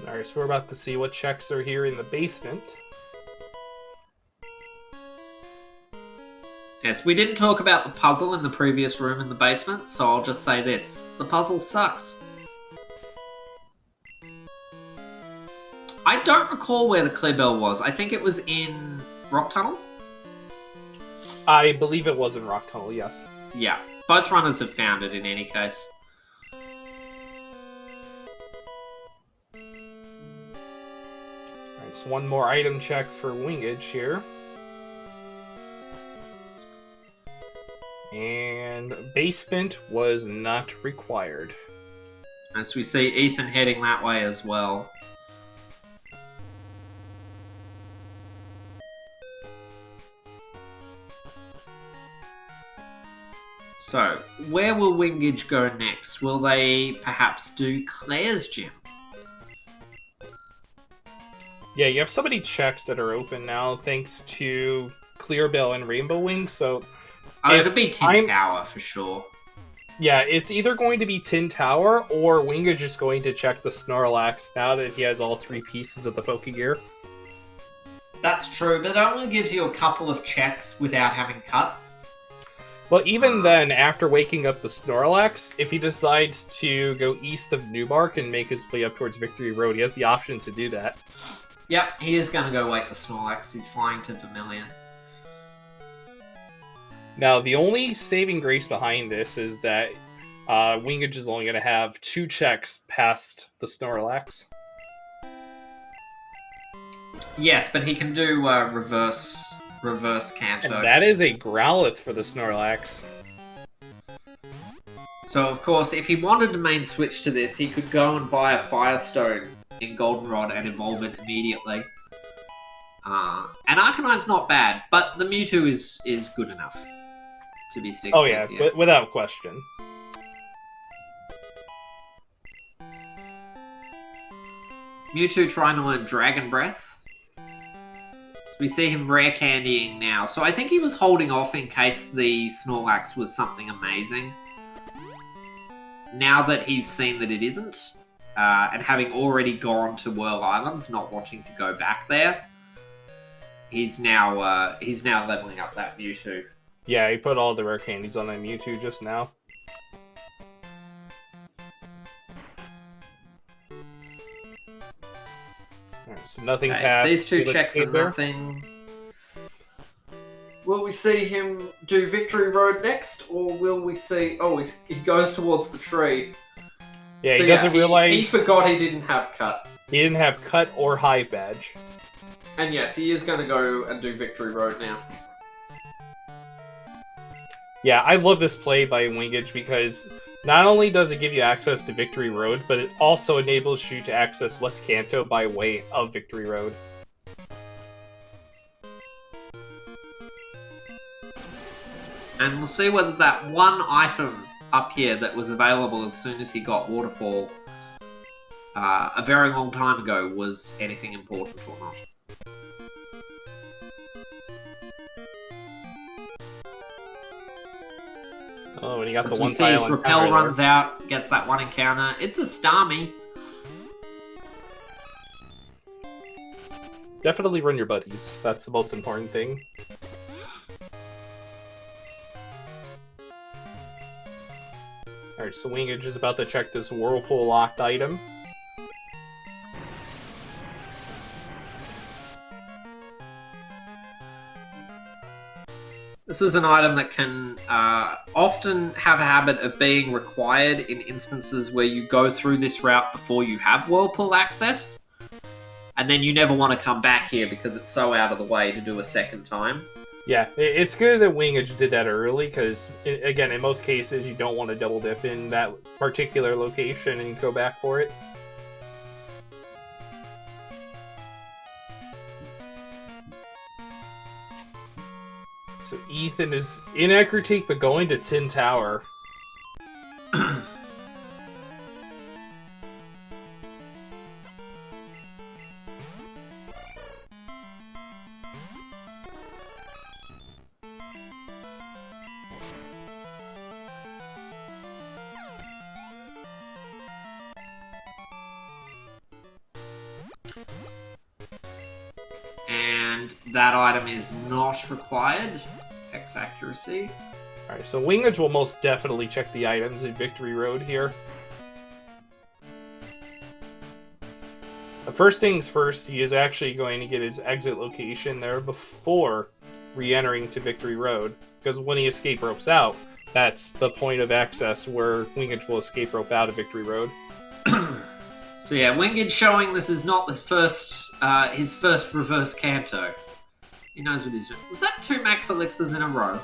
Alright, so we're about to see what checks are here in the basement. Yes, we didn't talk about the puzzle in the previous room in the basement, so I'll just say this. The puzzle sucks. I don't recall where the clear bell was. I think it was in Rock Tunnel? I believe it was in Rock Tunnel, yes. Yeah, both runners have found it in any case. Alright, so one more item check for wingage here. And basement was not required. As we see Ethan heading that way as well. So, where will wingage go next? Will they perhaps do Claire's gym? Yeah, you have so many checks that are open now thanks to Clearbell and Rainbow Wing, so... Oh, it'll be Tin Tower for sure. Yeah, it's either going to be Tin Tower or Wingage is going to check the Snorlax now that he has all 3 pieces of the Pokegear. That's true, but it only gives you a couple of checks without having cut. Well, even then, after waking up the Snorlax, if he decides to go east of Newbark and make his way up towards Victory Road, he has the option to do that. Yep, he is going to go wake the Snorlax. He's flying to Vermilion. Now, the only saving grace behind this is that Wingage is only going to have 2 checks past the Snorlax. Yes, but he can do reverse Kanto. And that is a Growlithe for the Snorlax. So, of course, if he wanted to main switch to this, he could go and buy a Firestone in Goldenrod and evolve it immediately. And Arcanine's not bad, but the Mewtwo is good enough to be sticking with. Oh yeah, without question. Mewtwo trying to learn Dragon Breath. So we see him rare candying now. So I think he was holding off in case the Snorlax was something amazing. Now that he's seen that it isn't, and having already gone to Whirl Islands, not wanting to go back there, he's now leveling up that Mewtwo. Yeah, he put all the rare candies on that Mewtwo just now. Alright, so nothing past... These 2 checks are nothing. Will we see him do Victory Road next, or will we see... Oh, he goes towards the tree. Yeah, so he doesn't realize... He forgot he didn't have Cut. He didn't have Cut or Hive Badge. And yes, he is going to go and do Victory Road now. Yeah, I love this play by Wingage because not only does it give you access to Victory Road, but it also enables you to access West Kanto by way of Victory Road. And we'll see whether that one item up here that was available as soon as he got Waterfall a very long time ago was anything important or not. Oh, and he got As the one we see his tile Repel encounter runs out, gets that one encounter. It's a Starmie. Definitely run your buddies. That's the most important thing. Alright, so Wingage is about to check this Whirlpool locked item. This is an item that can often have a habit of being required in instances where you go through this route before you have Whirlpool access, and then you never want to come back here because it's so out of the way to do a second time. Yeah, it's good that Wingage did that early, because, again, in most cases, you don't want to double dip in that particular location and go back for it. So Ethan is in Anchor Take, but going to Tin Tower. And that item is not required. X accuracy. Alright, so Wingage will most definitely check the items in Victory Road here. But first things first, he is actually going to get his exit location there before re-entering to Victory Road. Because when he escape ropes out, that's the point of access where Wingage will escape rope out of Victory Road. So yeah, Winged showing this is not his first reverse canto. He knows what he's doing. Was that 2 max elixirs in a row?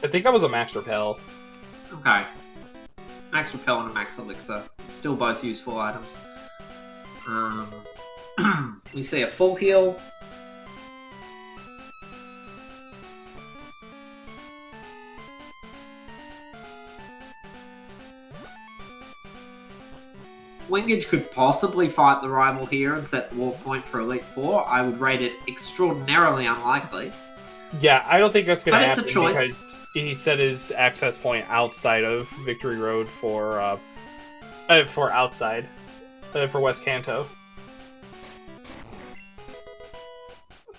I think that was a max repel. Okay. Max repel and a max elixir. Still both useful items. We see a full heal. Wingage could possibly fight the rival here and set the warp point for Elite Four. I would rate it extraordinarily unlikely. Yeah, I don't think that's going to happen. But it's a choice. Because he set his access point outside of Victory Road for West Kanto.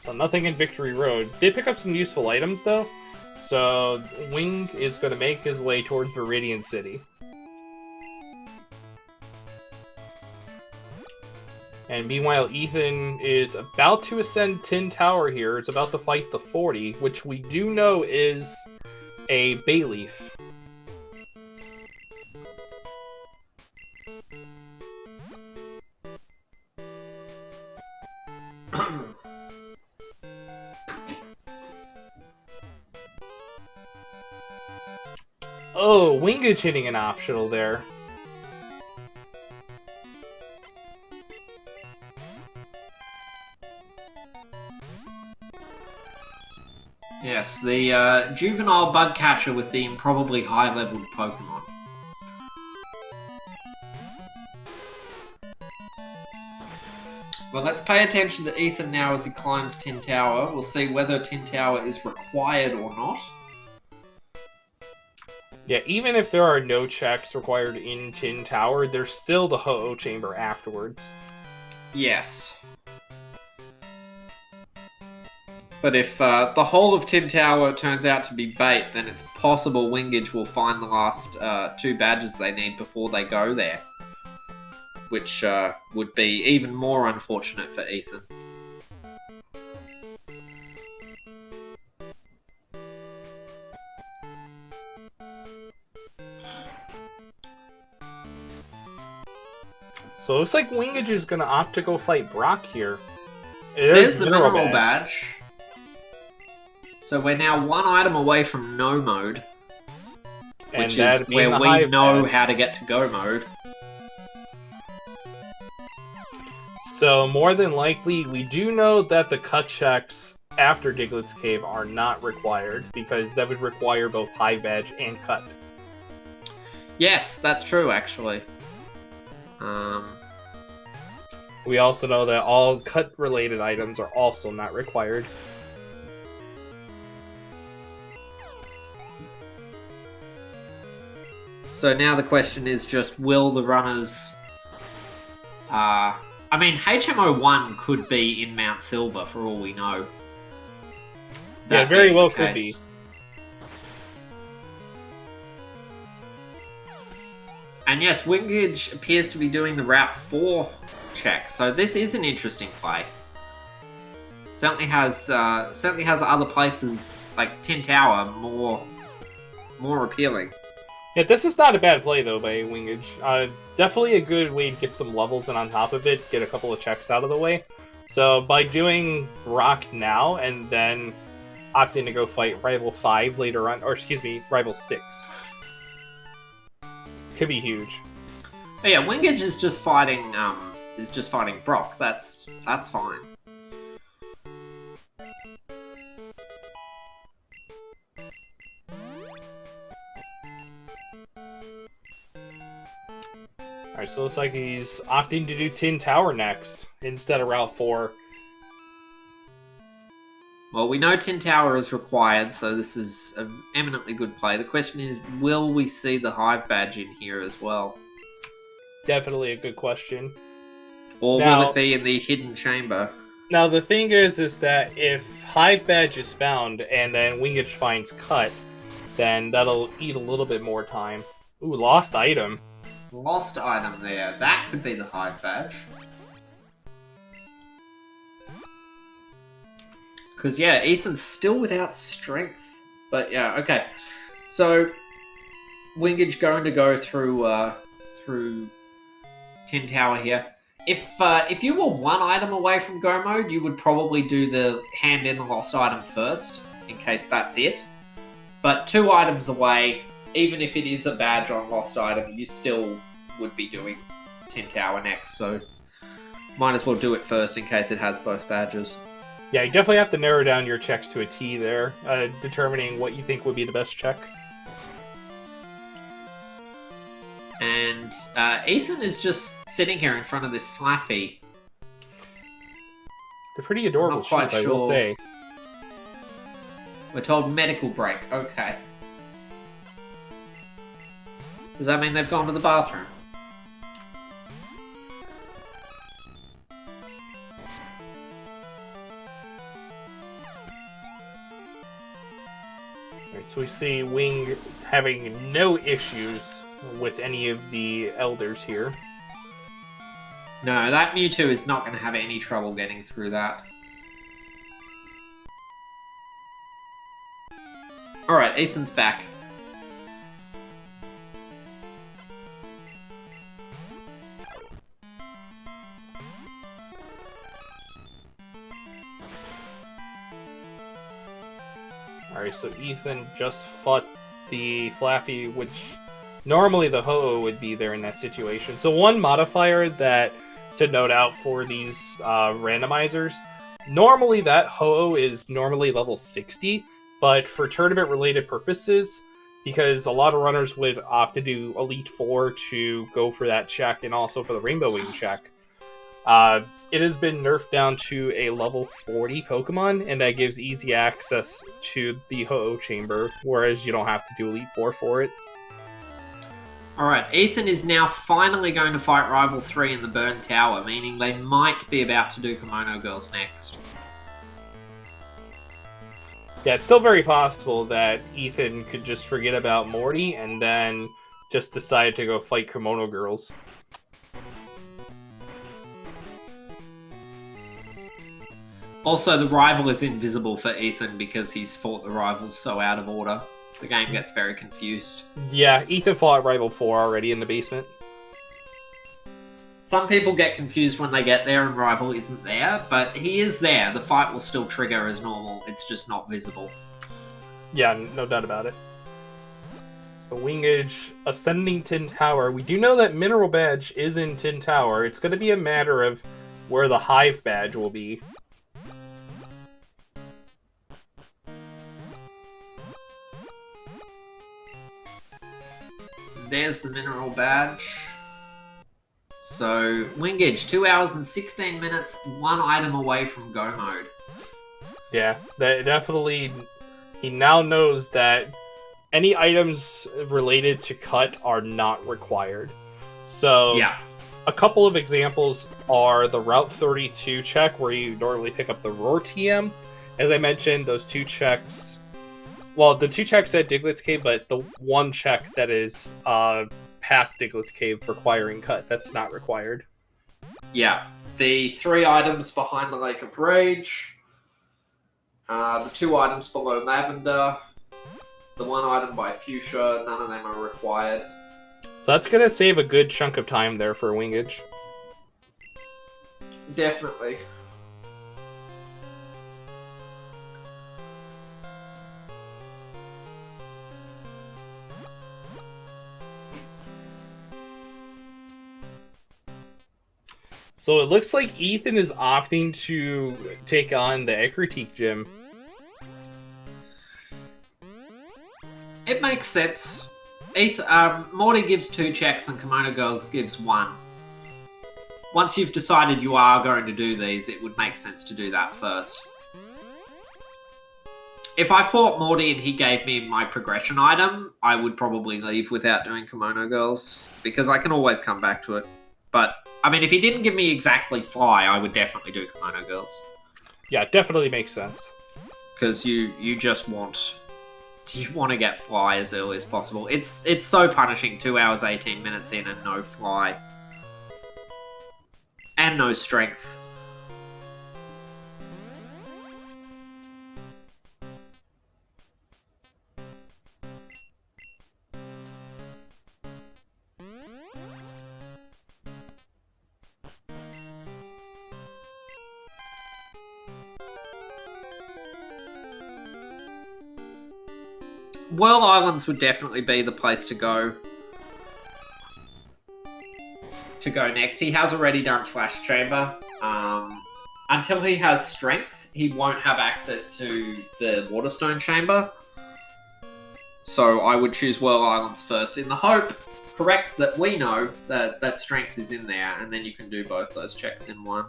So nothing in Victory Road. Did pick up some useful items though. So Wing is going to make his way towards Viridian City. And meanwhile, Ethan is about to ascend Tin Tower here. It's about to fight the 40, which we do know is a Bayleaf. Oh, Wingage hitting an optional there. Yes, the juvenile bug catcher with the improbably high-leveled Pokemon. Well, let's pay attention to Ethan now as he climbs Tin Tower. We'll see whether Tin Tower is required or not. Yeah, even if there are no checks required in Tin Tower, there's still the Ho-Oh Chamber afterwards. Yes. But if the whole of Tin Tower turns out to be bait, then it's possible Wingage will find the last 2 badges they need before they go there. Which would be even more unfortunate for Ethan. So it looks like Wingage is going to opt to go fight Brock here. There's the mineral badge. So we're now 1 item away from no mode. Which is where we know how to get to go mode. So more than likely, we do know that the cut checks after Diglett's Cave are not required, because that would require both high veg and cut. Yes, that's true, actually. We also know that all cut-related items are also not required. So now the question is just, will the runners... I mean, HMO1 could be in Mount Silver, for all we know. Yeah, very well could be. And yes, Wingage appears to be doing the Route 4 check, so this is an interesting play. Certainly has other places, like Tin Tower, more appealing. Yeah, this is not a bad play, though, by Wingage. Definitely a good way to get some levels, and on top of it, get a couple of checks out of the way. So by doing Rock now, and then opting to go fight Rival 5 later on, or excuse me, Rival 6, could be huge. But yeah, Wingage is just fighting Brock. That's fine. Alright, so it looks like he's opting to do Tin Tower next instead of Route 4. Well, we know Tin Tower is required, so this is an eminently good play. The question is, will we see the Hive Badge in here as well? Definitely a good question. Or Now, will it be in the hidden chamber? Now, the thing is that if Hive Badge is found and then wingidge finds Cut, then that'll eat a little bit more time. Ooh, lost item. Lost item there. That could be the Hive Badge. Because, yeah, Ethan's still without strength. But, yeah, okay. So, wingidge going to go through Tin Tower here. If you were one item away from go mode, you would probably do the hand in the lost item first, in case that's it. But 2 items away, even if it is a badge on lost item, you still would be doing Tin Tower next, so might as well do it first in case it has both badges. Yeah, you definitely have to narrow down your checks to a T there, determining what you think would be the best check. And Ethan is just sitting here in front of this Flaffy. It's a pretty adorable sheep, I will say. We're told medical break. Okay. Does that mean they've gone to the bathroom? Right, so we see Wing having no issues with any of the elders here. No, that Mewtwo is not going to have any trouble getting through that. Alright, Ethan's back. Alright, so Ethan just fought the Flaffy, which normally the Ho-Oh would be there in that situation. So one modifier that to note out for these randomizers, normally that Ho-Oh is normally level 60, but for tournament-related purposes, because a lot of runners would opt to do Elite 4 to go for that check, and also for the Rainbow Wing check, it has been nerfed down to a level 40 Pokemon, and that gives easy access to the Ho-Oh chamber, whereas you don't have to do Elite 4 for it. Alright, Ethan is now finally going to fight Rival 3 in the Burn Tower, meaning they might be about to do Kimono Girls next. Yeah, it's still very possible that Ethan could just forget about Morty and then just decide to go fight Kimono Girls. Also, the Rival is invisible for Ethan because he's fought the Rivals so out of order. The game gets very confused. Yeah, Ethan fought Rival 4 already in the basement. Some people get confused when they get there and Rival isn't there, but he is there. The fight will still trigger as normal. It's just not visible. Yeah, no doubt about it. So wingidge ascending Tin Tower. We do know that Mineral Badge is in Tin Tower. It's going to be a matter of where the Hive Badge will be. There's the Mineral Badge. So, wingidge, 2 hours and 16 minutes, 1 item away from go mode. Yeah, that definitely. He now knows that any items related to Cut are not required. So, yeah. A couple of examples are the Route 32 check, where you normally pick up the Roar TM. As I mentioned, those 2 checks. Well, the 2 checks at Diglett's Cave, but the 1 check that is past Diglett's Cave requiring Cut, that's not required. Yeah. The 3 items behind the Lake of Rage. The 2 items below Lavender. The 1 item by Fuchsia. None of them are required. So that's going to save a good chunk of time there for wingidge. Definitely. So it looks like Ethan is opting to take on the Ekritique Gym. It makes sense. Morty gives 2 checks and Kimono Girls gives 1. Once you've decided you are going to do these, it would make sense to do that first. If I fought Morty and he gave me my progression item, I would probably leave without doing Kimono Girls, because I can always come back to it. But, I mean, if he didn't give me exactly Fly, I would definitely do Kimono Girls. Yeah, definitely makes sense. Because you just want... You want to get Fly as early as possible. It's so punishing, 2 hours, 18 minutes in and no Fly. And no Strength. Whirl Islands would definitely be the place to go. Next. He has already done Flash Chamber. Until he has Strength, he won't have access to the Waterstone Chamber. So I would choose Whirl Islands first in the hope, correct, that we know that Strength is in there, and then you can do both those checks in one.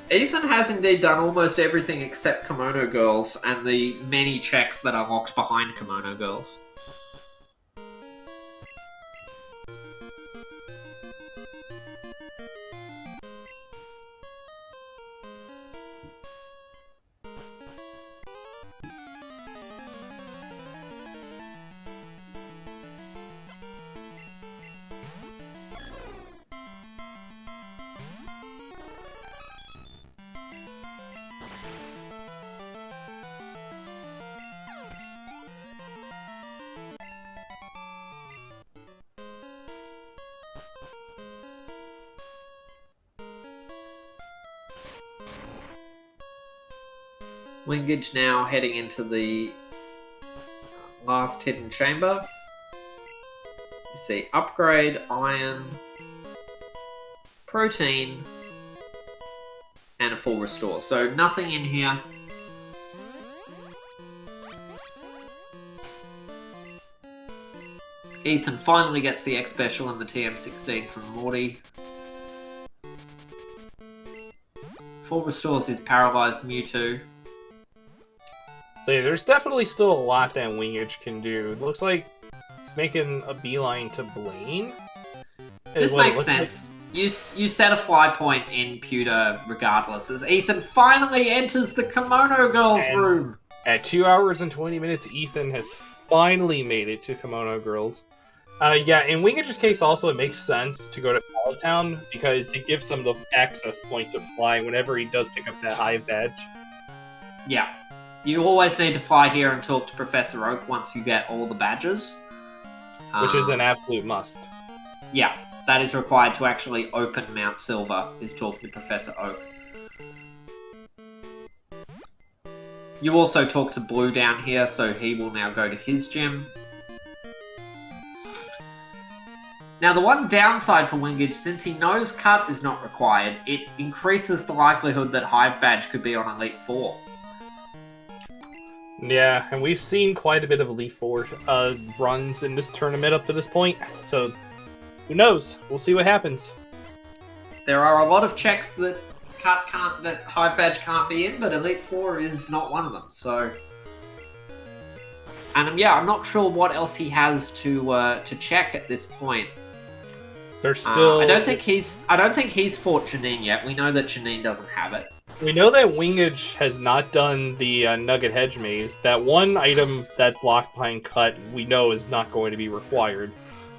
Ethan has indeed done almost everything except Kimono Girls and the many checks that are locked behind Kimono Girls. Wingidge now heading into the last hidden chamber. You see upgrade, iron, protein, and a full restore. So nothing in here. Ethan finally gets the X Special and the TM16 from Morty. Full restores his paralyzed Mewtwo. So yeah, there's definitely still a lot that Wingidge can do. It looks like he's making a beeline to Blaine. This makes sense. Like. You set a fly point in Pewter regardless, as Ethan finally enters the Kimono Girls room. At 2 hours and 20 minutes, Ethan has finally made it to Kimono Girls. Yeah, in Wingidge's case also, it makes sense to go to Town because it gives him the access point to fly whenever he does pick up that Hive badge. Yeah. You always need to fly here and talk to Professor Oak once you get all the badges. Which is an absolute must. Yeah, that is required to actually open Mount Silver, is talking to Professor Oak. You also talk to Blue down here, so he will now go to his gym. Now, the one downside for Wingidge, since he knows Cut is not required, it increases the likelihood that Hive Badge could be on Elite 4. Yeah, and we've seen quite a bit of Elite Four runs in this tournament up to this point, so who knows? We'll see what happens. There are a lot of checks that that Hive Badge can't be in, but Elite Four is not one of them. So, and yeah, I'm not sure what else he has to check at this point. There's still. I don't think he's fought Janine yet. We know that Janine doesn't have it. We know that Wingidge has not done the Nugget Hedge Maze. That one item that's locked behind Cut, we know is not going to be required.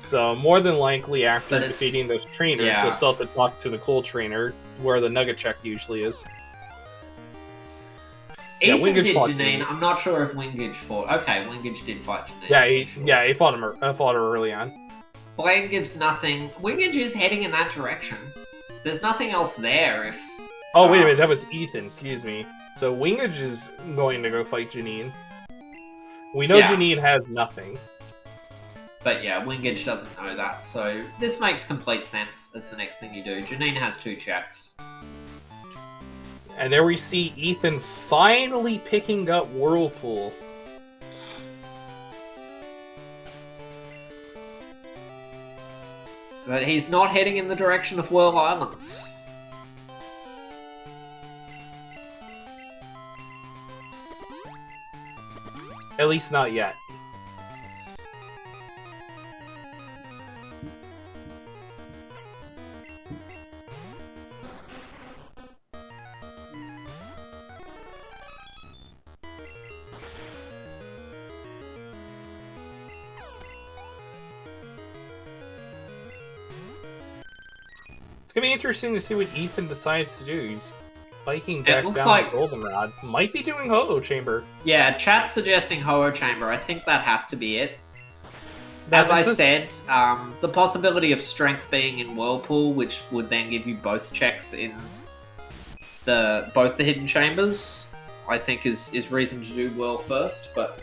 So more than likely, after defeating those trainers, you'll still have to talk to the cool trainer, where the Nugget check usually is. Ethan did Janine. I'm not sure if Wingidge fought. Okay, Wingidge did fight Janine. Yeah, he fought her early on. Blaine gives nothing. Wingidge is heading in that direction. There's nothing else there if... Oh, wait a minute, that was Ethan, excuse me. So Wingidge is going to go fight Janine. We know Janine has nothing. But yeah, Wingidge doesn't know that, so this makes complete sense as the next thing you do. Janine has 2 checks. And there we see Ethan finally picking up Whirlpool. But he's not heading in the direction of Whirl Islands. At least not yet. It's gonna be interesting to see what Ethan decides to do. He's biking back looks down like- the Goldenrod. Might be doing Holo Chamber. Yeah, chat's suggesting Ho-Oh Chamber. I think that has to be it. As I said, the possibility of strength being in Whirlpool, which would then give you both checks in both the hidden chambers, I think is reason to do Whirl first, but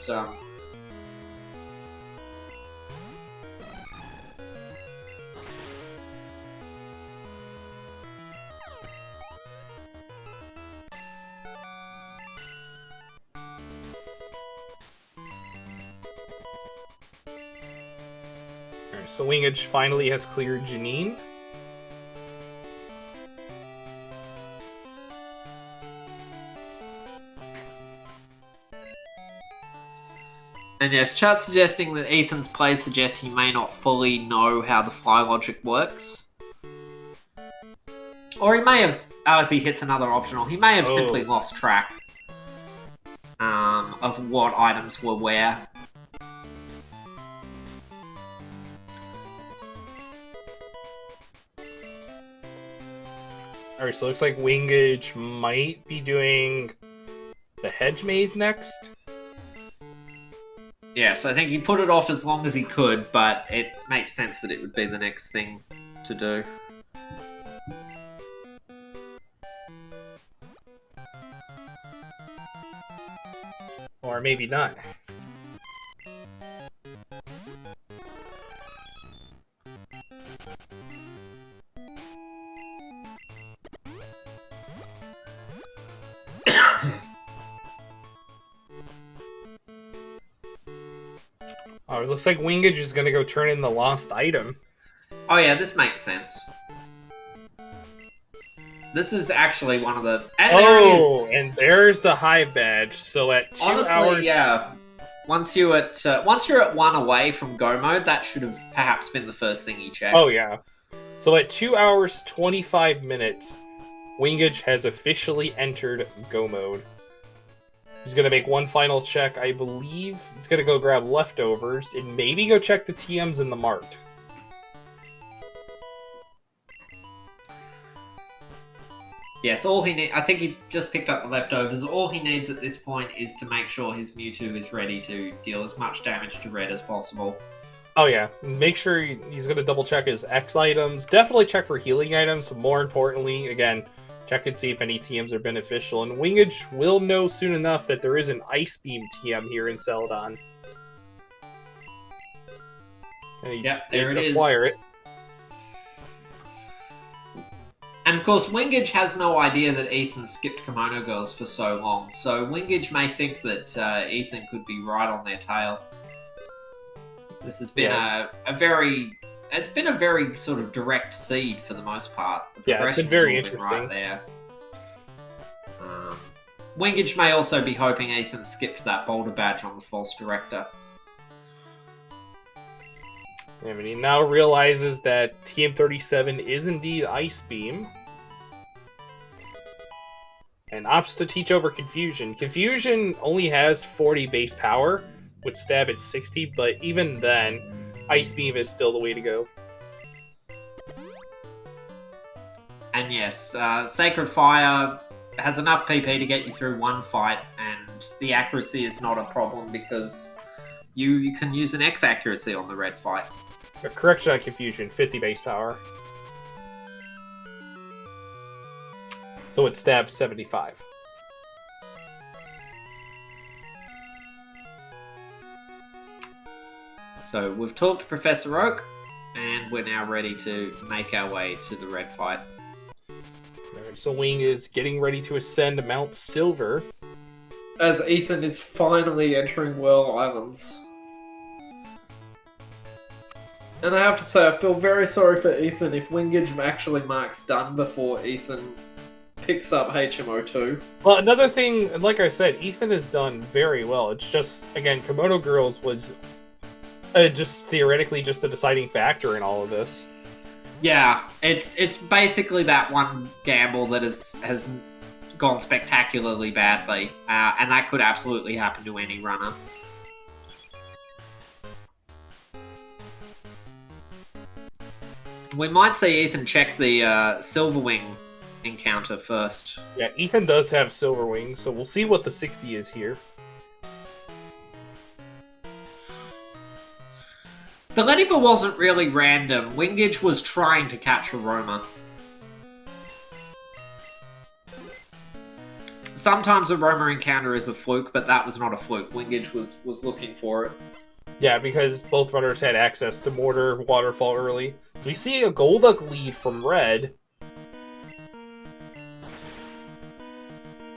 Alright, so wingidge finally has cleared Janine. And yes, chat's suggesting that Ethan's plays suggest he may not fully know how the fly logic works. Or he may have, as he hits another optional, he may have simply lost track of what items were where. Alright, so it looks like wingidge might be doing the hedge maze next. Yes, I think he put it off as long as he could, but it makes sense that it would be the next thing to do. Or maybe not. Oh, it looks like wingidge is gonna go turn in the lost item. Oh yeah, this makes sense. This is actually one of the... And there it is! And there's the hive badge. So at 2 Honestly, hours... yeah. Once you're at 1 away from go mode, that should have perhaps been the first thing he checked. Oh, yeah. So at 2 hours, 25 minutes, wingidge has officially entered go mode. He's going to make one final check. I believe he's going to go grab leftovers and maybe go check the TMs in the mart. Yes, all he need. I think he just picked up the leftovers. All he needs at this point is to make sure his Mewtwo is ready to deal as much damage to Red as possible. Oh yeah, make sure he's going to double check his X items. Definitely check for healing items. More importantly, again, check and see if any TMs are beneficial. And wingidge will know soon enough that there is an Ice Beam TM here in Celadon. Yep, there it is. Acquire it. And of course, wingidge has no idea that Ethan skipped Kimono Girls for so long, so wingidge may think that Ethan could be right on their tail. This has been it's been a very sort of direct seed for the most part. The It's been very progression's interesting. all been right there. Wingidge may also be hoping Ethan skipped that boulder badge on the false director. I mean, he now realizes that TM37 is indeed Ice Beam. And opts to teach over Confusion. Confusion only has 40 base power, with stab at 60, but even then, Ice Beam is still the way to go. And yes, Sacred Fire has enough PP to get you through one fight, and the accuracy is not a problem because you can use an X accuracy on the red fight. A correction on Confusion, 50 base power. So it stabs 75. So we've talked to Professor Oak, and we're now ready to make our way to the red fight. Alright, So Wing is getting ready to ascend Mount Silver. As Ethan is finally entering Whirl Islands. And I have to say, I feel very sorry for Ethan if wingidge actually marks done before Ethan picks up HMO2. Well, another thing, like I said, Ethan has done very well. It's just, again, Kimono Girls was just theoretically just a deciding factor in all of this. Yeah, it's basically that one gamble that has gone spectacularly badly, and that could absolutely happen to any runner. We might see Ethan check the Silverwing encounter first. Yeah, Ethan does have Silver Wing, so we'll see what the 60 is here. The Lediba wasn't really random. Wingidge was trying to catch a roamer. Sometimes a roamer encounter is a fluke, but that was not a fluke. Wingidge was looking for it. Yeah, because both runners had access to Mortar Waterfall early. So we see a Golduck lead from Red.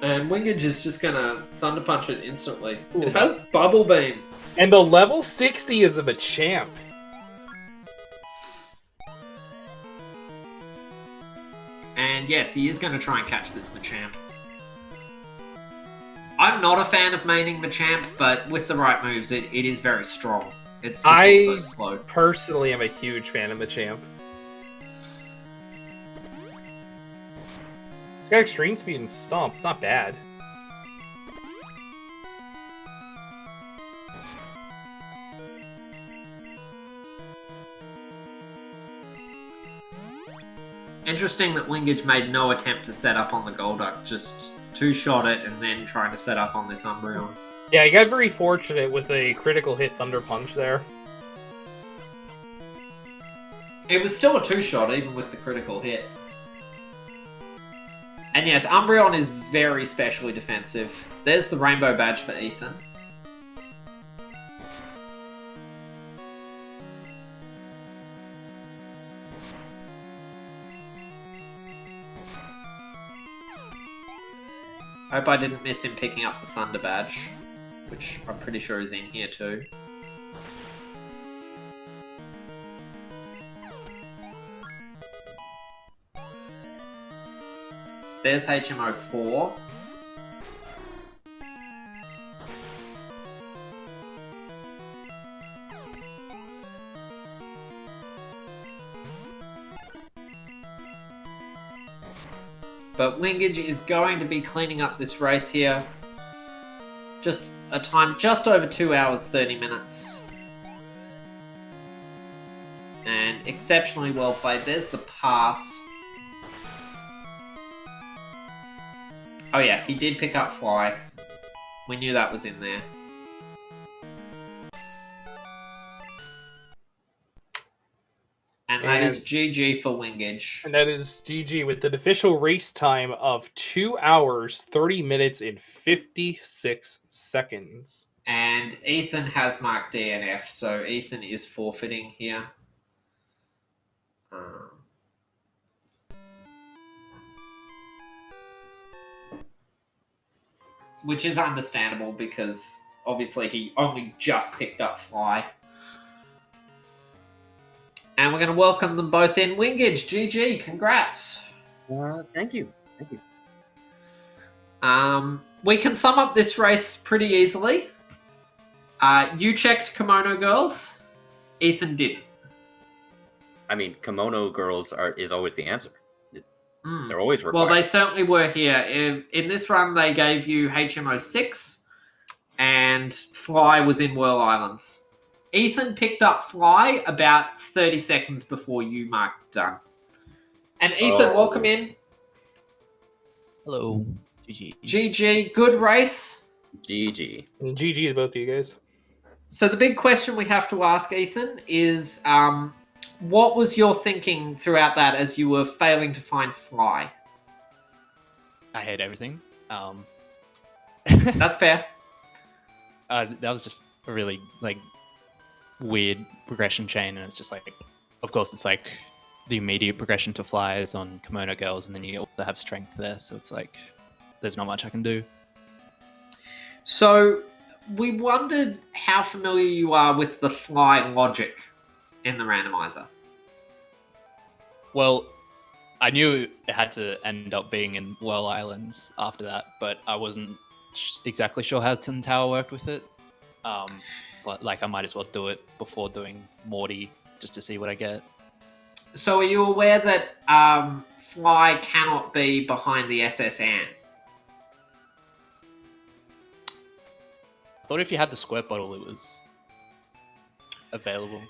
And Wingidge is just gonna Thunder Punch it instantly. Ooh, it has Bubble Beam. And the level 60 is of a champ. And yes, he is going to try and catch this Machamp. I'm not a fan of maining Machamp, but with the right moves, it is very strong. It's just also slow. Personally am a huge fan of Machamp. It's got extreme speed and stomp. It's not bad. Interesting that Wingidge made no attempt to set up on the Golduck, just two-shot it and then trying to set up on this Umbreon. Yeah, he got very fortunate with a critical hit Thunder Punch there. It was still a two-shot, even with the critical hit. And yes, Umbreon is very specially defensive. There's the Rainbow Badge for Ethan. I hope I didn't miss him picking up the Thunder Badge, which I'm pretty sure is in here too. There's HMO 4. But Wingidge is going to be cleaning up this race here. Just a time just over 2 hours, 30 minutes. And exceptionally well played. There's the pass. Oh yes, he did pick up Fly. We knew that was in there. And that is GG for Wingidge. And that is GG with an official race time of 2 hours, 30 minutes, and 56 seconds. And Ethan has marked DNF, so Ethan is forfeiting here. Which is understandable because obviously he only just picked up Fly. And we're going to welcome them both in. Wingidge, GG, congrats. Thank you. Thank you. We can sum up this race pretty easily. You checked Kimono Girls. Ethan didn't. I mean, Kimono Girls is always the answer. They're always required. Well, they certainly were here. In this run, they gave you HMO 6, and Fly was in Whirl Islands. Ethan picked up Fly about 30 seconds before you marked done. And Ethan, welcome in. Hello. GG. GG, good race. GG. And GG to both of you guys. So the big question we have to ask, Ethan, is what was your thinking throughout that as you were failing to find Fly? I hate everything. That's fair. That was just a really weird regression chain, and it's just of course it's the immediate progression to flies on kimono girls, and then you also have strength there, so it's like there's not much I can do. So, we wondered how familiar you are with the fly logic in the randomizer. Well, I knew it had to end up being in Whirl Islands after that, but I wasn't exactly sure how Tin Tower worked with it. But like, I might as well do it before doing Morty just to see what I get. So, are you aware that fly cannot be behind the SS Anne? I thought if you had the squirt bottle, it was available.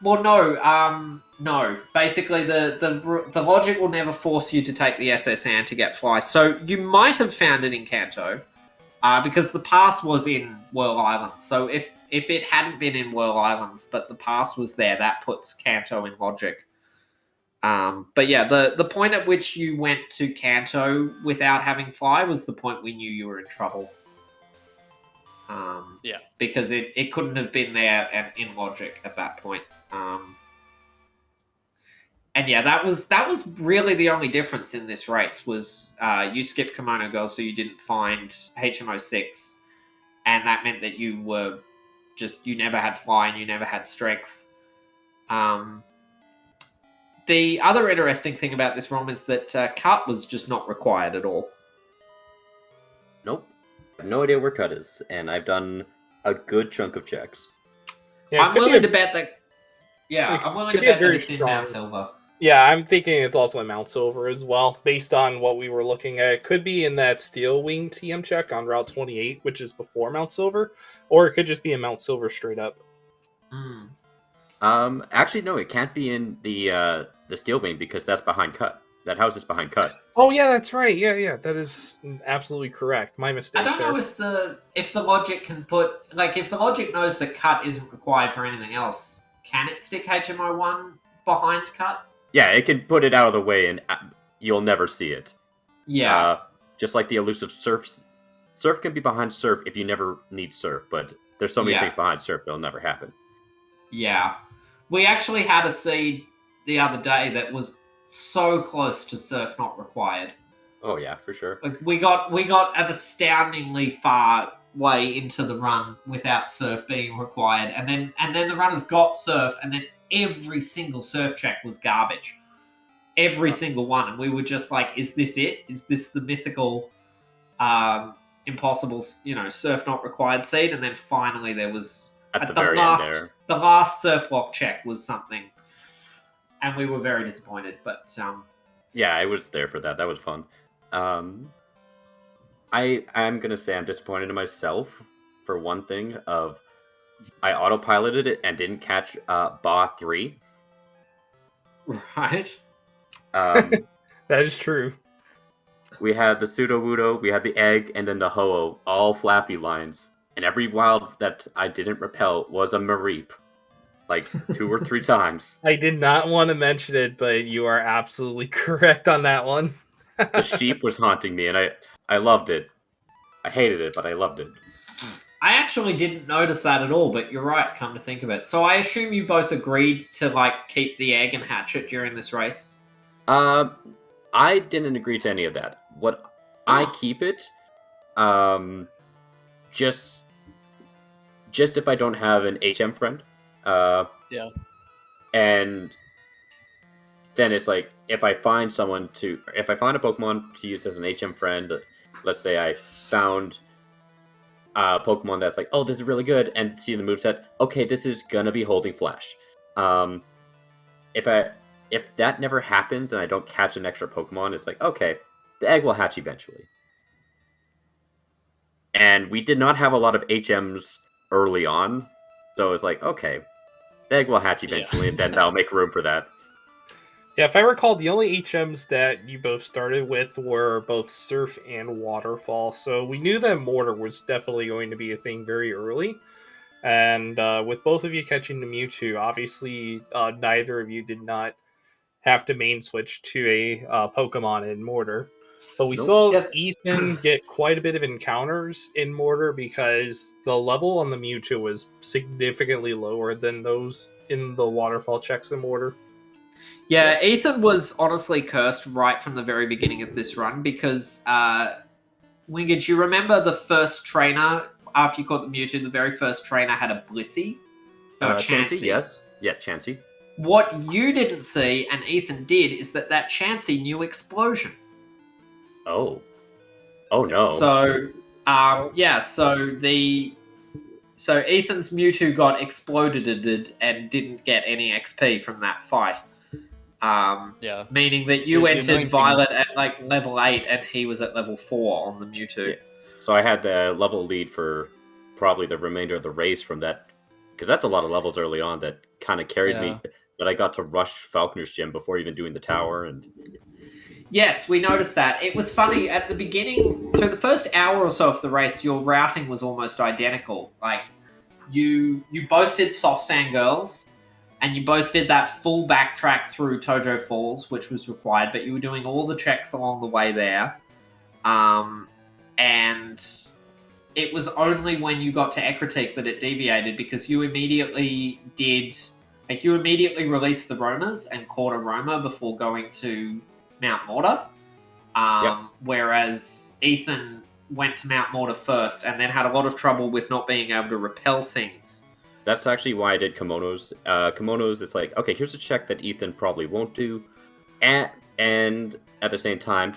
Well, no. Basically, the logic will never force you to take the SS Anne to get fly. So you might have found it in Kanto, because the pass was in Whirl Islands. So if it hadn't been in Whirl Islands, but the pass was there, that puts Kanto in logic. But yeah, the point at which you went to Kanto without having fly was the point we knew you were in trouble. Yeah. Because it couldn't have been there and in logic at that point. And yeah, that was really the only difference in this race was you skipped Kimono Girl, so you didn't find HMO6, and that meant that you never had fly and you never had strength. The other interesting thing about this ROM is that cut was just not required at all. Nope. I have no idea where cut is, and I've done a good chunk of checks. Yeah, I'm willing to bet that. Yeah, It I'm willing could to be a bet that very it's in strong- Mount Silver. Yeah, I'm thinking it's also in Mount Silver as well, based on what we were looking at. It could be in that Steel Wing TM check on Route 28, which is before Mount Silver, or it could just be in Mount Silver straight up. Actually, no, it can't be in the Steel Wing because that's behind cut. That house is behind cut. Oh yeah, that's right. Yeah, that is absolutely correct. My mistake. I don't know if the logic can put, like, if the logic knows that cut isn't required for anything else, can it stick HMO1 behind cut? Yeah, it can put it out of the way, and you'll never see it. Yeah. Just like the elusive surf. Surf can be behind surf if you never need surf, but there's so many things behind surf that'll never happen. Yeah. We actually had a seed the other day that was so close to surf not required. Oh yeah, for sure. Like we got an astoundingly far way into the run without surf being required, and then the runners got surf, and then every single surf check was garbage. Every single one, and we were just like, "Is this it? Is this the mythical, impossible, surf not required seed?" And then finally, there was At the very end there. The last surf lock check was something, and we were very disappointed. But yeah, I was there for that. That was fun. I'm gonna say I'm disappointed in myself for one thing. I autopiloted it and didn't catch Ba 3. right. That is true. We had the pseudo wudo, we had the egg, and then the ho-oh, all flappy lines. And every wild that I didn't repel was a mareep. Like 2 or 3 times. I did not want to mention it, but you are absolutely correct on that one. The sheep was haunting me, and I loved it. I hated it, but I loved it. I actually didn't notice that at all, but you're right, come to think of it. So I assume you both agreed to, like, keep the egg and hatch it during this race? I didn't agree to any of that. I keep it, just if I don't have an HM friend. Yeah. And then it's like, if I find a Pokemon to use as an HM friend, let's say I found a Pokemon that's like, oh, this is really good, and see the moveset, okay, this is gonna be holding Flash. If that never happens and I don't catch an extra Pokemon, it's like, okay, the egg will hatch eventually. And we did not have a lot of HMs early on, so it's like, okay, the egg will hatch eventually, and then that'll make room for that. Yeah, if I recall, the only HMs that you both started with were both Surf and Waterfall, so we knew that Mortar was definitely going to be a thing very early. And with both of you catching the Mewtwo, obviously neither of you did not have to main switch to a Pokemon in Mortar. But we saw Ethan get quite a bit of encounters in Mortar because the level on the Mewtwo was significantly lower than those in the Waterfall checks in Mortar. Yeah, Ethan was honestly cursed right from the very beginning of this run because, Wingage, you remember the first trainer, after you caught the Mewtwo, the very first trainer had a Blissey? Or Chansey, Chansey. yes. Yeah, Chansey. What you didn't see, and Ethan did, is that Chansey knew Explosion. Oh. Oh, no. So, so Ethan's Mewtwo got exploded and didn't get any XP from that fight. Yeah. Meaning that you You're entered knowing Violet things- at like level 8 and he was at level 4 on the Mewtwo. Yeah. So I had the level lead for probably the remainder of the race from that, because that's a lot of levels early on that kind of carried me. That I got to rush Falconer's Gym before even doing the tower, and Yes, we noticed that. It was funny at the beginning, through the first hour or so of the race, your routing was almost identical. Like you both did Soft Sand Girls, and you both did that full backtrack through Tojo Falls, which was required, but you were doing all the checks along the way there. And it was only when you got to Ekritik that it deviated, because you immediately released the Roamers and caught a Roamer before going to Mount Mortar. Whereas Ethan went to Mount Mortar first and then had a lot of trouble with not being able to repel things. that's actually why I did Kimonos. Kimonos, it's like, okay, here's a check that Ethan probably won't do, and at the same time,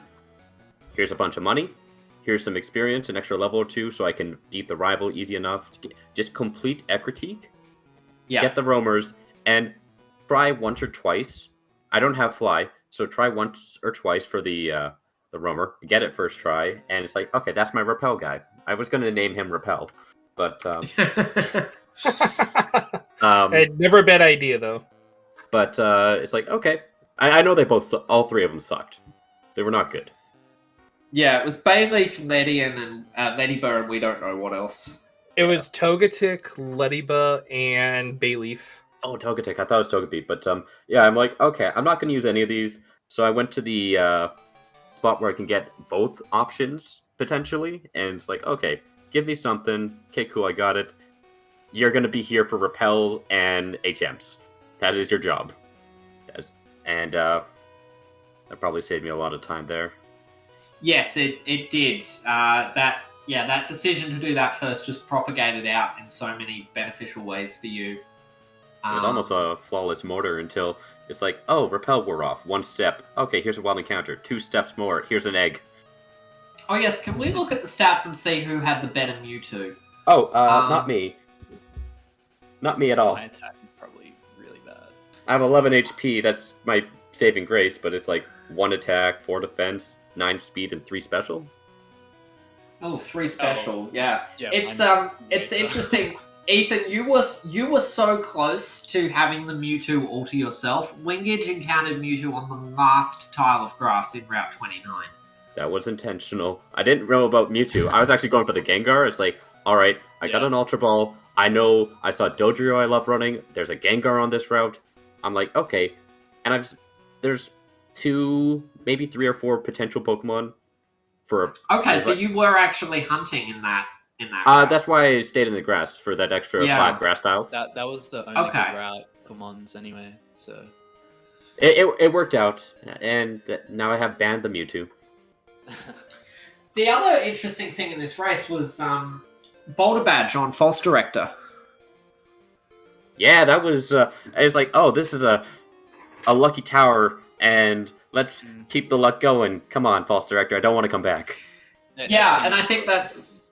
here's a bunch of money, here's some experience, an extra level or two, so I can beat the rival easy enough. Just complete Ekritik, get the Roamers, and try once or twice. I don't have Fly, so try once or twice for the Roamer, get it first try, and it's like, okay, that's my Repel guy. I was going to name him Repel, but Never a bad idea, though. but it's like, okay, I know they all three of them sucked. They were not good. Yeah, it was Bayleaf, Ledian, and Leddyburr, and we don't know what else. It was Togetic, Lediba, and Bayleaf. Oh, Togetic. I thought it was Togepi, but yeah, I'm like, okay, I'm not going to use any of these. So I went to the spot where I can get both options, potentially, and it's like, okay, give me something. Okay, cool, I got it. You're going to be here for Repel and HMs. That is your job. And that probably saved me a lot of time there. Yes, it did. That decision to do that first just propagated out in so many beneficial ways for you. It was almost a flawless mortar until it's like, oh, Repel wore off. 1 step. Okay, here's a wild encounter. 2 steps more. Here's an egg. Oh yes, can we look at the stats and see who had the better Mewtwo? Oh, not me. Not me at all. My attack is probably really bad. I have 11 HP. That's my saving grace, but it's like 1 attack, 4 defense, 9 speed, and 3 special. Oh, 3 special, yeah. Yeah, It's interesting. Ethan, you were so close to having the Mewtwo all to yourself. Wingidge encountered Mewtwo on the last tile of grass in Route 29. That was intentional. I didn't know about Mewtwo. I was actually going for the Gengar. It's like, alright, I got an Ultra Ball. I know I saw Dodrio I love running. There's a Gengar on this route. I'm like, okay. And there's 2, maybe 3 or 4 potential Pokemon for... Okay, so you were actually hunting in that route. That's why I stayed in the grass for that extra 5 grass tiles. That was the only good route for Mons anyway, so... It worked out, and now I have banned the Mewtwo. The other interesting thing in this race was Boulder Badge on False Director. Yeah, that was... it's like, oh, this is a lucky tower, and let's keep the luck going. Come on, False Director, I don't want to come back. Yeah, and I think that's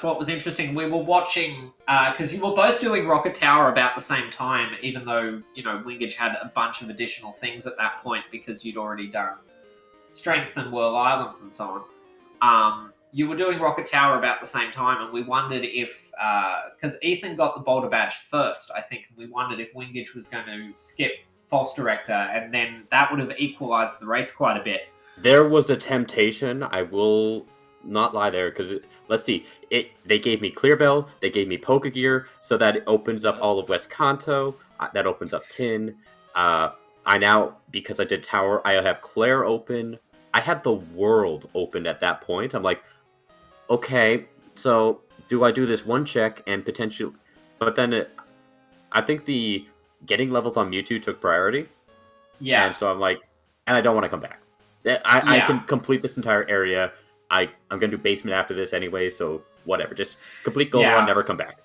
what was interesting. We were watching because you were both doing Rocket Tower about the same time, even though Wingidge had a bunch of additional things at that point because you'd already done Strength and Whirl Islands and so on. You were doing Rocket Tower about the same time, and we wondered if because Ethan got the Boulder Badge first, I think, and we wondered if Wingidge was going to skip False Director, and then that would have equalized the race quite a bit. There was a temptation, I will not lie there, because let's see, they gave me Clear Bell, they gave me Pokegear, so that it opens up all of West Kanto, that opens up Tin. I now, because I did Tower, I have Claire open. I had the world open at that point. I'm like, okay, so do I do this one check and potentially... But then I think the getting levels on Mewtwo took priority. Yeah. And so I'm like, and I don't want to come back. I Yeah. can complete this entire area. I'm gonna do basement after this anyway, so whatever. Just complete Gold Yeah. Run, never come back.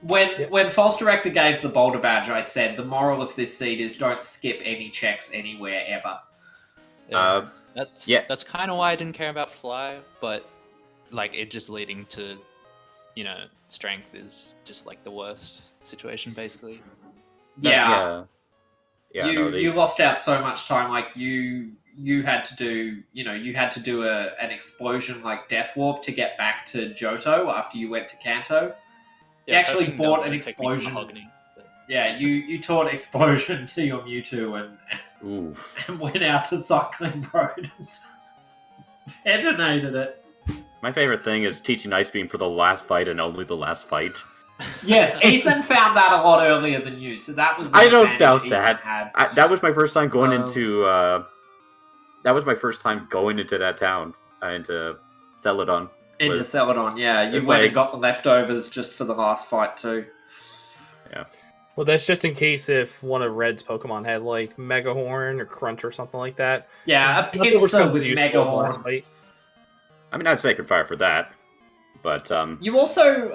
When False Director gave the Boulder Badge, I said the moral of this seed is don't skip any checks anywhere ever. That's kind of why I didn't care about Fly, but like it just leading to, strength is just like the worst situation basically. Yeah. Yeah. You lost out so much time. Like you had to do an explosion like Death Warp to get back to Johto after you went to Kanto. You actually bought an explosion. Yeah, you taught explosion to your Mewtwo and went out to Cycling Road and just detonated it. My favorite thing is teaching Ice Beam for the last fight and only the last fight. Yes, Ethan found that a lot earlier than you, so that was. I don't doubt Ethan that. That was my first time going into. That was my first time going into that town, into Celadon. Into Celadon, yeah. You went and got the leftovers just for the last fight too. Yeah. Well, that's just in case if one of Red's Pokemon had like Mega Horn or Crunch or something like that. Yeah, a Pinsir with Mega Horn. I mean, I'd Sacred Fire for that, but You also,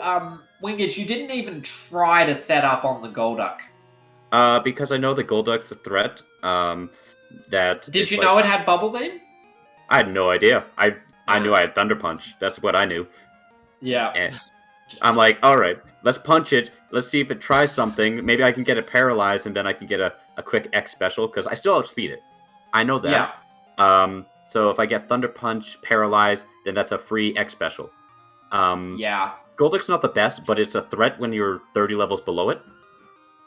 Wingidge, you didn't even try to set up on the Golduck. Because I know the Golduck's a threat. Did you know it had Bubble Beam? I had no idea. I knew I had Thunder Punch. That's what I knew. Yeah. And I'm like, all right, let's punch it. Let's see if it tries something. Maybe I can get it paralyzed, and then I can get a quick X special, because I still outspeed it. I know that. Yeah. So if I get Thunder Punch paralyzed, then that's a free X special. Yeah. Golduck's not the best, but it's a threat when you're 30 levels below it.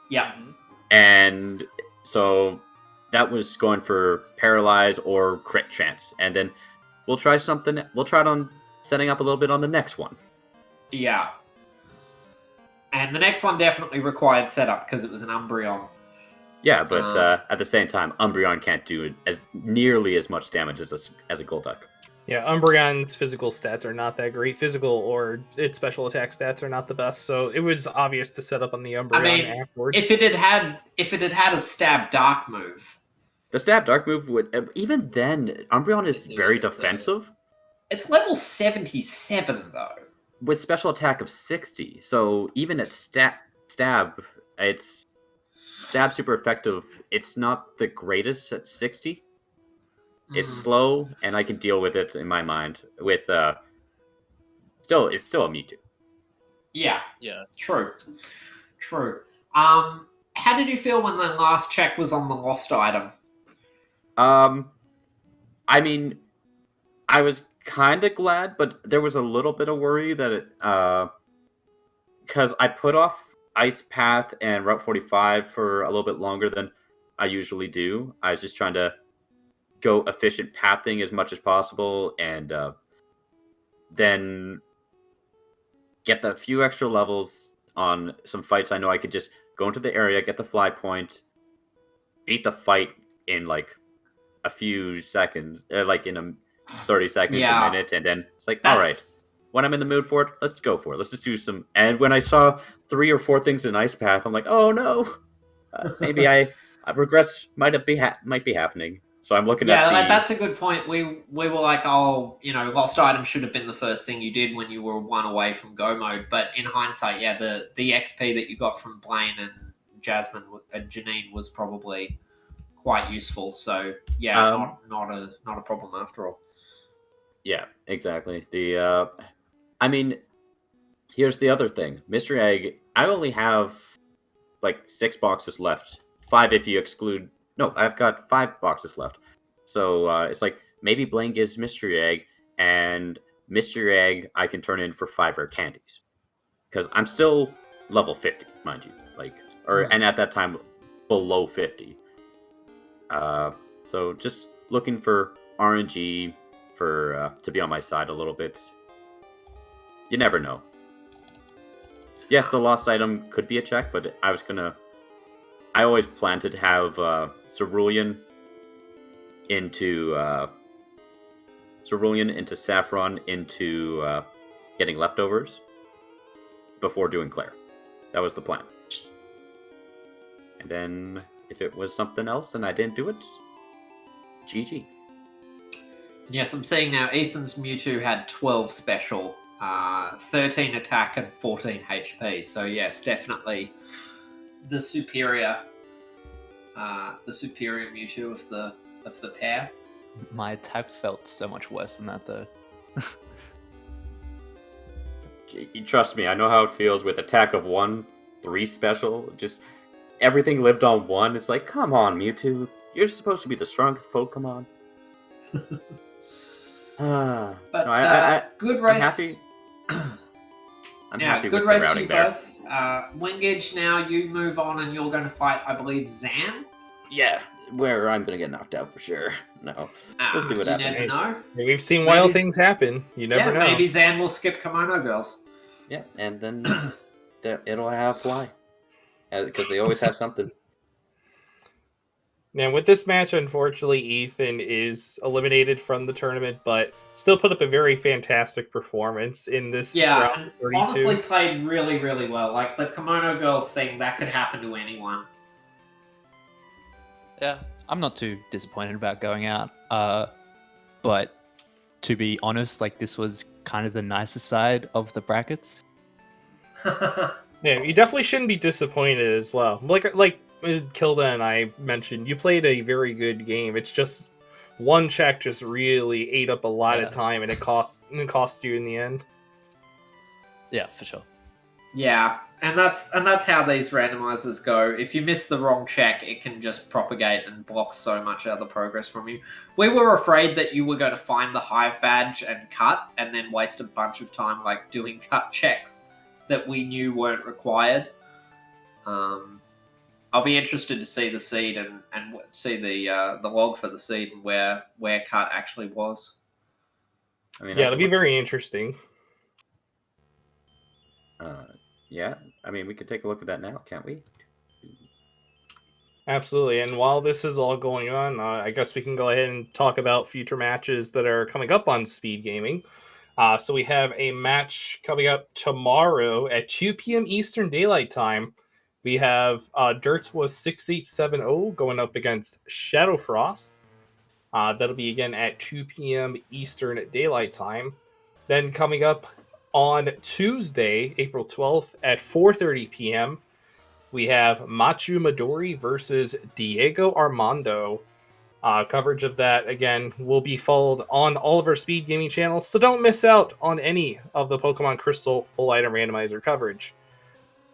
Yeah. And so that was going for paralyze or crit chance. And then we'll try something. We'll try it on setting up a little bit on the next one. Yeah. And the next one definitely required setup because it was an Umbreon. Yeah, but at the same time, Umbreon can't do as nearly as much damage as a Golduck. Yeah, Umbreon's physical stats are not that great. Physical or its special attack stats are not the best, so it was obvious to set up on the Umbreon afterwards. If it had had a Stab Dark move. The Stab Dark move would even then Umbreon is very defensive. It's level 77 though. With special attack of 60. So even at stab, it's stab super effective. It's not the greatest at 60. It's slow, and I can deal with it in my mind. With it's still a Mewtwo. Yeah. Yeah. True. How did you feel when the last check was on the lost item? I mean, I was kind of glad, but there was a little bit of worry that it, because I put off Ice Path and Route 45 for a little bit longer than I usually do. I was just trying to go efficient pathing as much as possible, and then get the few extra levels on some fights. I know I could just go into the area, get the fly point, beat the fight in like a few seconds, like in 30 seconds, a minute, and then it's like, all right, when I'm in the mood for it, let's go for it. Let's just do some. And when I saw 3 or 4 things in Ice Path, I'm like, oh no, maybe I regrets might be happening. So I'm looking at like, that's a good point. We were like, oh, lost item should have been the first thing you did when you were 1 away from go mode. But in hindsight, yeah, the XP that you got from Blaine and Jasmine and Janine was probably quite useful. So yeah, not a problem after all. Yeah, exactly. I mean, here's the other thing. Mystery Egg, I only have like 6 boxes left. 5 if you exclude. No, I've got 5 boxes left. So it's like maybe Blaine gives Mystery Egg, and Mystery Egg I can turn in for 5 rare candies. Because I'm still level 50, mind you. And at that time, below 50. So just looking for RNG to be on my side a little bit. You never know. Yes, the lost item could be a check, but I always planned to have Cerulean into Saffron into getting leftovers before doing Claire. That was the plan. And then if it was something else and I didn't do it, GG. Yes, I'm seeing now Ethan's Mewtwo had 12 special, 13 attack and 14 HP. So yes, definitely the superior Mewtwo of the pair. My attack felt so much worse than that, though. You trust me, I know how it feels with attack of 1, 3 special. Just everything lived on 1. It's like, come on, Mewtwo. You're supposed to be the strongest Pokemon. But good race. I'm happy. I'm happy good with race the to routing you there. both. Wingidge, now you move on and you're going to fight, I believe, Zan. Yeah, where I'm gonna get knocked out for sure. No, we'll see what you happens. never know. We've seen wild things happen. You never know. Maybe Zan will skip Kimono Girls. Yeah, and then it'll have Fly, because they always have something. Now, with this match, unfortunately, Ethan is eliminated from the tournament, but still put up a very fantastic performance in this round and 32. honestly played really, really well. Like the Kimono Girls thing, that could happen to anyone. Yeah, I'm not too disappointed about going out. But to be honest, like this was kind of the nicer side of the brackets. Yeah, you definitely shouldn't be disappointed as well. Like Kilda and I mentioned, you played a very good game. It's just one check just really ate up a lot of time, and it cost you in the end. Yeah, for sure. Yeah, and that's how these randomizers go. If you miss the wrong check, it can just propagate and block so much other progress from you. We were afraid that you were going to find the hive badge and cut, and then waste a bunch of time like doing cut checks that we knew weren't required. I'll be interested to see the seed and see the log for the seed and where cut actually was. I mean, Yeah, it'll be very interesting. Yeah, I mean, we could take a look at that now, can't we? Absolutely. And while this is all going on, I guess we can go ahead and talk about future matches that are coming up on SpeedGaming. So we have a match coming up tomorrow at 2 p.m. Eastern Daylight Time. We have Dirts was 6870 going up against Shadow Frost. That'll be again at 2 p.m. Eastern Daylight Time. Then coming up on Tuesday, April 12th at 4:30 p.m., we have Machu Midori versus Diego Armando. Coverage of that, again, will be followed on all of our Speed Gaming channels, so don't miss out on any of the Pokemon Crystal Full Item Randomizer coverage.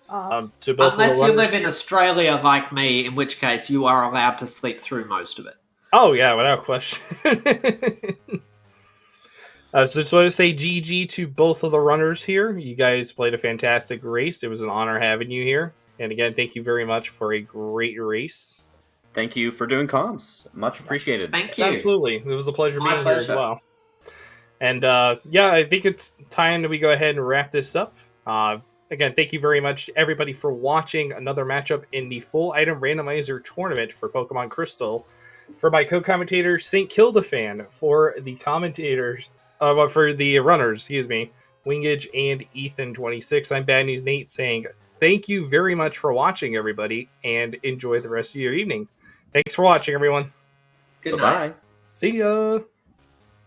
Unless you live in Australia like me, in which case you are allowed to sleep through most of it. Oh, yeah, without question. So just want to say GG to both of the runners here. You guys played a fantastic race. It was an honor having you here. And again, thank you very much for a great race. Thank you for doing comms. Much appreciated. Thank you. Absolutely. It was a pleasure My being here as well. And yeah, I think it's time that we go ahead and wrap this up. Again, thank you very much, everybody, for watching another matchup in the Full Item Randomizer tournament for Pokemon Crystal. For my co-commentator, St. Kildafan, for the commentators, for the runners, excuse me, wingidge and Ethan26. I'm Bad News Nate saying thank you very much for watching, everybody, and enjoy the rest of your evening. Thanks for watching, everyone. Good night. Bye-bye. See ya.